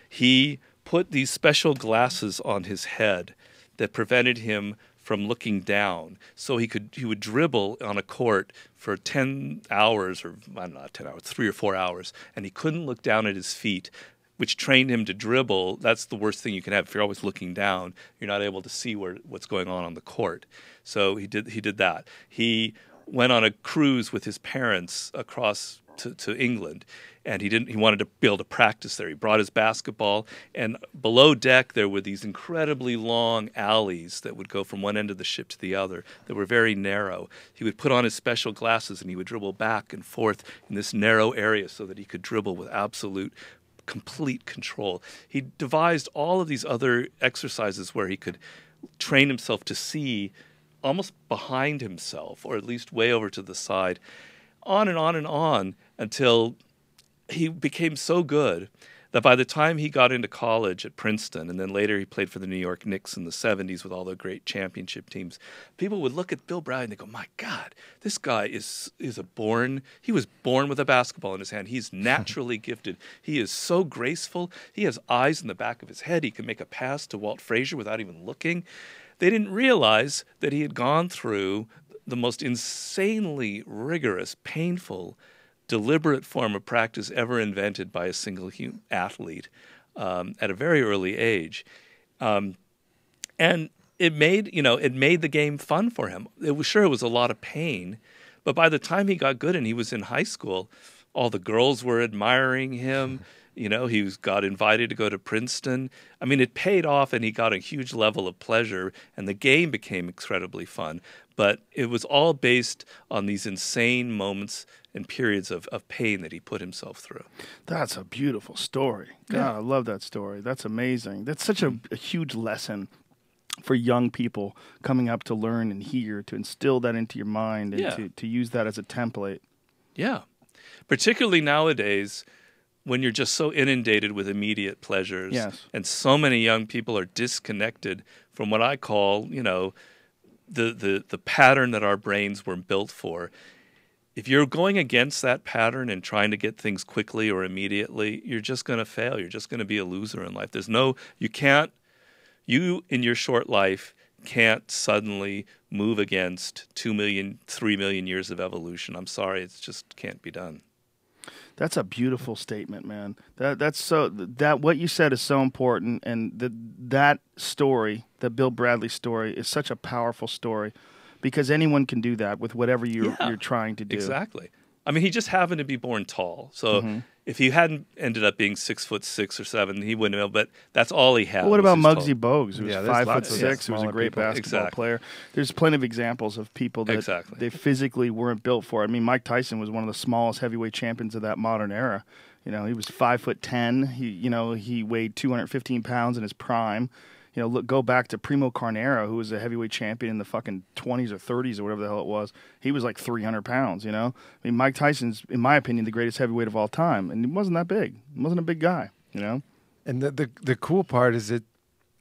He put these special glasses on his head that prevented him from looking down. So he would dribble on a court for 10 hours, or not 10 hours, 3 or 4 hours, and he couldn't look down at his feet, which trained him to dribble. That's the worst thing you can have. If you're always looking down, you're not able to see what's going on the court. So he did that. He went on a cruise with his parents across to England, and he wanted to be able to practice there. He brought his basketball, and below deck there were these incredibly long alleys that would go from one end of the ship to the other that were very narrow. He would put on his special glasses and he would dribble back and forth in this narrow area so that he could dribble with absolute complete control. He devised all of these other exercises where he could train himself to see almost behind himself, or at least way over to the side, on and on and on, until he became so good that by the time he got into college at Princeton, and then later he played for the New York Knicks in the 70s with all the great championship teams, people would look at Bill Bradley and they go, my God, this guy he was born with a basketball in his hand. He's naturally gifted. He is so graceful. He has eyes in the back of his head. He can make a pass to Walt Frazier without even looking. They didn't realize that he had gone through the most insanely rigorous, painful, deliberate form of practice ever invented by a single athlete at a very early age. And it made the game fun for him. It was a lot of pain, but by the time he got good and he was in high school, All the girls were admiring him. You know, got invited to go to Princeton. I mean, it paid off, and he got a huge level of pleasure, and the game became incredibly fun. But it was all based on these insane moments and periods of pain that he put himself through. That's a beautiful story. God, I love that story. That's amazing. That's such a huge lesson for young people coming up to learn and hear, to instill that into your mind and to use that as a template. Yeah. Particularly nowadays, when you're just so inundated with immediate pleasures, and so many young people are disconnected from what I call, you know, the pattern that our brains were built for. If you're going against that pattern and trying to get things quickly or immediately, you're just going to fail. You're just going to be a loser in life. You in your short life can't suddenly move against 2 million, 3 million years of evolution. I'm sorry, it just can't be done. That's a beautiful statement, man. That what you said is so important, and that story, the Bill Bradley story, is such a powerful story, because anyone can do that with whatever you're trying to do. Exactly. I mean, he just happened to be born tall, so if he hadn't ended up being 6'6" or 7, he wouldn't have. But that's all he had. Well, what about Muggsy tall. Bogues, who was 5'6", who was a great basketball player? There's plenty of examples of people that they physically weren't built for. I mean, Mike Tyson was one of the smallest heavyweight champions of that modern era. You know, he was 5'10". He weighed 215 pounds in his prime. You know, go back to Primo Carnera, who was a heavyweight champion in the fucking 20s or 30s or whatever the hell it was. He was like 300 pounds, you know? I mean, Mike Tyson's, in my opinion, the greatest heavyweight of all time, and he wasn't that big. He wasn't a big guy, you know? And the cool part is that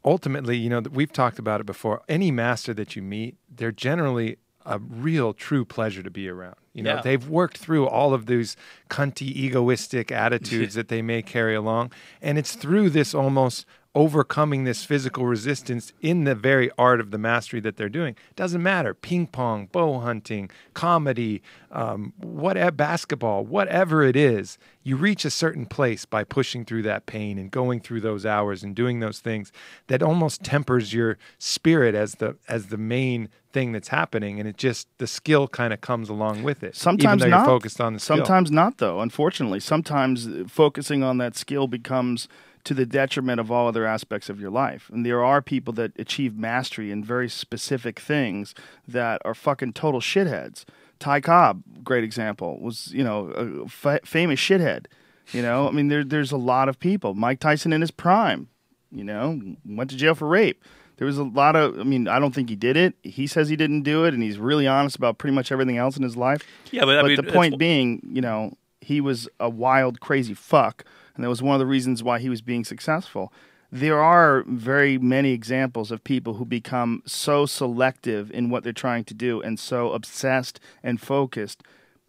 ultimately, you know, we've talked about it before, any master that you meet, they're generally a real, true pleasure to be around. You know, they've worked through all of those cunty, egoistic attitudes that they may carry along, and it's through this almost overcoming this physical resistance in the very art of the mastery that they're doing. Doesn't matter. Ping pong, bow hunting, comedy, basketball, whatever it is, you reach a certain place by pushing through that pain and going through those hours and doing those things that almost tempers your spirit as the main thing that's happening, and the skill kind of comes along with it. Sometimes even though not. You're focused on the skill. Sometimes not, though. Unfortunately, sometimes focusing on that skill becomes to the detriment of all other aspects of your life. And there are people that achieve mastery in very specific things that are fucking total shitheads. Ty Cobb, great example, was, you know, a famous shithead. You know, I mean, there's a lot of people. Mike Tyson in his prime, you know, went to jail for rape. There was a lot of, I mean, I don't think he did it. He says he didn't do it, and he's really honest about pretty much everything else in his life. Yeah, but I mean, the point being, you know, he was a wild, crazy fuck, and that was one of the reasons why he was being successful. There are very many examples of people who become so selective in what they're trying to do and so obsessed and focused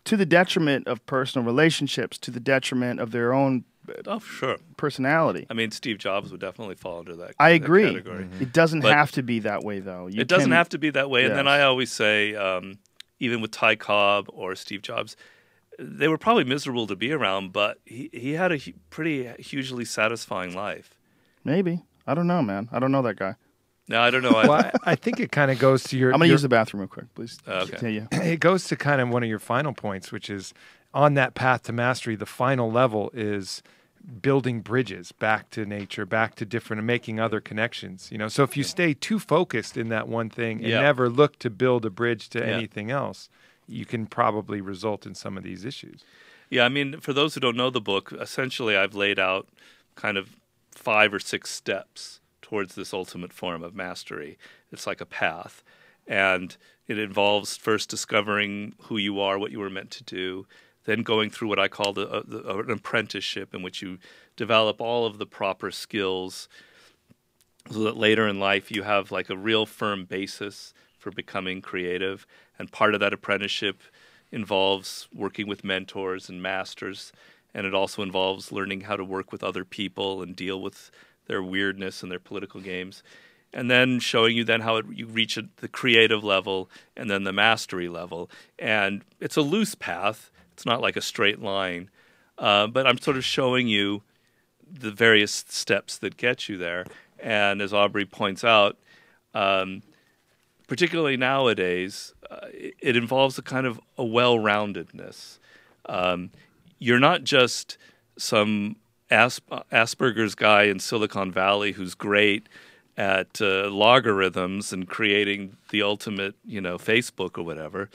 to the detriment of personal relationships, to the detriment of their own personality. I mean, Steve Jobs would definitely fall into that. I agree. Category. Mm-hmm. It doesn't have to be that way, though. It doesn't have to be that way. Yes. And then I always say, even with Ty Cobb or Steve Jobs, they were probably miserable to be around, but he had a pretty hugely satisfying life. Maybe. I don't know, man. I don't know that guy. No, I don't know. Well, I think it kind of goes to your... I'm going to use the bathroom real quick, please. Okay. Continue. It goes to kind of one of your final points, which is on that path to mastery, the final level is building bridges back to nature, back to different, and making other connections. You know, so if you stay too focused in that one thing and never look to build a bridge to anything else, you can probably result in some of these issues. Yeah, I mean, for those who don't know the book, essentially I've laid out kind of 5 or 6 steps towards this ultimate form of mastery. It's like a path. And it involves first discovering who you are, what you were meant to do, then going through what I call an apprenticeship in which you develop all of the proper skills so that later in life you have like a real firm basis for becoming creative. And part of that apprenticeship involves working with mentors and masters, and it also involves learning how to work with other people and deal with their weirdness and their political games, and then showing you then how you reach the creative level and then the mastery level. And it's a loose path. It's not like a straight line, but I'm sort of showing you the various steps that get you there. And as Aubrey points out, particularly nowadays, it involves a kind of a well-roundedness. you're not just some Asperger's guy in Silicon Valley who's great at logarithms and creating the ultimate, Facebook or whatever.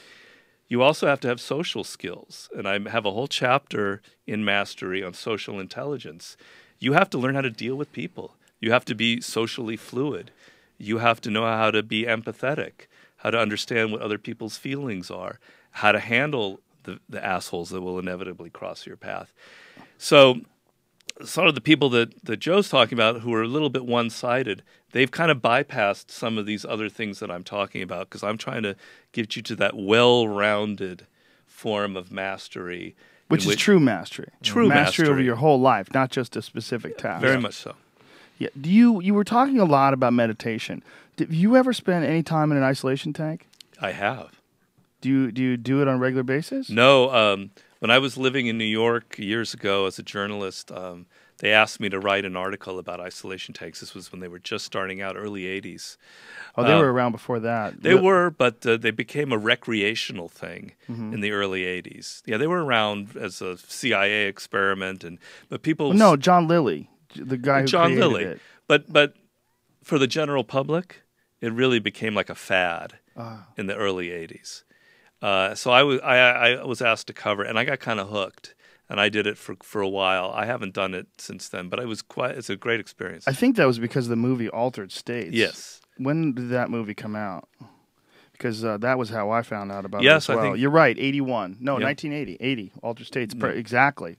You also have to have social skills. And I have a whole chapter in Mastery on social intelligence. You have to learn how to deal with people. You have to be socially fluid. You have to know how to be empathetic, how to understand what other people's feelings are, how to handle the assholes that will inevitably cross your path. So sort of the people that Joe's talking about who are a little bit one-sided, they've kind of bypassed some of these other things that I'm talking about because I'm trying to get you to that well-rounded form of mastery. Which is true mastery. True mastery over your whole life, not just a specific task. Very much so. Yeah. You were talking a lot about meditation. Did you ever spend any time in an isolation tank? I have. Do you do it on a regular basis? No. When I was living in New York years ago as a journalist, they asked me to write an article about isolation tanks. This was when they were just starting out, early 80s. Oh, they were around before that. They were, but they became a recreational thing in the early 80s. Yeah, they were around as a CIA experiment, but people... Well, no, John Lilly, the guy who created it. But for the general public, it really became like a fad in the early 80s. So I was asked to cover it, and I got kind of hooked, and I did it for a while. I haven't done it since then, but it's a great experience. I think that was because of the movie Altered States. Yes. When did that movie come out? Because that was how I found out about it Yes, as well. I think... You're right, 81. No, Yeah. 1980. 80, Altered States. Exactly.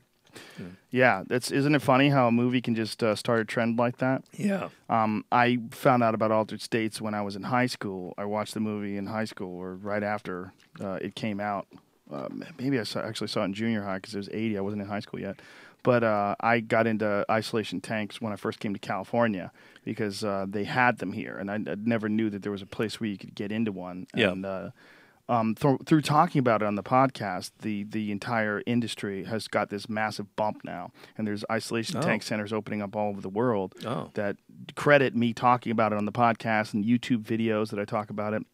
Yeah, isn't it funny how a movie can just start a trend like that? Yeah. I found out about Altered States when I was in high school. I watched the movie in high school, or right after it came out. Maybe I actually saw it in junior high because it was 80. I wasn't in high school yet. But I got into isolation tanks when I first came to California because they had them here, and I never knew that there was a place where you could get into one. Yeah. And through talking about it on the podcast, the entire industry has got this massive bump now, and there's isolation tank centers opening up all over the world that credit me talking about it on the podcast and YouTube videos that I talk about it.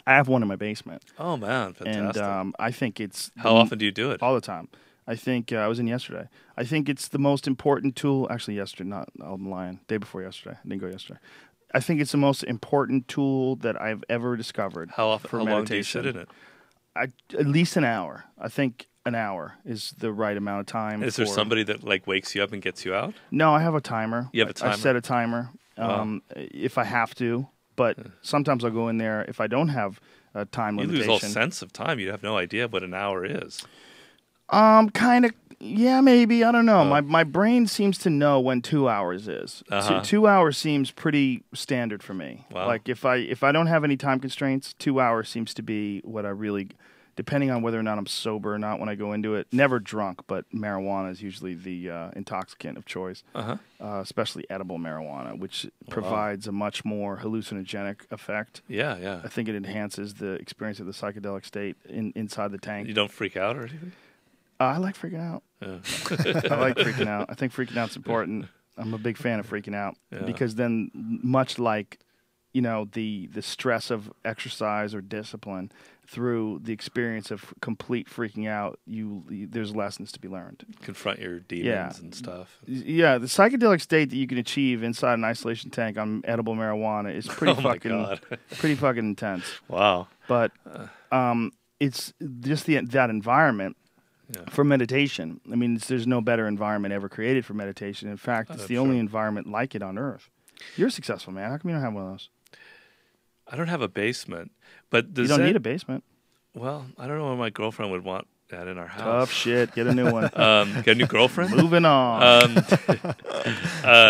I have one in my basement. Oh, man, fantastic. And I think it's... How often do you do it? All the time. I think I was in yesterday. I think it's the most important tool. Actually, yesterday, not I'm lying. Day before yesterday. I didn't go yesterday. I think it's the most important tool that I've ever discovered. How often? For how meditation. Long do you sit in it? At least an hour. I think an hour is the right amount of time. Is there somebody that wakes you up and gets you out? No, I have a timer. You have a timer? I set a timer if I have to, but sometimes I'll go in there if I don't have a time limitation. You lose all sense of time. You have no idea what an hour is. Kind of. Yeah, maybe. I don't know. My brain seems to know when 2 hours is. 2 hours seems pretty standard for me. Wow. Like if I don't have any time constraints, 2 hours seems to be what I really, depending on whether or not I'm sober or not when I go into it. Never drunk, but marijuana is usually the intoxicant of choice, especially edible marijuana, which provides a much more hallucinogenic effect. Yeah, yeah. I think it enhances the experience of the psychedelic state inside the tank. You don't freak out or anything? I like freaking out. I like freaking out. I think freaking out's important. I'm a big fan of freaking out because then, much like, the stress of exercise or discipline, through the experience of complete freaking out, there's lessons to be learned. Confront your demons and stuff. Yeah, the psychedelic state that you can achieve inside an isolation tank on edible marijuana is pretty pretty fucking intense. Wow. But it's just that environment. Yeah. For meditation. I mean, there's no better environment ever created for meditation. In fact, it's the only environment like it on Earth. You're successful, man. How come you don't have one of those? I don't have a basement. But you don't need a basement. Well, I don't know why my girlfriend would want that in our house. Tough shit. Get a new one. Get a new girlfriend? Moving on.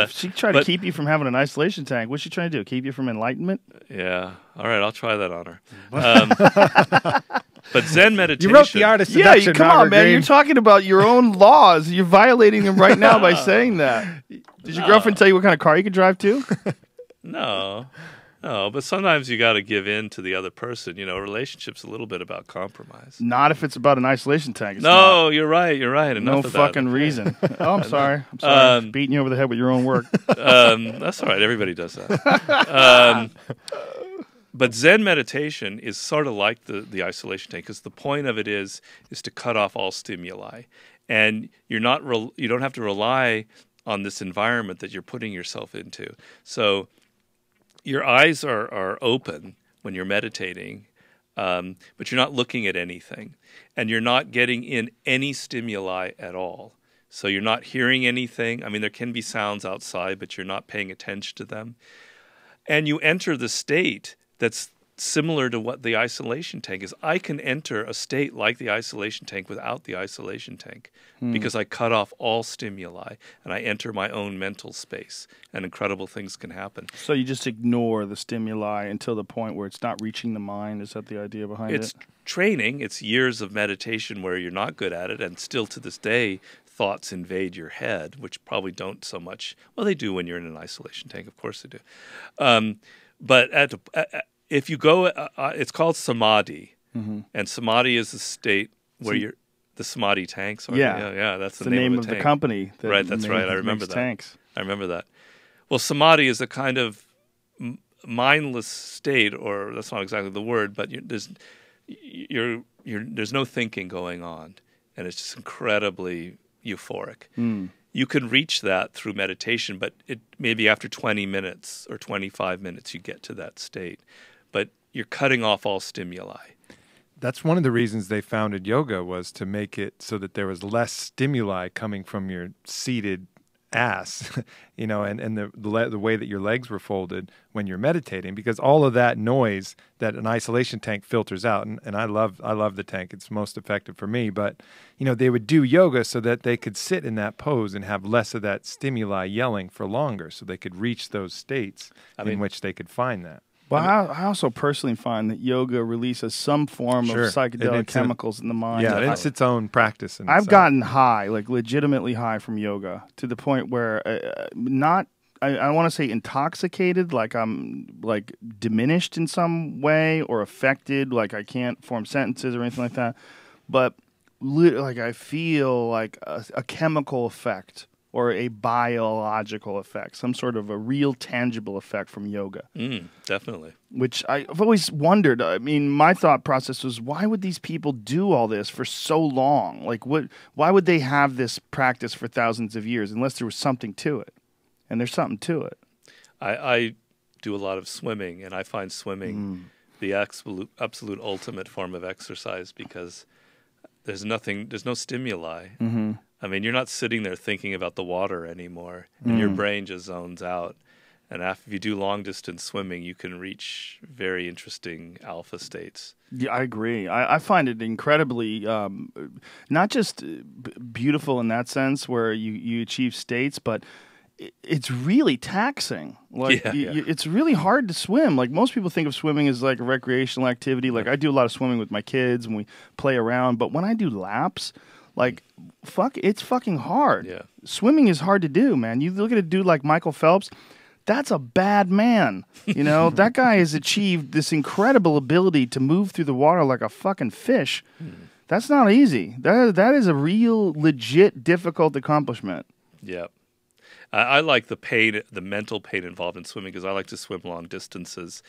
She tried to keep you from having an isolation tank. What's she trying to do? Keep you from enlightenment? Yeah. All right, I'll try that on her. But Zen meditation. You wrote The Art of Seduction. Come on, man. Greene. You're talking about your own laws. You're violating them right now by saying that. Did your girlfriend tell you what kind of car you could drive too? No, but sometimes you got to give in to the other person. A relationship's a little bit about compromise. Not if it's about an isolation tank. No, you're right. Enough no of fucking that. reason. Oh, I'm sorry. I'm beating you over the head with your own work. That's all right. Everybody does that. But Zen meditation is sort of like the isolation tank, because the point of it is to cut off all stimuli, and you don't have to rely on this environment that you're putting yourself into. So your eyes are open when you're meditating, but you're not looking at anything, and you're not getting in any stimuli at all. So you're not hearing anything. I mean, there can be sounds outside, but you're not paying attention to them. And you enter the state that's similar to what the isolation tank is. I can enter a state like the isolation tank without the isolation tank because I cut off all stimuli and I enter my own mental space, and incredible things can happen. So you just ignore the stimuli until the point where it's not reaching the mind? Is that the idea behind it? It's training. It's years of meditation where you're not good at it, and still to this day, thoughts invade your head, which probably don't so much. Well, they do when you're in an isolation tank. Of course they do. But if you go, it's called samadhi, and samadhi is the state where you're the samadhi tanks. Yeah, that's the name of the company. Right, that's right. I remember that. Tanks. I remember that. Well, samadhi is a kind of mindless state, or that's not exactly the word, but there's no thinking going on, and it's just incredibly euphoric. You can reach that through meditation, but it maybe after 20 minutes or 25 minutes you get to that state. But you're cutting off all stimuli. That's one of the reasons they founded yoga, was to make it so that there was less stimuli coming from your seated ass, and the way that your legs were folded when you're meditating, because all of that noise that an isolation tank filters out, and I love the tank, it's most effective for me, but they would do yoga so that they could sit in that pose and have less of that stimuli yelling for longer, so they could reach those states in which they could find that. Well, I also personally find that yoga releases some form of psychedelic chemicals in the mind. Yeah, it's its own practice. I've gotten high, like legitimately high from yoga, to the point where I want to say intoxicated, like I'm like diminished in some way or affected, like I can't form sentences or anything like that. But like I feel like a chemical effect or a biological effect, some sort of a real tangible effect from yoga. Definitely. Which I've always wondered. I mean, my thought process was, why would these people do all this for so long? Like, why would they have this practice for thousands of years unless there was something to it? And there's something to it. I do a lot of swimming, and I find swimming the absolute ultimate form of exercise, because there's no stimuli. I mean, you're not sitting there thinking about the water anymore, and your brain just zones out. And if you do long-distance swimming, you can reach very interesting alpha states. Yeah, I agree. I find it incredibly, not just beautiful in that sense where you achieve states, but it's really taxing. Like it's really hard to swim. Like most people think of swimming as like a recreational activity. Like I do a lot of swimming with my kids and we play around. But when I do laps, like it's fucking hard. Yeah. Swimming is hard to do, man. You look at a dude like Michael Phelps. That's a bad man. That guy has achieved this incredible ability to move through the water like a fucking fish. That's not easy. That is a real, legit, difficult accomplishment. Yeah. I like the pain, the mental pain involved in swimming, because I like to swim long distances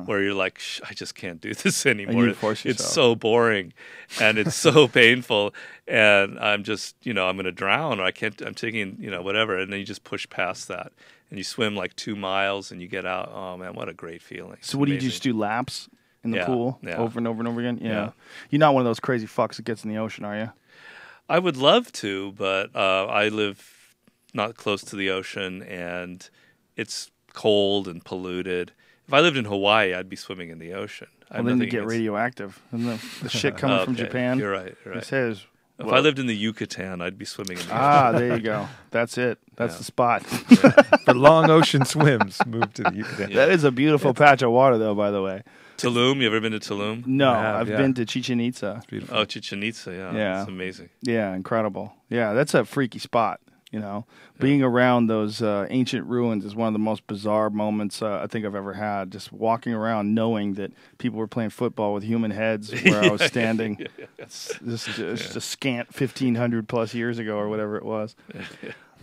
where you're like, I just can't do this anymore. You force yourself. It's so boring and it's so painful, and I'm just, I'm going to drown, or I'm taking, whatever. And then you just push past that and you swim like 2 miles and you get out. Oh man, what a great feeling. So what do you just do, laps in the pool over and over and over again? Yeah. You're not one of those crazy fucks that gets in the ocean, are you? I would love to, but I live not close to the ocean, and it's cold and polluted. If I lived in Hawaii, I'd be swimming in the ocean. Well, then you get radioactive. And the shit coming from Japan. You're right. It says, if I lived in the Yucatan, I'd be swimming in the ocean. There you go. That's it. That's the spot. For long ocean swims, move to the Yucatan. That is a beautiful patch of water, though, by the way. Tulum, you ever been to Tulum? No, I've been to Chichen Itza. It's beautiful. Oh, Chichen Itza, yeah. It's amazing. Yeah, incredible. Yeah, that's a freaky spot. Being around those ancient ruins is one of the most bizarre moments I think I've ever had. Just walking around knowing that people were playing football with human heads where I was standing. It's just a scant 1,500 plus years ago or whatever it was.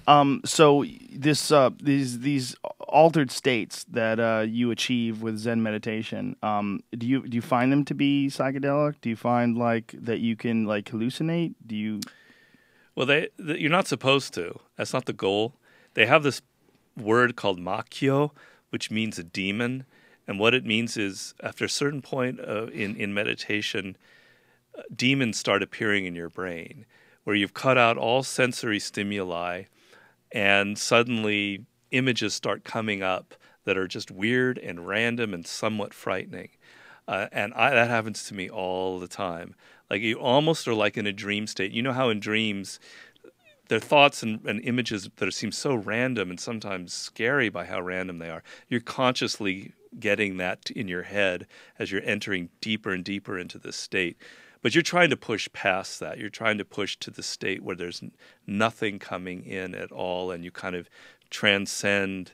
So these altered states that you achieve with Zen meditation, do you find them to be psychedelic? Do you find like that you can like hallucinate? Do you? Well, you're not supposed to. That's not the goal. They have this word called makyo, which means a demon. And what it means is after a certain point in meditation, demons start appearing in your brain where you've cut out all sensory stimuli and suddenly images start coming up that are just weird and random and somewhat frightening. That happens to me all the time. Like you almost are like in a dream state. You know how in dreams there are thoughts and images that seem so random and sometimes scary by how random they are. You're consciously getting that in your head as you're entering deeper and deeper into this state. But you're trying to push past that. You're trying to push to the state where there's nothing coming in at all, and you kind of transcend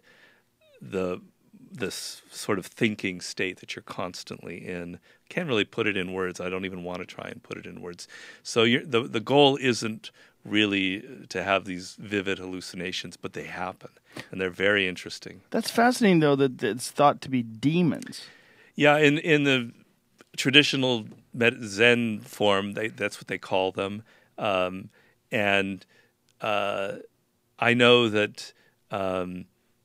this sort of thinking state that you're constantly in. Can't really put it in words. I don't even want to try and put it in words. So the goal isn't really to have these vivid hallucinations, but they happen, and they're very interesting. That's fascinating, though, that it's thought to be demons. Yeah, in the traditional Zen form, that's what they call them. And I know that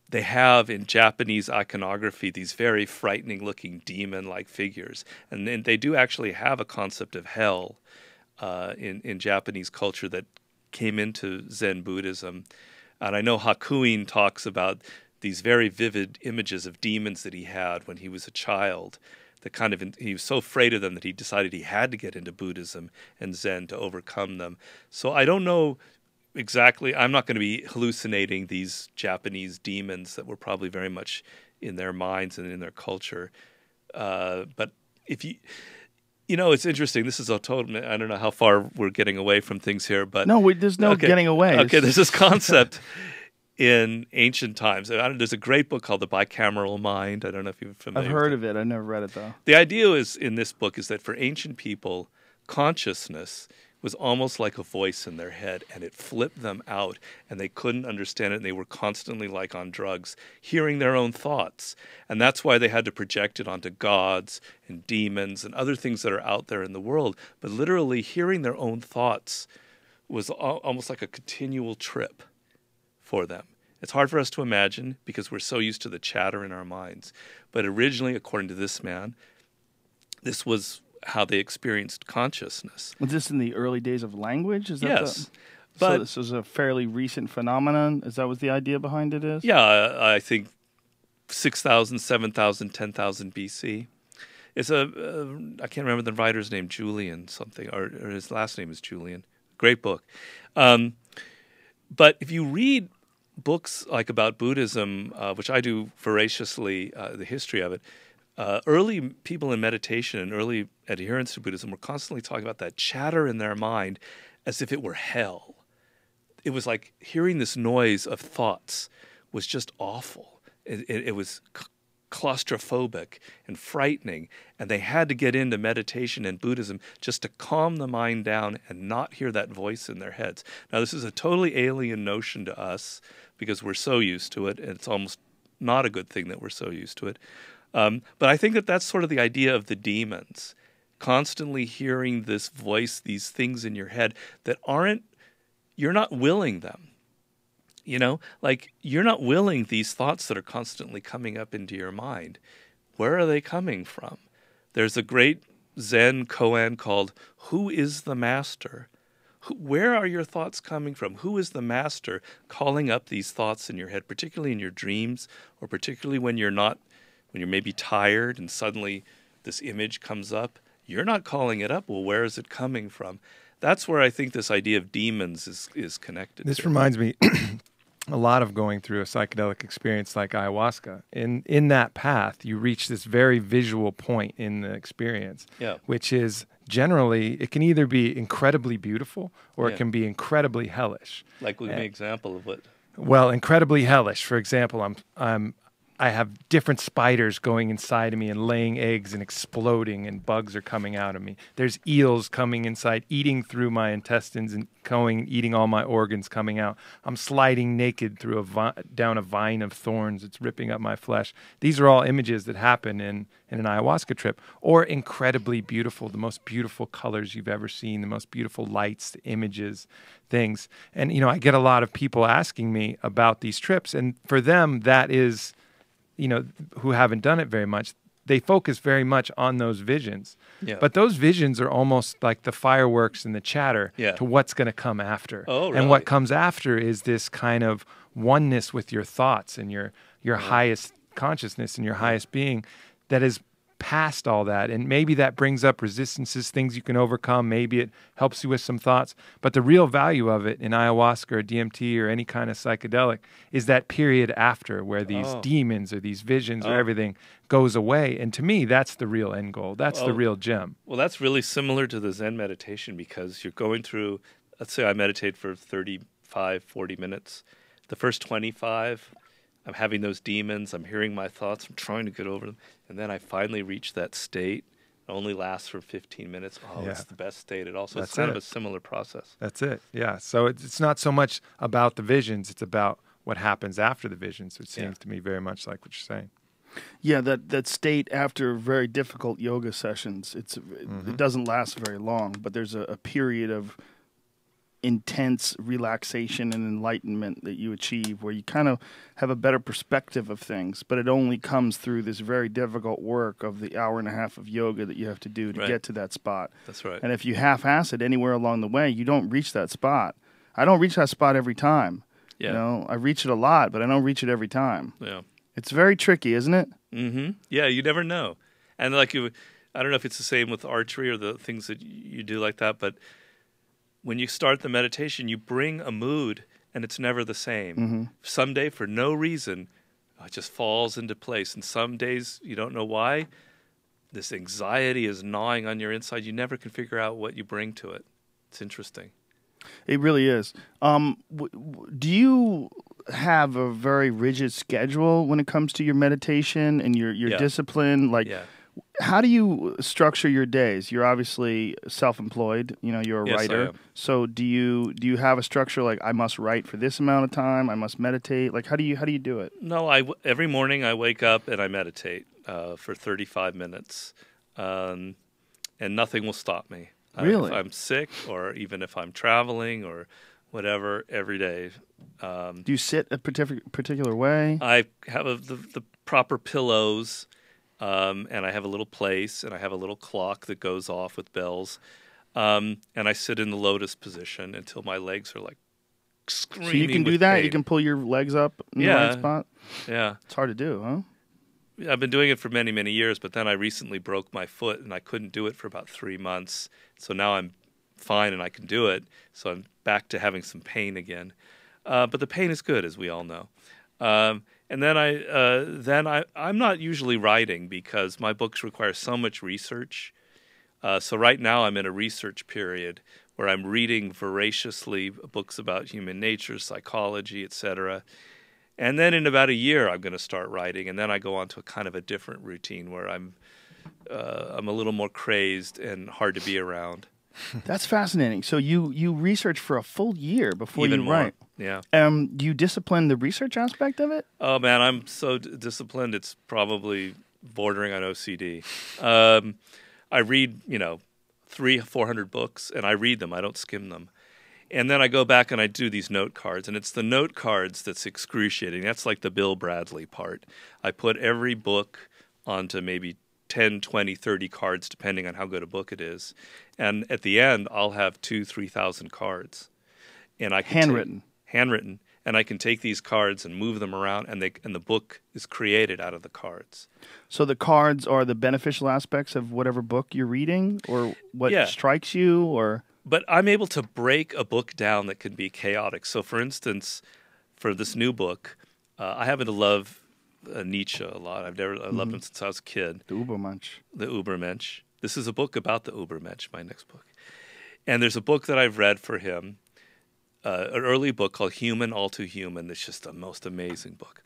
they have in Japanese iconography these very frightening-looking demon-like figures. And then they do actually have a concept of hell in Japanese culture that came into Zen Buddhism. And I know Hakuin talks about these very vivid images of demons that he had when he was a child. He was so afraid of them that he decided he had to get into Buddhism and Zen to overcome them. So I don't know exactly. I'm not going to be hallucinating these Japanese demons that were probably very much in their minds and in their culture. But if it's interesting. This is a total. I don't know how far we're getting away from things here, but there's no getting away. Okay, there's this concept in ancient times. There's a great book called The Bicameral Mind. I don't know if you're familiar. I've heard of it. I've never read it though. The idea in this book is that for ancient people, consciousness was almost like a voice in their head, and it flipped them out, and they couldn't understand it, and they were constantly like on drugs, hearing their own thoughts. And that's why they had to project it onto gods and demons and other things that are out there in the world. But literally hearing their own thoughts was almost like a continual trip for them. It's hard for us to imagine because we're so used to the chatter in our minds. But originally, according to this man, this was how they experienced consciousness. Was this in the early days of language? Yes. So this was a fairly recent phenomenon? Is that what the idea behind it is? Yeah, I think 6,000, 7,000, 10,000 BC. It's I can't remember the writer's name, Julian something, or his last name is Julian. Great book. But if you read books like about Buddhism, which I do voraciously, the history of it, early people in meditation and early adherents to Buddhism were constantly talking about that chatter in their mind as if it were hell. It was like hearing this noise of thoughts was just awful. It was claustrophobic and frightening, and they had to get into meditation and Buddhism just to calm the mind down and not hear that voice in their heads. Now, this is a totally alien notion to us because we're so used to it, and it's almost not a good thing that we're so used to it. But I think that that's sort of the idea of the demons, constantly hearing this voice, these things in your head that you're not willing them. Like you're not willing these thoughts that are constantly coming up into your mind. Where are they coming from? There's a great Zen koan called Who is the Master? Where are your thoughts coming from? Who is the master calling up these thoughts in your head, particularly in your dreams, or particularly when you're maybe tired and suddenly this image comes up? You're not calling it up. Well, where is it coming from? That's where I think this idea of demons is connected. This reminds me a lot of going through a psychedelic experience like ayahuasca. In that path, you reach this very visual point in the experience, which is generally, it can either be incredibly beautiful or it can be incredibly hellish. Like, give me an example of what? Well, incredibly hellish. For example, I have different spiders going inside of me and laying eggs and exploding, and bugs are coming out of me. There's eels coming inside, eating through my intestines and going, eating all my organs coming out. I'm sliding naked through down a vine of thorns. It's ripping up my flesh. These are all images that happen in an ayahuasca trip, or incredibly beautiful, the most beautiful colors you've ever seen, the most beautiful lights, images, things. And, you know, I get a lot of people asking me about these trips, and for them, that is, you know, who haven't done it very much, they focus very much on those visions. Yeah. But those visions are almost like the fireworks and the chatter Yeah. to what's going to come after. Oh, really? And what comes after is this kind of oneness with your thoughts and your highest consciousness and your highest being that is past all that. And maybe that brings up resistances, things you can overcome. Maybe it helps you with some thoughts. But the real value of it in ayahuasca or DMT or any kind of psychedelic is that period after where these demons or these visions or everything goes away. And to me, that's the real end goal. That's the real gem. Well, that's really similar to the Zen meditation, because you're going through, let's say I meditate for 35, 40 minutes. The first 25, I'm having those demons, I'm hearing my thoughts, I'm trying to get over them, and then I finally reach that state. It only lasts for 15 minutes. Oh, Yeah. it's the best state. It also, That's it's kind of it. a similar process. That's it. Yeah. So it's not so much about the visions. It's about what happens after the visions. It seems to me very much like what you're saying. Yeah, that state after very difficult yoga sessions, it doesn't last very long, but there's a period of intense relaxation and enlightenment that you achieve where you kind of have a better perspective of things, but it only comes through this very difficult work of the hour and a half of yoga that you have to do to get to that spot. That's right. And if you half-ass it anywhere along the way, you don't reach that spot. I don't reach that spot every time. Yeah. You know, I reach it a lot, but I don't reach it every time. Yeah. It's very tricky, isn't it? Mm-hmm. Yeah, you never know. And like I don't know if it's the same with archery or the things that you do like that, but when you start the meditation, you bring a mood, and it's never the same. Some day, for no reason, it just falls into place. And some days, you don't know why. This anxiety is gnawing on your inside. You never can figure out what you bring to it. It's interesting. It really is. Do you have a very rigid schedule when it comes to your meditation and your discipline? Like, how do you structure your days? You're obviously self-employed. You know, you're a Yes, I writer. am. So do you have a structure like I must write for this amount of time? I must meditate. Like, how do you do it? No, every morning I wake up and I meditate for 35 minutes, and nothing will stop me. Really? If I'm sick, or even if I'm traveling, or whatever, every day. Do you sit a particular way? I have the proper pillows, and I have a little place, and I have a little clock that goes off with bells, and I sit in the lotus position until my legs are like screaming. So you can do with that? pain. You can pull your legs up in the right spot? Yeah. It's hard to do, huh? I've been doing it for many, many years, but then I recently broke my foot, and I couldn't do it for about 3 months. So now I'm fine and I can do it. So I'm back to having some pain again. But the pain is good, as we all know. And then I'm not usually writing because my books require so much research. So right now I'm in a research period where I'm reading voraciously books about human nature, psychology, etc. And then in about a year I'm going to start writing, and then I go on to a kind of a different routine where I'm a little more crazed and hard to be around. That's fascinating. So you research for a full year before Even you more. write. Yeah. Do you discipline the research aspect of it? Oh man, I'm so disciplined. It's probably bordering on OCD. I read, 300-400 books, and I read them. I don't skim them. And then I go back and I do these note cards, and it's the note cards that's excruciating. That's like the Bill Bradley part. I put every book onto maybe 10, 20, 30 cards, depending on how good a book it is. And at the end, I'll have 2,000-3,000 cards. And I can handwritten. And I can take these cards and move them around, and the book is created out of the cards. So the cards are the beneficial aspects of whatever book you're reading, or what strikes you, or... But I'm able to break a book down that can be chaotic. So, for instance, for this new book, I happen to love Nietzsche a lot. I've loved him since I was a kid. The Übermensch. The Übermensch. This is a book about the Übermensch, my next book. And there's a book that I've read for him, an early book called Human, All Too Human. It's just the most amazing book.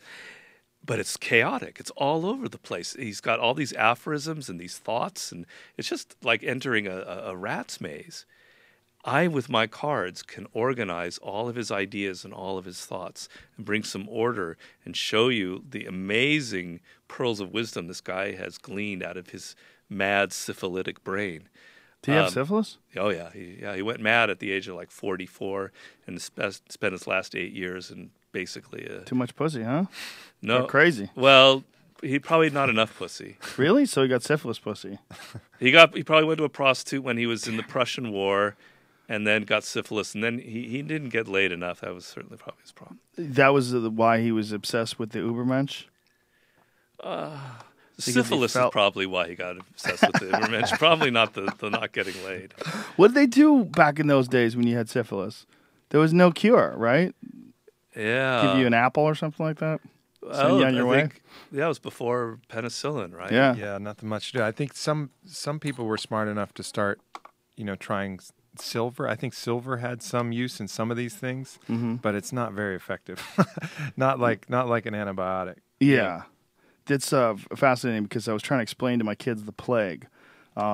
but it's chaotic. It's all over the place. He's got all these aphorisms and these thoughts, and it's just like entering a rat's maze. I, with my cards, can organize all of his ideas and all of his thoughts and bring some order and show you the amazing pearls of wisdom this guy has gleaned out of his mad syphilitic brain. Do you have syphilis? Oh, yeah. He went mad at the age of like 44 and spent his last 8 years in basically Too much pussy, huh? No. You're crazy. Well, he probably not enough pussy. Really? So he got syphilis pussy. He probably went to a prostitute when he was in the Prussian War and then got syphilis, and then he didn't get laid enough. That was certainly probably his problem. That was why he was obsessed with the Ubermensch? Syphilis is probably why he got obsessed with the Ubermensch. Probably not the not getting laid. What did they do back in those days when you had syphilis? There was no cure, right? Yeah. Give you an apple or something like that? Send you on your way? Yeah, it was before penicillin, right? Yeah. Yeah, nothing much to do. I think some people were smart enough to start, trying silver. I think silver had some use in some of these things, but it's not very effective. not like an antibiotic. Yeah. That's fascinating because I was trying to explain to my kids the plague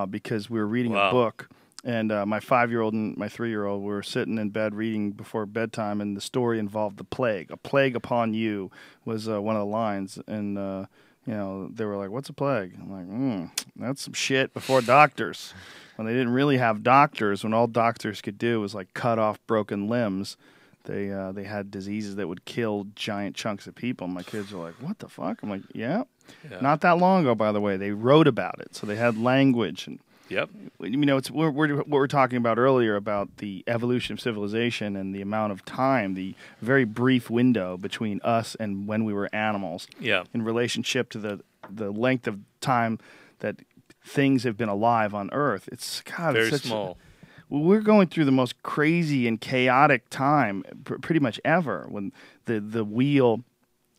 because we were reading a book, and my 5-year-old and my 3-year-old were sitting in bed reading before bedtime, and the story involved the plague. A plague upon you was one of the lines, and they were like, "What's a plague?" I'm like, "That's some shit before doctors." When they didn't really have doctors, when all doctors could do was like cut off broken limbs, they had diseases that would kill giant chunks of people. My kids are like, "What the fuck?" I'm like, yeah. Not that long ago, by the way, they wrote about it, so they had language. And yep. It's what we're talking about earlier about the evolution of civilization and the amount of time, the very brief window between us and when we were animals. Yeah. In relationship to the length of time that things have been alive on Earth. It's very small. We're going through the most crazy and chaotic time pretty much ever when the wheel,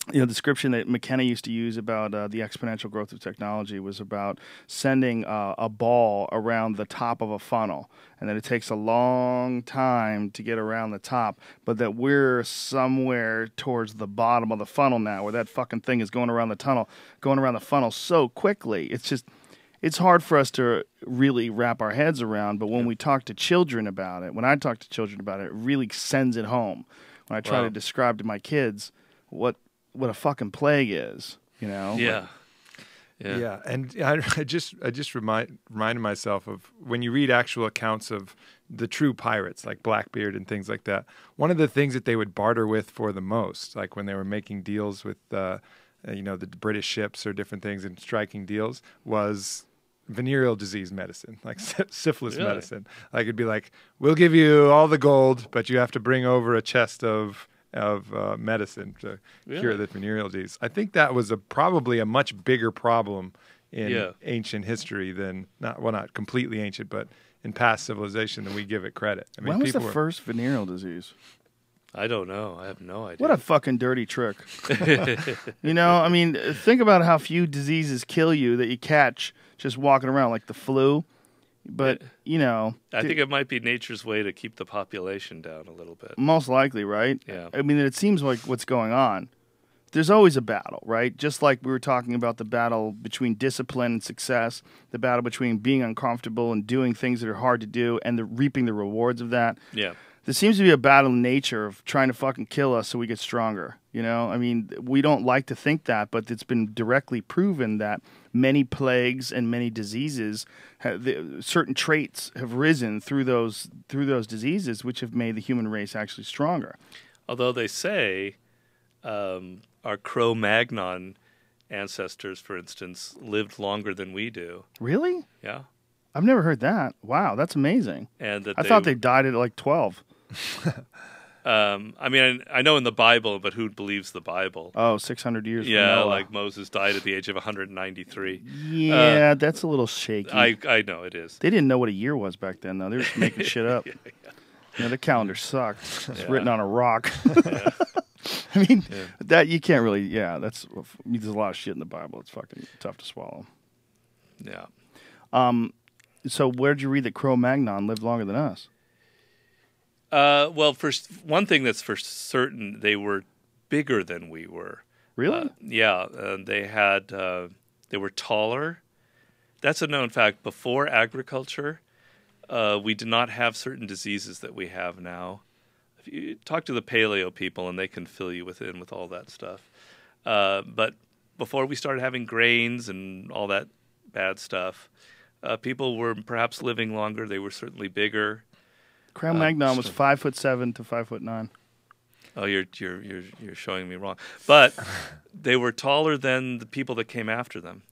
the description that McKenna used to use about the exponential growth of technology was about sending a ball around the top of a funnel, and that it takes a long time to get around the top, but that we're somewhere towards the bottom of the funnel now, where that fucking thing is going around the funnel so quickly. It's hard for us to really wrap our heads around, but when we talk to children about it, when I talk to children about it, it really sends it home. When I try to describe to my kids what a fucking plague is, Yeah. Yeah, and I just reminded myself of when you read actual accounts of the true pirates, like Blackbeard and things like that. One of the things that they would barter with for the most, like when they were making deals with the British ships or different things and striking deals, was venereal disease medicine, like syphilis medicine. Like it'd be like, we'll give you all the gold, but you have to bring over a chest of medicine to cure the venereal disease. I think that was probably a much bigger problem in ancient history than not completely ancient, but in past civilization than we give it credit. I mean, when was the first venereal disease? I don't know. I have no idea. What a fucking dirty trick. Think about how few diseases kill you that you catch just walking around, like the flu. But, I think it might be nature's way to keep the population down a little bit. Most likely, right? Yeah. I mean, it seems like what's going on. There's always a battle, right? Just like we were talking about the battle between discipline and success, the battle between being uncomfortable and doing things that are hard to do and reaping the rewards of that. Yeah. There seems to be a battle in nature of trying to fucking kill us so we get stronger. I mean, we don't like to think that, but it's been directly proven that many plagues and many diseases, certain traits have risen through those diseases, which have made the human race actually stronger. Although they say our Cro-Magnon ancestors, for instance, lived longer than we do. Really? Yeah. I've never heard that. Wow, that's amazing. And I thought they died at like 12. I know in the Bible, but who believes the Bible? Oh, 600 years from Yeah, Noah. like Moses died at the age of 193. Yeah, that's a little shaky. I know it is. They didn't know what a year was back then, though. They were just making shit up. The calendar sucked. It's written on a rock. I mean, that you can't really, there's a lot of shit in the Bible. It's fucking tough to swallow. Yeah. So where'd you read that Cro-Magnon lived longer than us? Well, one thing that's for certain, they were bigger than we were. Really? Yeah, they were taller. That's a known fact. Before agriculture, we did not have certain diseases that we have now. If you talk to the paleo people, and they can fill you with all that stuff. But before we started having grains and all that bad stuff, people were perhaps living longer. They were certainly bigger. Cro-Magnon was 5'7" to 5'9". Oh, you're showing me wrong. But they were taller than the people that came after them.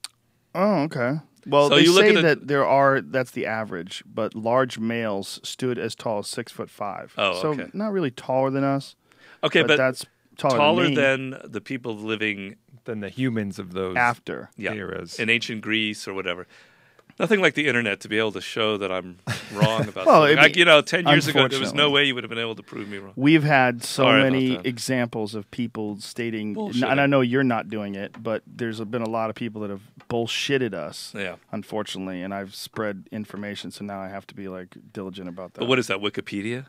Oh, okay. Well, So they you look say at that that's the average, but large males stood as tall as 6'5". Oh, so okay. not really taller than us. Okay, but that's taller taller than, me than the people living Than the humans of those after. eras. in ancient Greece or whatever. Nothing like the internet to be able to show that I'm wrong about Well, something. I mean, 10 years ago, there was no unfortunately. way you would have been able to prove me wrong. We've had so Sorry about many that. examples of people stating, Bullshitting. and I know you're not doing it, but there's been a lot of people that have bullshitted us, Yeah. unfortunately, and I've spread information, so now I have to be diligent about that. But what is that, Wikipedia?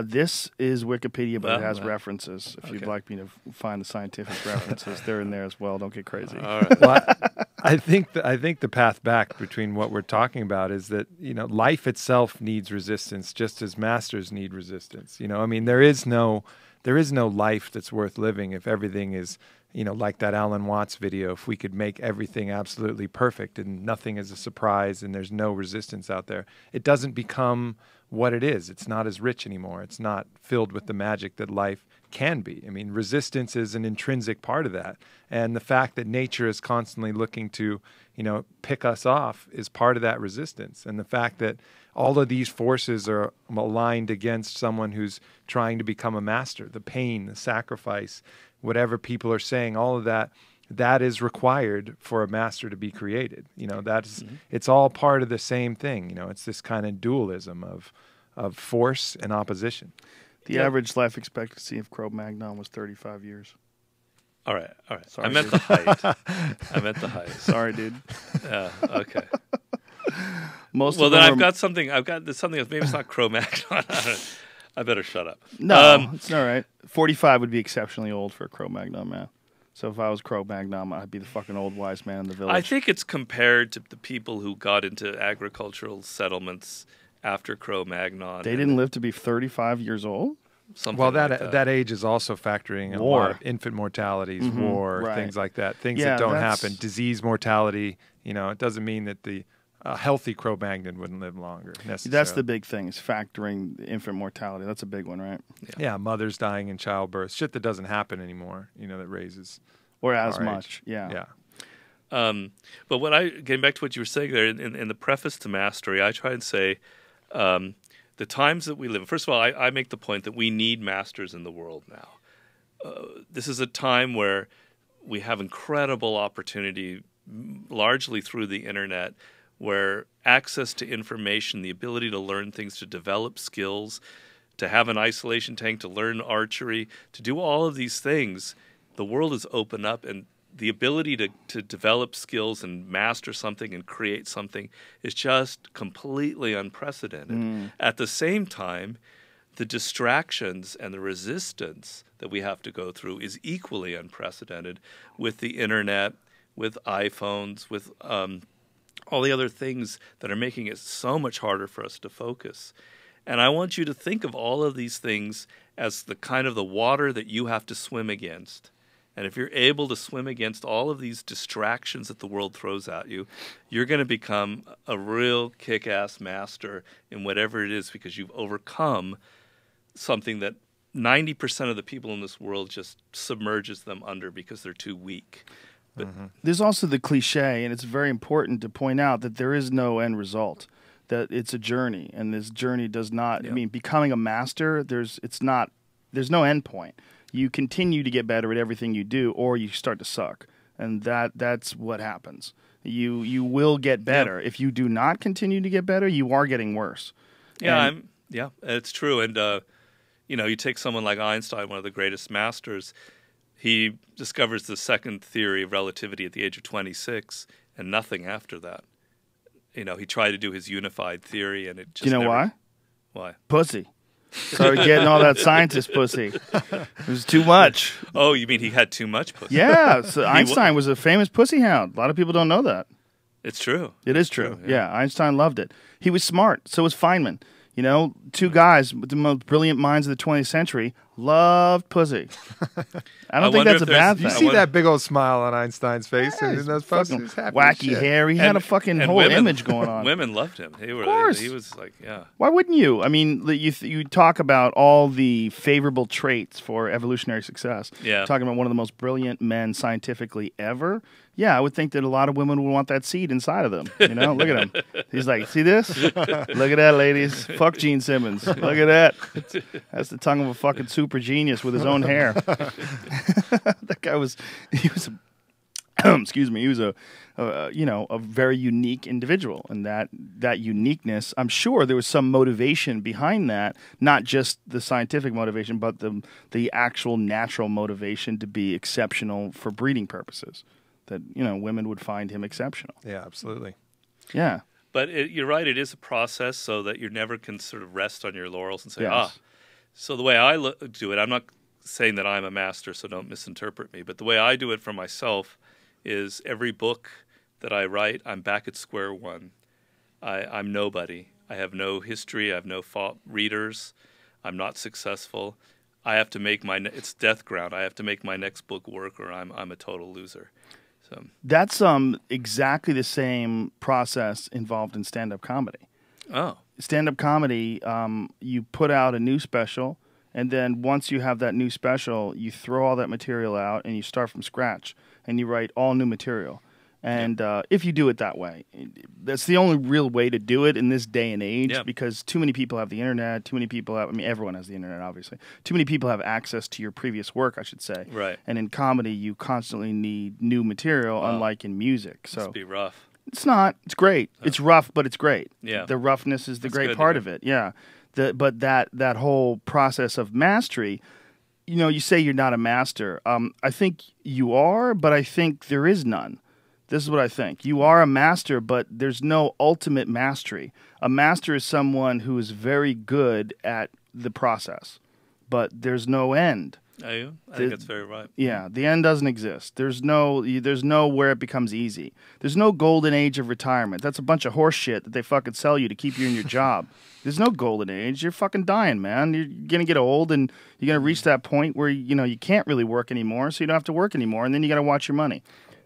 This is Wikipedia, but it has Well. references. If you'd Okay. like me to find the scientific references, they're in there as well. Don't get crazy. All right. Well, I think the path back between what we're talking about is that life itself needs resistance just as masters need resistance. I mean there is no life that's worth living if everything is like that Alan Watts video. If we could make everything absolutely perfect and nothing is a surprise and there's no resistance out there, it doesn't become what it is. It's not as rich anymore. It's not filled with the magic that life can be. I mean, resistance is an intrinsic part of that. And the fact that nature is constantly looking to, pick us off is part of that resistance. And the fact that all of these forces are aligned against someone who's trying to become a master, the pain, the sacrifice, whatever people are saying, all of that is required for a master to be created. It's all part of the same thing. It's this kind of dualism of force and opposition. The average life expectancy of Cro-Magnon was 35 years. All right. Sorry, I meant dude. the height. I meant the height. Sorry, dude. Yeah, okay. Most Well, of then them I've are- got something. Maybe it's not Cro-Magnon. I better shut up. No, it's all right. 45 would be exceptionally old for a Cro-Magnon man. So if I was Cro-Magnon, I'd be the fucking old wise man in the village. I think it's compared to the people who got into agricultural settlements after Cro-Magnon. They didn't live to be 35 years old? Something Well, like that age is also factoring a War. lot of infant mortalities, war, right. things like that, things Yeah, that don't that's- happen, disease mortality. It doesn't mean that the healthy Cro-Magnon wouldn't live longer necessarily. That's the big thing, is factoring the infant mortality. That's a big one, right? Yeah, mothers dying in childbirth, shit that doesn't happen anymore. That raises Or as our age. much, yeah. But getting back to what you were saying there in the preface to Mastery, I try and say the times that we live in. First of all, I make the point that we need masters in the world now. This is a time where we have incredible opportunity, largely through the internet, where access to information, the ability to learn things, to develop skills, to have an isolation tank, to learn archery, to do all of these things, the world is open up, and the ability to develop skills and master something and create something is just completely unprecedented. At the same time, the distractions and the resistance that we have to go through is equally unprecedented with the internet, with iPhones, with all the other things that are making it so much harder for us to focus. And I want you to think of all of these things as the kind of the water that you have to swim against. And if you're able to swim against all of these distractions that the world throws at you, you're going to become a real kick-ass master in whatever it is, because you've overcome something that 90% of the people in this world just submerges them under because they're too weak. But There's also the cliche, and it's very important to point out that there is no end result, that it's a journey, and this journey does not, I mean, becoming a master, there's no end point. You continue to get better at everything you do, or you start to suck. And that's what happens. You will get better. If you do not continue to get better, you are getting worse. yeah, it's true. And you take someone like Einstein, one of the greatest masters. He discovers the second theory of relativity at the age of 26, and nothing after that. He tried to do his unified theory, and it just Do you know never... why? Why? Pussy. Started getting all that scientist pussy. It was too much. Oh, you mean he had too much pussy? Yeah, so Einstein was a famous pussy hound. A lot of people don't know that. It's true. It is true. Yeah, Einstein loved it. He was smart. So was Feynman. You know, two guys with the most brilliant minds of the 20th century loved pussy. I don't think that's a bad thing. You see that big old smile on Einstein's face in those posters? Wacky hair. He had a fucking whole image going on. Women loved him. Of course. He was like, yeah. Why wouldn't you? I mean, you talk about all the favorable traits for evolutionary success. Yeah. Talking about one of the most brilliant men scientifically ever. Yeah, I would think that a lot of women would want that seed inside of them. You know, look at him. He's like, see this? Look at that, ladies. Fuck Gene Simmons. Look at that. That's the tongue of a fucking super genius with his own hair. That guy was, excuse me, he was a very unique individual, and that uniqueness, I'm sure there was some motivation behind that, not just the scientific motivation, but the actual natural motivation to be exceptional for breeding purposes. That, you know, women would find him exceptional. Yeah, absolutely. Yeah. But you're right, it is a process so that you never can sort of rest on your laurels and say, So the way I do it, I'm not saying that I'm a master, so don't misinterpret me, but the way I do it for myself is every book that I write, I'm back at square one. I'm nobody. I have no history. I have no readers. I'm not successful. I have to make it's death ground. I have to make my next book work, or I'm a total loser. So that's exactly the same process involved in stand-up comedy. Oh. Stand-up comedy, you put out a new special, and then once you have that new special, you throw all that material out and you start from scratch, and you write all new material. And if you do it that way, that's the only real way to do it in this day and age, because too many people have the internet, too many people have, I mean, everyone has the internet, obviously. Too many people have access to your previous work, I should say. Right. And in comedy, you constantly need new material, unlike in music. So must be rough. It's not. It's great. Oh. It's rough, but it's great. Yeah. The roughness is the great part of it. Yeah. But that whole process of mastery, you know, you say you're not a master. I think you are, but I think there is none. This is what I think. You are a master, but there's no ultimate mastery. A master is someone who is very good at the process, but there's no end. I think that's very right. Yeah, the end doesn't exist. There's no where it becomes easy. There's no golden age of retirement. That's a bunch of horse shit that they fucking sell you to keep you in your job. There's no golden age. You're fucking dying, man. You're gonna get old, and you're gonna reach that point where you can't really work anymore, so you don't have to work anymore, and then you got to watch your money.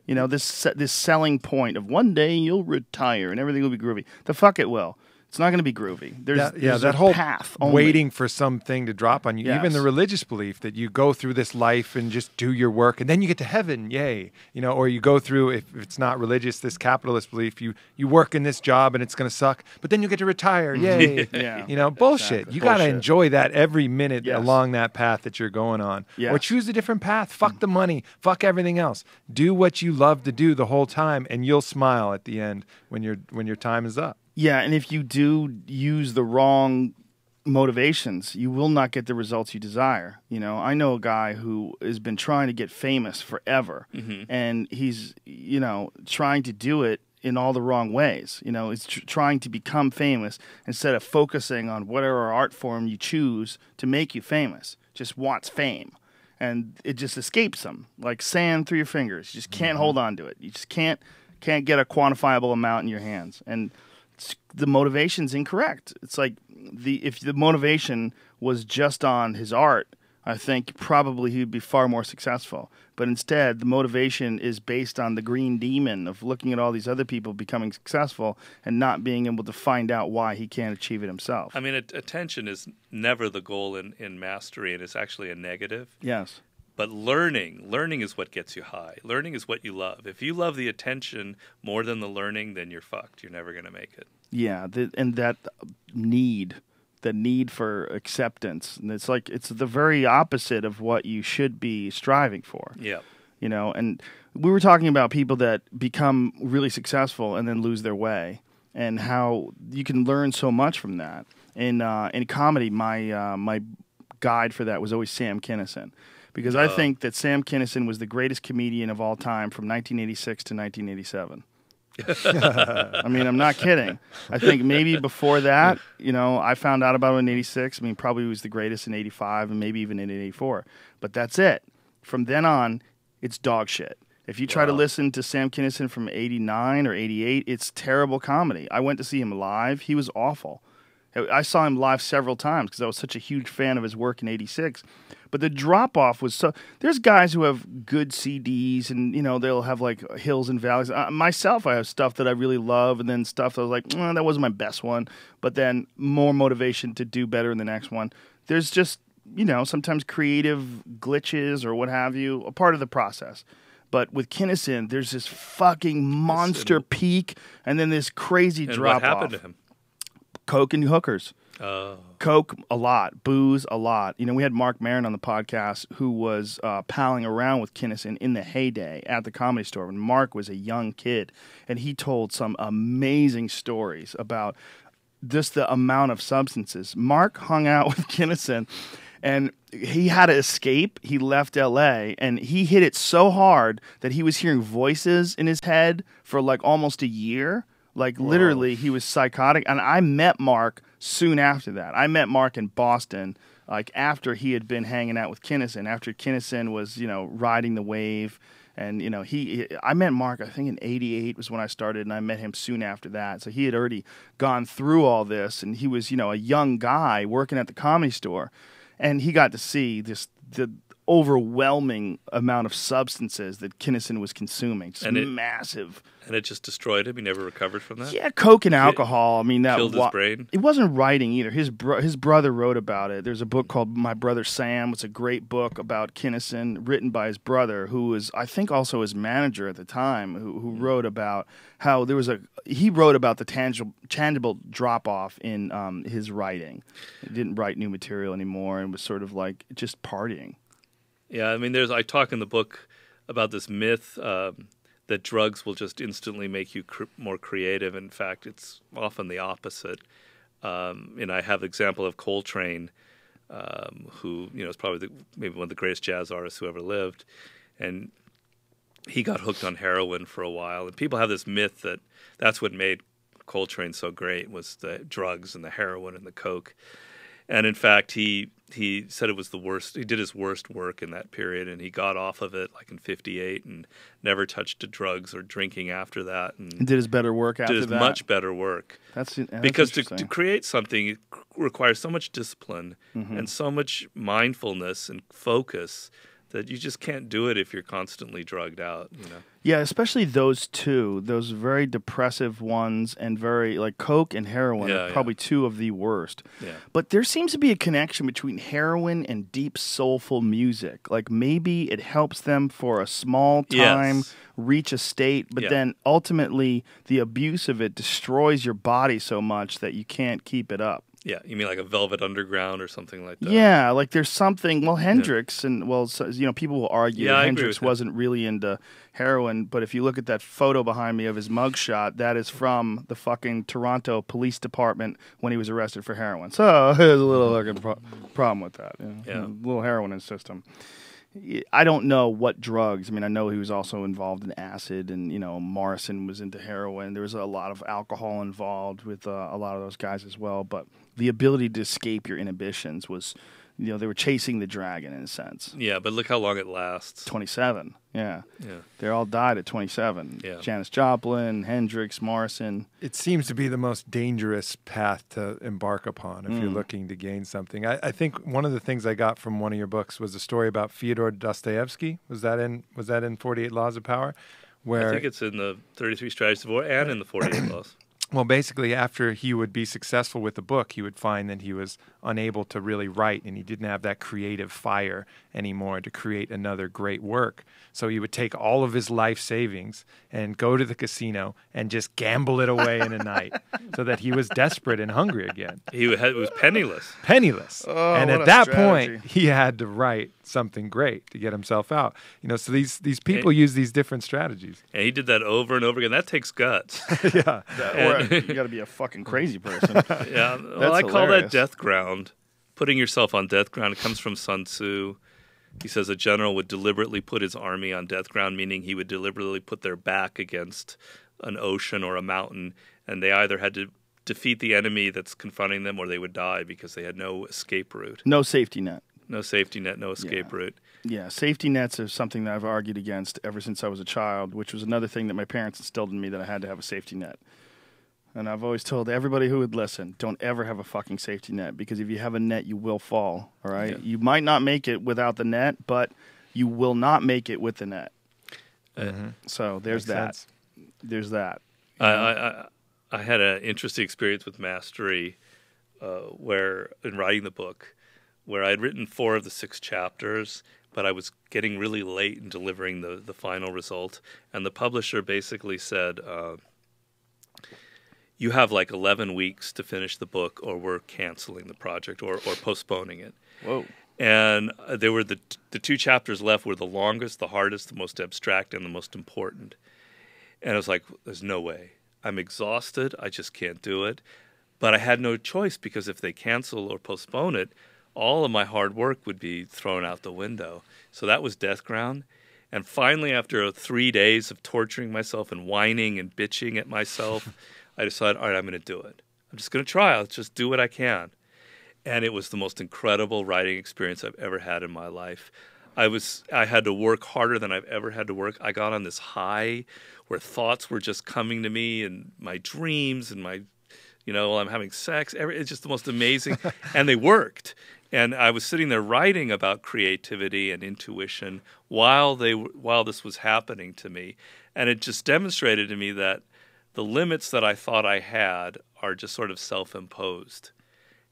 You know, this selling point of one day you'll retire and everything will be groovy. The fuck it will. It's not going to be groovy. There's that a whole path only. Waiting for something to drop on you. Yes. Even the religious belief that you go through this life and just do your work and then you get to heaven, yay. You know, or you go through, if it's not religious, this capitalist belief, you work in this job and it's going to suck, but then you get to retire, yay. Yeah. You know, bullshit. Exactly. You got to enjoy that every minute Yes. along that path that you're going on. Yes. Or choose a different path. Fuck the money. Fuck everything else. Do what you love to do the whole time and you'll smile at the end when your time is up. Yeah, and if you do use the wrong motivations, you will not get the results you desire. You know, I know a guy who has been trying to get famous forever, and he's, trying to do it in all the wrong ways. You know, he's trying to become famous instead of focusing on whatever art form you choose to make you famous. Just wants fame. And it just escapes him, like sand through your fingers. You just can't hold on to it. You just can't get a quantifiable amount in your hands. And the motivation's incorrect. It's like if the motivation was just on his art, I think probably he would be far more successful. But instead, the motivation is based on the green demon of looking at all these other people becoming successful and not being able to find out why he can't achieve it himself. I mean, attention is never the goal in mastery, and it's actually a negative. Yes. But learning is what gets you high. Learning is what you love. If you love the attention more than the learning, then you're fucked. You're never going to make it. Yeah, and that need for acceptance, and it's the very opposite of what you should be striving for. Yeah. You know, and we were talking about people that become really successful and then lose their way, and how you can learn so much from that. In comedy, my guide for that was always Sam Kinison. Because I think that Sam Kinison was the greatest comedian of all time from 1986 to 1987. I mean, I'm not kidding. I think maybe before that, I found out about it in 86. I mean, probably he was the greatest in 85 and maybe even in 84. But that's it. From then on, it's dog shit. If you try to listen to Sam Kinison from 89 or 88, it's terrible comedy. I went to see him live. He was awful. I saw him live several times because I was such a huge fan of his work in 86. But the drop-off was so... There's guys who have good CDs and, they'll have, like, hills and valleys. Myself, I have stuff that I really love and then stuff that I was like, that wasn't my best one. But then more motivation to do better in the next one. There's just, sometimes creative glitches or what have you, a part of the process. But with Kinison, there's this fucking monster peak and then this crazy drop-off. What happened to him? Coke and hookers. Oh. Coke a lot, booze a lot. We had Mark Maron on the podcast who was palling around with Kinison in the heyday at the Comedy Store when Mark was a young kid, and he told some amazing stories about just the amount of substances. Mark hung out with Kinison, and he had to escape. He left L.A., and he hit it so hard that he was hearing voices in his head for like almost a year. Like, literally, he was psychotic. And I met Mark soon after that. I met Mark in Boston, like, after he had been hanging out with Kinison, after Kinison was, riding the wave. And, I met Mark, I think, in 88 was when I started, and I met him soon after that. So he had already gone through all this, and he was, a young guy working at the Comedy Store. And he got to see the overwhelming amount of substances that Kinison was consuming. Just massive. And it just destroyed him? He never recovered from that? Yeah, coke and alcohol. I mean, that killed his brain? It wasn't writing either. His brother wrote about it. There's a book called My Brother Sam. It's a great book about Kinison, written by his brother, who was, I think, also his manager at the time, who wrote about how he wrote about the tangible drop-off in his writing. He didn't write new material anymore and was sort of like just partying. Yeah, I mean, I talk in the book about this myth that drugs will just instantly make you more creative. In fact, it's often the opposite. And I have the example of Coltrane, who is probably maybe one of the greatest jazz artists who ever lived, and he got hooked on heroin for a while. And people have this myth that that's what made Coltrane so great, was the drugs and the heroin and the coke. And in fact, he said it was the worst. He did his worst work in that period, and he got off of it like in '58 and never touched drugs or drinking after that. And did his better work after that? Did his much better work. That's because to create something requires so much discipline and so much mindfulness and focus that you just can't do it if you're constantly drugged out. Yeah, especially those two, those very depressive ones, and very, like, coke and heroin are probably two of the worst. Yeah. But there seems to be a connection between heroin and deep, soulful music. Like, maybe it helps them for a small time reach a state, but then ultimately the abuse of it destroys your body so much that you can't keep it up. Yeah, you mean like a Velvet Underground or something like that? Yeah, like there's something. Well, Hendrix and people will argue that Hendrix wasn't really into heroin, but if you look at that photo behind me of his mugshot, that is from the fucking Toronto Police Department when he was arrested for heroin. So there's a little problem with that. A little heroin in his system. I don't know what drugs. I mean, I know he was also involved in acid, and Morrison was into heroin. There was a lot of alcohol involved with a lot of those guys as well. But the ability to escape your inhibitions was, they were chasing the dragon in a sense. Yeah, but look how long it lasts. 27. Yeah. They all died at 27. Yeah. Janis Joplin, Hendrix, Morrison. It seems to be the most dangerous path to embark upon if you're looking to gain something. I think one of the things I got from one of your books was a story about Fyodor Dostoevsky. Was that in 48 Laws of Power? I think it's in the 33 Strategies of War and in the 48 Laws. Well, basically, after he would be successful with the book, he would find that he was unable to really write, and he didn't have that creative fire anymore to create another great work. So he would take all of his life savings and go to the casino and just gamble it away in a night, so that he was desperate and hungry again. He was penniless. Penniless. Oh, and at that point, he had to write something great to get himself out. So these people use these different strategies. And he did that over and over again. That takes guts. Yeah. Or you got to be a fucking crazy person. Yeah. Well, I call that death ground. Putting yourself on death ground. It comes from Sun Tzu. He says a general would deliberately put his army on death ground, meaning he would deliberately put their back against an ocean or a mountain, and they either had to defeat the enemy that's confronting them, or they would die because they had no escape route. No safety net. No safety net, no escape route. Yeah, safety nets are something that I've argued against ever since I was a child, which was another thing that my parents instilled in me, that I had to have a safety net. And I've always told everybody who would listen, don't ever have a fucking safety net, because if you have a net, you will fall, all right? Yeah. You might not make it without the net, but you will not make it with the net. So there's Makes that. sense. There's that. I had an interesting experience with mastery where, in writing the book, where I had written 4 of the 6 chapters, but I was getting really late in delivering the final result. And the publisher basically said, you have like 11 weeks to finish the book, or we're canceling the project or postponing it. Whoa. And there were the 2 chapters left were the longest, the hardest, the most abstract, and the most important. And I was like, there's no way. I'm exhausted. I just can't do it. But I had no choice, because if they cancel or postpone it, all of my hard work would be thrown out the window. So that was death ground. And finally, after 3 days of torturing myself and whining and bitching at myself, I decided, all right, I'm going to do it. I'm just going to try. I'll just do what I can. And it was the most incredible writing experience I've ever had in my life. I had to work harder than I've ever had to work. I got on this high where thoughts were just coming to me, and my dreams and my, while I'm having sex. It's just the most amazing. And they worked. And I was sitting there writing about creativity and intuition while this was happening to me. And it just demonstrated to me that the limits that I thought I had are just sort of self-imposed.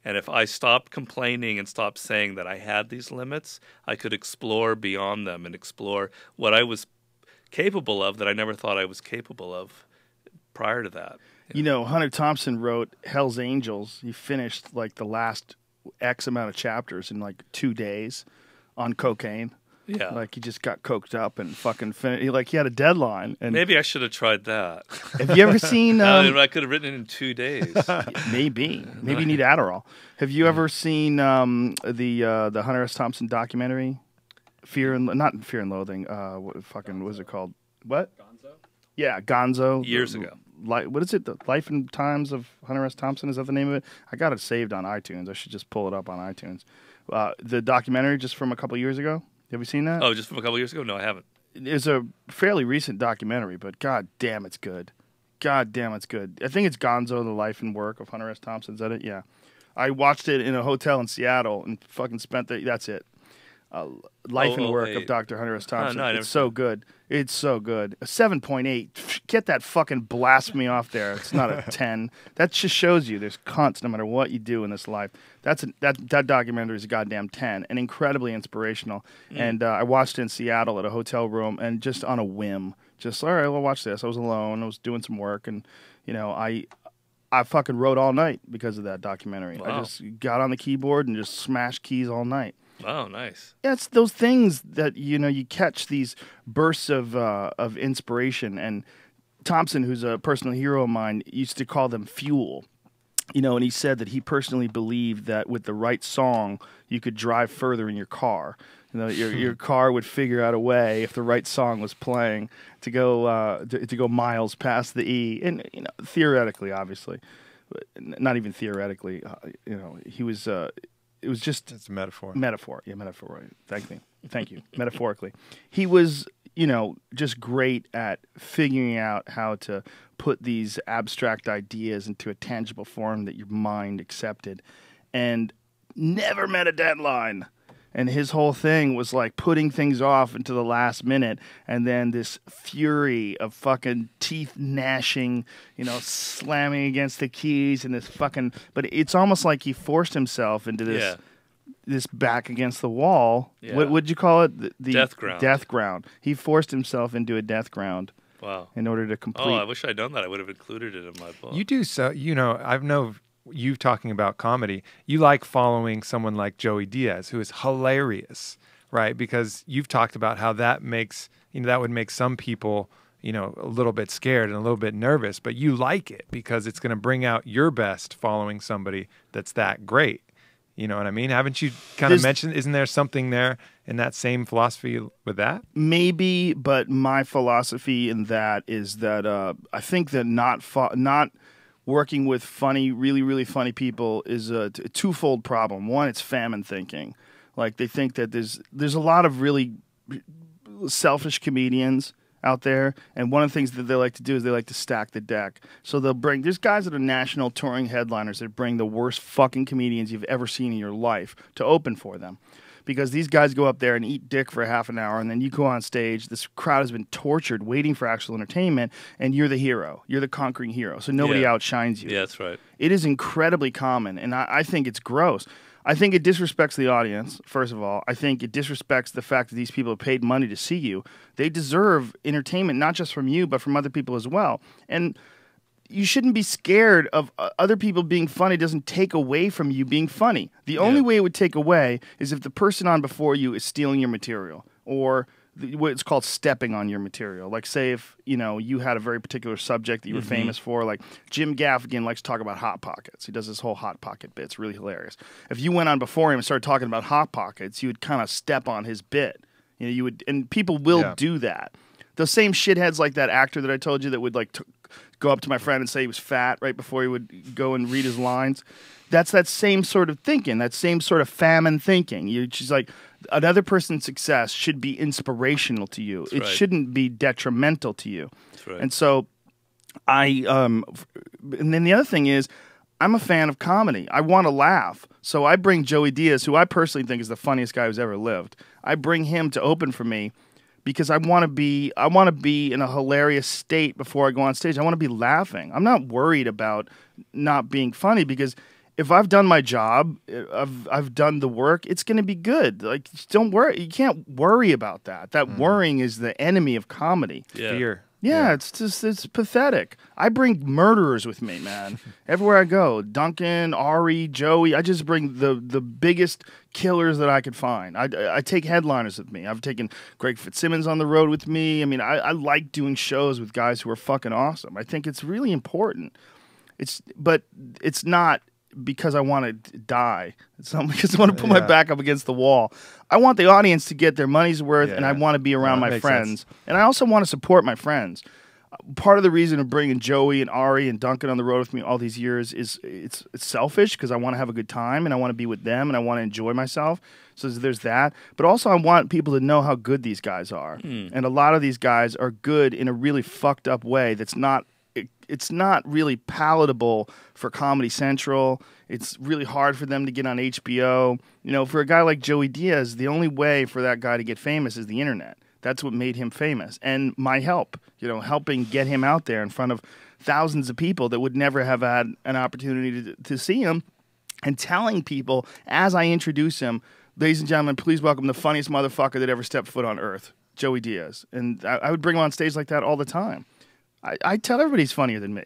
And if I stopped complaining and stopped saying that I had these limits, I could explore beyond them and explore what I was capable of that I never thought I was capable of prior to that. Hunter Thompson wrote Hell's Angels. He finished like the last X amount of chapters in like 2 days on cocaine. Yeah. Like he just got coked up and fucking finished. He had a deadline. And maybe I should have tried that. Have you ever seen? I could have written it in 2 days. Maybe you need Adderall. Have you ever seen the Hunter S. Thompson documentary? Not Fear and Loathing. What was it called? What? Gonzo. Yeah, Gonzo. Years ago. What is it? The Life and Times of Hunter S. Thompson? Is that the name of it? I got it saved on iTunes. I should just pull it up on iTunes. The documentary just from a couple years ago. Have you seen that? Oh, just from a couple years ago? No, I haven't. It's a fairly recent documentary, but god damn, it's good. God damn, it's good. I think it's Gonzo, the Life and Work of Hunter S. Thompson. Is that it? Yeah. I watched it in a hotel in Seattle and fucking spent that's it. Life and Work of Dr. Hunter S. Thompson. It's so good. It's so good. A 7.8. Get that fucking blasphemy off there. It's not a 10. That just shows you there's cunts no matter what you do in this life. That documentary is a goddamn 10 and incredibly inspirational. And I watched it in Seattle at a hotel room and just on a whim. Just, all right, we'll watch this. I was alone. I was doing some work and, I fucking wrote all night because of that documentary. Wow. I just got on the keyboard and just smashed keys all night. Oh, nice. Yeah, it's those things that you catch these bursts of inspiration. And Thompson, who's a personal hero of mine, used to call them fuel. And he said that he personally believed that with the right song, you could drive further in your car. Your car would figure out a way, if the right song was playing, to go miles past the E. And theoretically, obviously, but not even theoretically, he was. It was just... It's a metaphor. Metaphor. Yeah, metaphor. Right. Thank you. Metaphorically. He was, just great at figuring out how to put these abstract ideas into a tangible form that your mind accepted, and never met a deadline. And his whole thing was like putting things off into the last minute, and then this fury of fucking teeth gnashing, slamming against the keys and this fucking. But it's almost like he forced himself into this. Yeah. This back against the wall. Yeah. What would you call it? The death ground. Death ground. He forced himself into a death ground. Wow. In order to complete. Oh, I wish I'd done that. I would have included it in my book. You do so. I know you talking about comedy. You like following someone like Joey Diaz, who is hilarious, right? Because you've talked about how that makes that would make some people a little bit scared and a little bit nervous, but you like it because it's going to bring out your best following somebody that's that great. You know what I mean? Haven't you kind of mentioned, isn't there something there in that same philosophy with that? Maybe, but my philosophy in that is that I think that not working with funny, really, really funny people is a twofold problem. One, it's famine thinking. Like they think that there's a lot of really selfish comedians out there, and one of the things that they like to do is they like to stack the deck. So there's guys that are national touring headliners that bring the worst fucking comedians you've ever seen in your life to open for them. Because these guys go up there and eat dick for half an hour, and then you go on stage, this crowd has been tortured waiting for actual entertainment, and you're the hero. You're the conquering hero. So nobody outshines you. Yeah, that's right. It is incredibly common, and I think it's gross. I think it disrespects the audience, first of all. I think it disrespects the fact that these people have paid money to see you. They deserve entertainment, not just from you, but from other people as well. And you shouldn't be scared of other people being funny. It doesn't take away from you being funny. The only way it would take away is if the person on before you is stealing your material, or what it's called stepping on your material. Like, say if you had a very particular subject that you were famous for, like Jim Gaffigan likes to talk about Hot Pockets. He does this whole Hot Pocket bit. It's really hilarious. If you went on before him and started talking about Hot Pockets, you would kind of step on his bit. You would, and people will do that. Those same shitheads, like that actor that I told you that would like go up to my friend and say he was fat right before he would go and read his lines. That's that same sort of thinking, that same sort of famine thinking. She's like, another person's success should be inspirational to you. It shouldn't be detrimental to you. That's right. And so and then the other thing is, I'm a fan of comedy. I want to laugh. So I bring Joey Diaz, who I personally think is the funniest guy who's ever lived. I bring him to open for me because I want to be in a hilarious state before I go on stage. I want to be laughing. I'm not worried about not being funny, because if I've done my job, I've done the work, it's going to be good. Like, don't worry. You can't worry about that. That worrying is the enemy of comedy. Yeah. Fear. Yeah, it's pathetic. I bring murderers with me, man. Everywhere I go, Duncan, Aubrey, Joey, I just bring the biggest killers that I could find. I take headliners with me. I've taken Greg Fitzsimmons on the road with me. I mean, I like doing shows with guys who are fucking awesome. I think it's really important. But it's not because I want to die. It's not because I want to put my back up against the wall. I want the audience to get their money's worth, and I want to be around my friends. And I also want to support my friends. Part of the reason of bringing Joey and Ari and Duncan on the road with me all these years is it's selfish, because I want to have a good time, and I want to be with them, and I want to enjoy myself. So there's that. But also I want people to know how good these guys are. And a lot of these guys are good in a really fucked up way that's not... It's not really palatable for Comedy Central. It's really hard for them to get on HBO. For a guy like Joey Diaz, the only way for that guy to get famous is the internet. That's what made him famous. And my help, helping get him out there in front of thousands of people that would never have had an opportunity to see him, and telling people as I introduce him, ladies and gentlemen, please welcome the funniest motherfucker that ever stepped foot on earth, Joey Diaz. And I would bring him on stage like that all the time. I tell everybody he's funnier than me.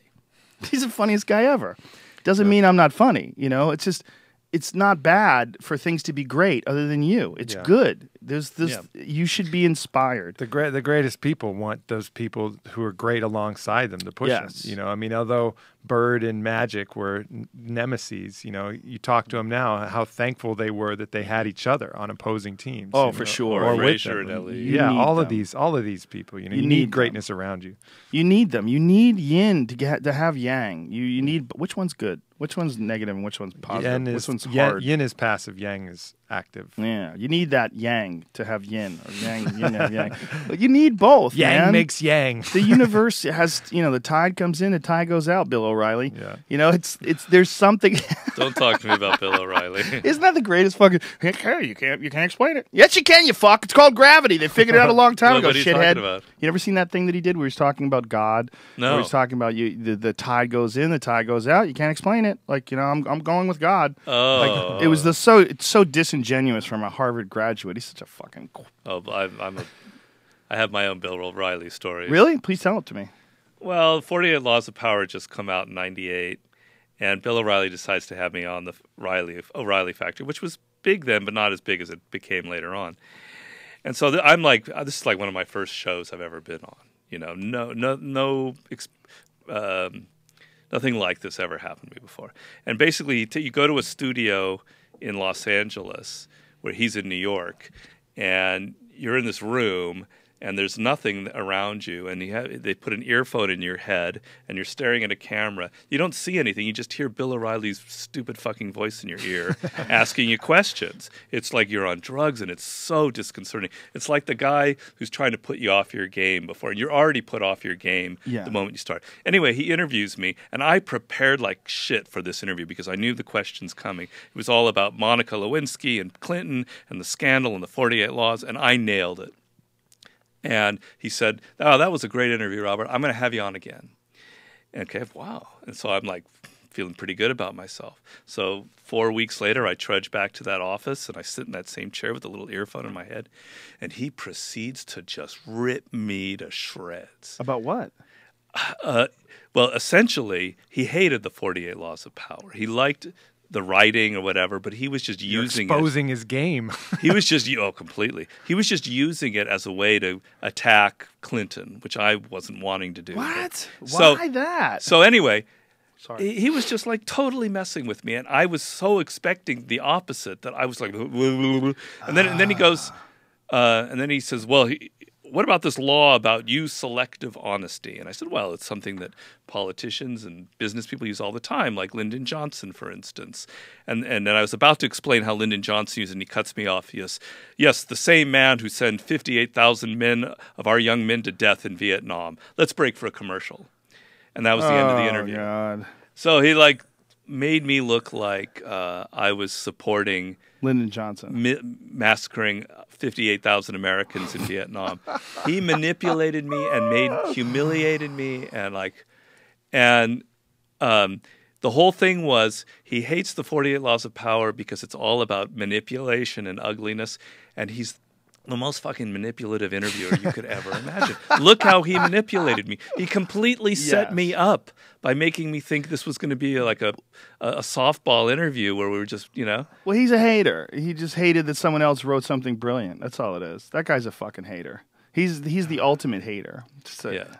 He's the funniest guy ever. Doesn't mean I'm not funny. It's just, it's not bad for things to be great other than you. It's good. There's this. You should be inspired. The greatest people want those people who are great alongside them to push them. I mean, although Bird and Magic were nemesis, you talk to them now, how thankful they were that they had each other on opposing teams. Oh, for sure. Or with them. Yeah, all of these people. You need greatness around you. You need them. You need yin to have yang. You need. Which one's good? Which one's negative and which one's positive? Which one's hard? Yin is passive, yang is active. Yeah, you need that yang to have yin, or yin have yang. But you need both. Yang makes yang. The universe has, the tide comes in, the tide goes out. Bill O'Reilly. Yeah. It's there's something. Don't talk to me about Bill O'Reilly. Isn't that the greatest fucking? Hey, you can't explain it. Yes, you can. You fuck. It's called gravity. They figured it out a long time ago. What are you shithead. talking about? You never seen that thing that he did where he's talking about God? No. Where he's talking about the tide goes in, the tide goes out. You can't explain it. Like, I'm going with God. Oh. Like, it was it's so disingenuous from a Harvard graduate. He's such a fucking. Oh, I have my own Bill O'Reilly story. Really? Please tell it to me. Well, 48 Laws of Power just come out in '98, and Bill O'Reilly decides to have me on the O'Reilly Factory, which was big then, but not as big as it became later on. And so I'm like, this is like one of my first shows I've ever been on. Nothing like this ever happened to me before. And basically, you go to a studio in Los Angeles, where he's in New York, and you're in this room, and there's nothing around you, and they put an earphone in your head, and you're staring at a camera. You don't see anything. You just hear Bill O'Reilly's stupid fucking voice in your ear asking you questions. It's like you're on drugs, and it's so disconcerting. It's like the guy who's trying to put you off your game before, and you're already put off your game the moment you start. Anyway, he interviews me, and I prepared like shit for this interview because I knew the questions coming. It was all about Monica Lewinsky and Clinton and the scandal and the 48 Laws, and I nailed it. And he said, "Oh, that was a great interview, Robert. I'm going to have you on again." Okay, wow. And so I'm like feeling pretty good about myself. So 4 weeks later, I trudge back to that office, and I sit in that same chair with a little earphone in my head, and he proceeds to just rip me to shreds. About what? Well, essentially, he hated the 48 Laws of Power. He liked the writing or whatever, but he was just exposing his game. He was just completely. He was just using it as a way to attack Clinton, which I wasn't wanting to do. What? Why that? So anyway, sorry, he was just like totally messing with me, and I was so expecting the opposite that I was like, and then he goes, and then he says, "Well, what about this law about use selective honesty?" And I said, well, it's something that politicians and business people use all the time, like Lyndon Johnson, for instance. And then I was about to explain how Lyndon Johnson used it, and he cuts me off. Yes, the same man who sent 58,000 men of our young men to death in Vietnam. Let's break for a commercial. And that was the end of the interview. God. So he like made me look like I was supporting Lyndon Johnson massacring 58,000 Americans in Vietnam. He manipulated me and humiliated me, and the whole thing was he hates the 48 Laws of Power because it's all about manipulation and ugliness, and he's the most fucking manipulative interviewer you could ever imagine. Look how he manipulated me. He completely set me up by making me think this was going to be like a softball interview where we were just, Well, he's a hater. He just hated that someone else wrote something brilliant. That's all it is. That guy's a fucking hater. He's the ultimate hater.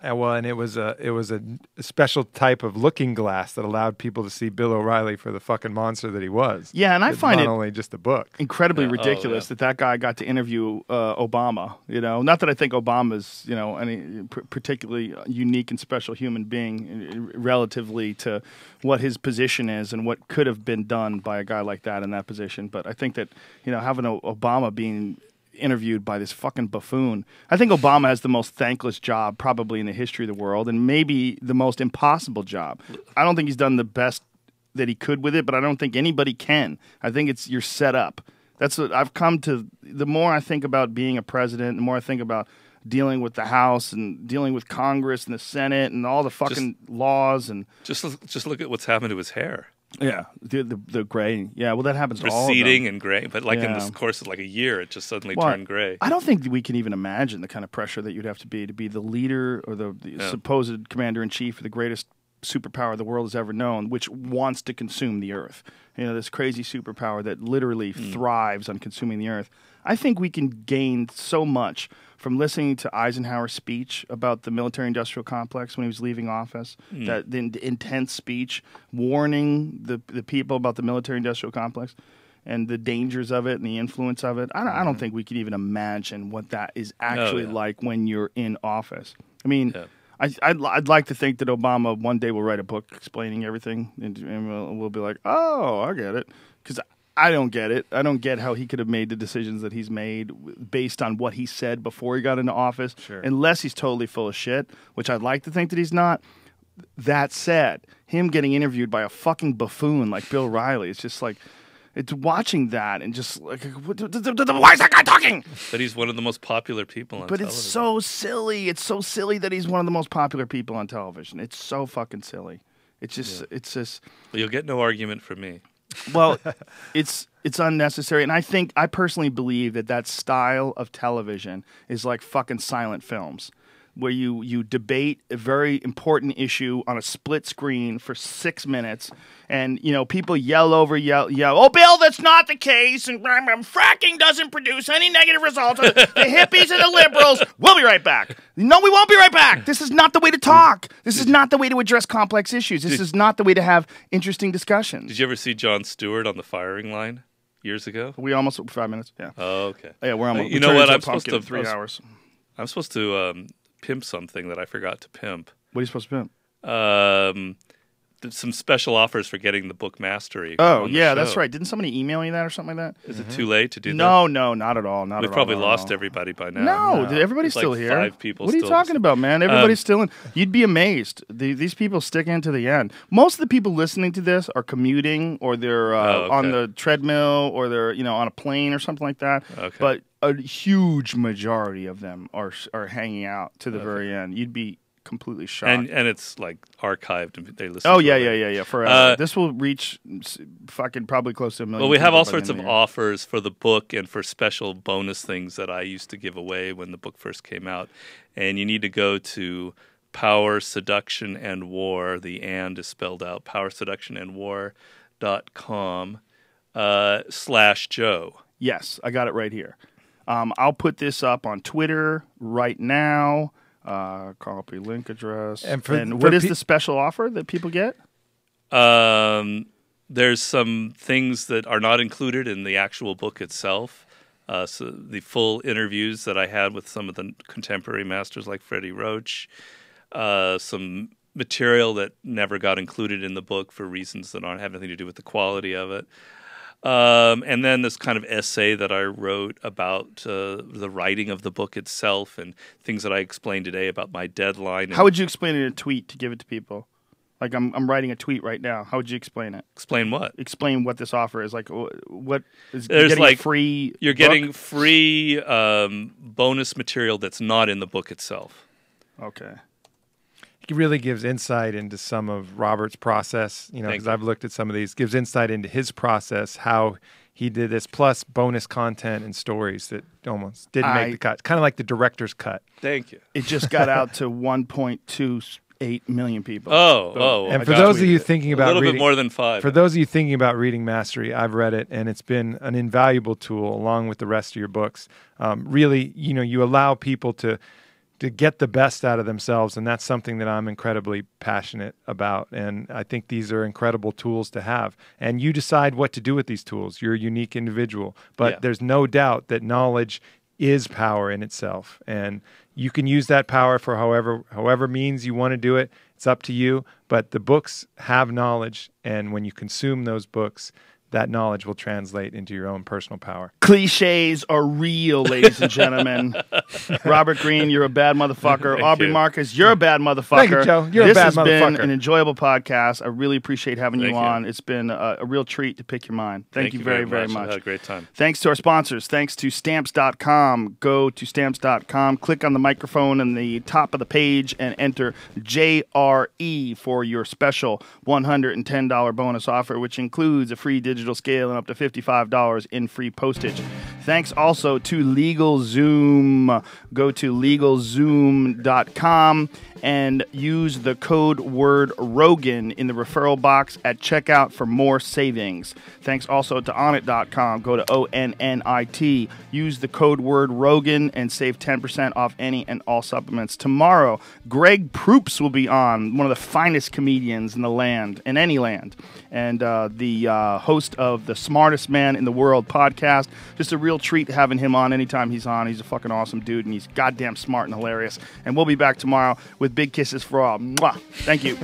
Well, and it was a special type of looking glass that allowed people to see Bill O'Reilly for the fucking monster that he was. Yeah, and I find not it only just a book incredibly ridiculous that guy got to interview Obama. Not that I think Obama's any particularly unique and special human being relatively to what his position is and what could have been done by a guy like that in that position. But I think that having Obama being interviewed by this fucking buffoon. I think Obama has the most thankless job probably in the history of the world, and maybe the most impossible job. I don't think he's done the best that he could with it, but I don't think anybody can. I think you're set up. That's what I've come to. The more I think about being a president, the more I think about dealing with the House and dealing with Congress and the Senate and all the fucking laws and just look at what's happened to his hair. Yeah, the gray. Yeah, well, that happens to all of them. Receding and gray, but in the course of like a year, it just suddenly turned gray. I don't think we can even imagine the kind of pressure that you'd have to be the leader or the supposed commander-in-chief of the greatest superpower the world has ever known, which wants to consume the earth. This crazy superpower that literally thrives on consuming the earth. I think we can gain so much from listening to Eisenhower's speech about the military-industrial complex when he was leaving office, the intense speech warning the people about the military-industrial complex and the dangers of it and the influence of it. I don't think we can even imagine what that is actually like when you're in office. I mean, I'd like to think that Obama one day will write a book explaining everything, and we'll be like, oh, I get it. Because I don't get it. I don't get how he could have made the decisions that he's made based on what he said before he got into office, unless he's totally full of shit, which I'd like to think that he's not. That said, him getting interviewed by a fucking buffoon like Bill O'Reilly, it's just like, it's watching that and just like, why is that guy talking? But he's one of the most popular people on television. But it's so silly. It's so silly that he's one of the most popular people on television. It's so fucking silly. It's just, Well, you'll get no argument from me. Well, it's unnecessary, and I personally believe that style of television is like fucking silent films, where you debate a very important issue on a split screen for 6 minutes, and people yell, oh, Bill, that's not the case, and fracking doesn't produce any negative results. The hippies and the liberals. We'll be right back. No, we won't be right back. This is not the way to talk. This is not the way to address complex issues. This is not the way to have interesting discussions. Did you ever see Jon Stewart on the firing line? years ago. We almost 5 minutes. Yeah. Oh, okay. Yeah, we're almost. You know what? I'm supposed pumpkin to in 3 hours. I'm supposed to pimp something that I forgot to pimp. What are you supposed to pimp? Some special offers for getting the book mastery. Oh, on the yeah, that's show. right. Didn't somebody email you that or something like that? Is it too late to do that? No, not at all. Not We've at all. probably not at lost all. everybody by now. No, everybody's There's still like here. 5 people What are you still talking about, man? Everybody's still in. You'd be amazed. These people stick in to the end. Most of the people listening to this are commuting, or they're on the treadmill, or they're on a plane or something like that. Okay. But a huge majority of them are hanging out to the very end. You'd be completely shocked. And it's like archived and they listen. Oh to yeah, it. forever. This will reach fucking probably close to 1 million. Well, we have people all by the sorts end of the year. offers for the book and for special bonus things that I used to give away when the book first came out. And you need to go to Power, Seduction, and War. The and is spelled out. PowerSeductionAndWar.com /Joe. Yes, I got it right here. I'll put this up on Twitter right now. Copy link address. And what is the special offer that people get? There's some things that are not included in the actual book itself. So the full interviews that I had with some of the contemporary masters like Freddie Roach, some material that never got included in the book for reasons that have nothing to do with the quality of it. And then this kind of essay that I wrote about the writing of the book itself and things that I explained today about my deadline. How would you explain it in a tweet to give it to people? Like I'm writing a tweet right now. How would you explain it? Explain what? Explain what this offer is. Like what is There's getting like a free You're book? getting free bonus material that's not in the book itself. Okay. He really gives insight into some of Robert's process, because I've looked at some of these, gives insight into his process, how he did this, plus bonus content and stories that almost didn't make the cut. Kind of like the director's cut. Thank you. It just got out to 1.28 million people. And for those of you thinking about a little reading, bit more than 5. For those of you thinking about reading Mastery, I've read it, and it's been an invaluable tool along with the rest of your books. Really, you allow people to get the best out of themselves, and that's something that I'm incredibly passionate about. And I think these are incredible tools to have. And you decide what to do with these tools. You're a unique individual. But there's no doubt that knowledge is power in itself. And you can use that power for however means you want to do it. It's up to you. But the books have knowledge, and when you consume those books, that knowledge will translate into your own personal power. Cliches are real, ladies and gentlemen. Robert Greene, you're a bad motherfucker. Aubrey Marcus, you're a bad motherfucker. Thank you, Joe. You're a bad motherfucker. This has been an enjoyable podcast. I really appreciate having you Thank on. you. It's been a real treat to pick your mind. Thank you very, very much. I had a great time. Thanks to our sponsors. Thanks to Stamps.com. Go to Stamps.com, click on the microphone in the top of the page, and enter JRE for your special $110 bonus offer, which includes a free digital scale and up to $55 in free postage. Thanks also to LegalZoom. Go to LegalZoom.com and use the code word Rogan in the referral box at checkout for more savings. Thanks also to Onnit.com. Go to ONNIT. Use the code word Rogan and save 10% off any and all supplements. Tomorrow, Greg Proops will be on, one of the finest comedians in the land, in any land, and the host of the Smartest Man in the World podcast. Just a real treat having him on anytime he's on. He's a fucking awesome dude, and he's goddamn smart and hilarious. And we'll be back tomorrow with big kisses for all. Mwah. Thank you.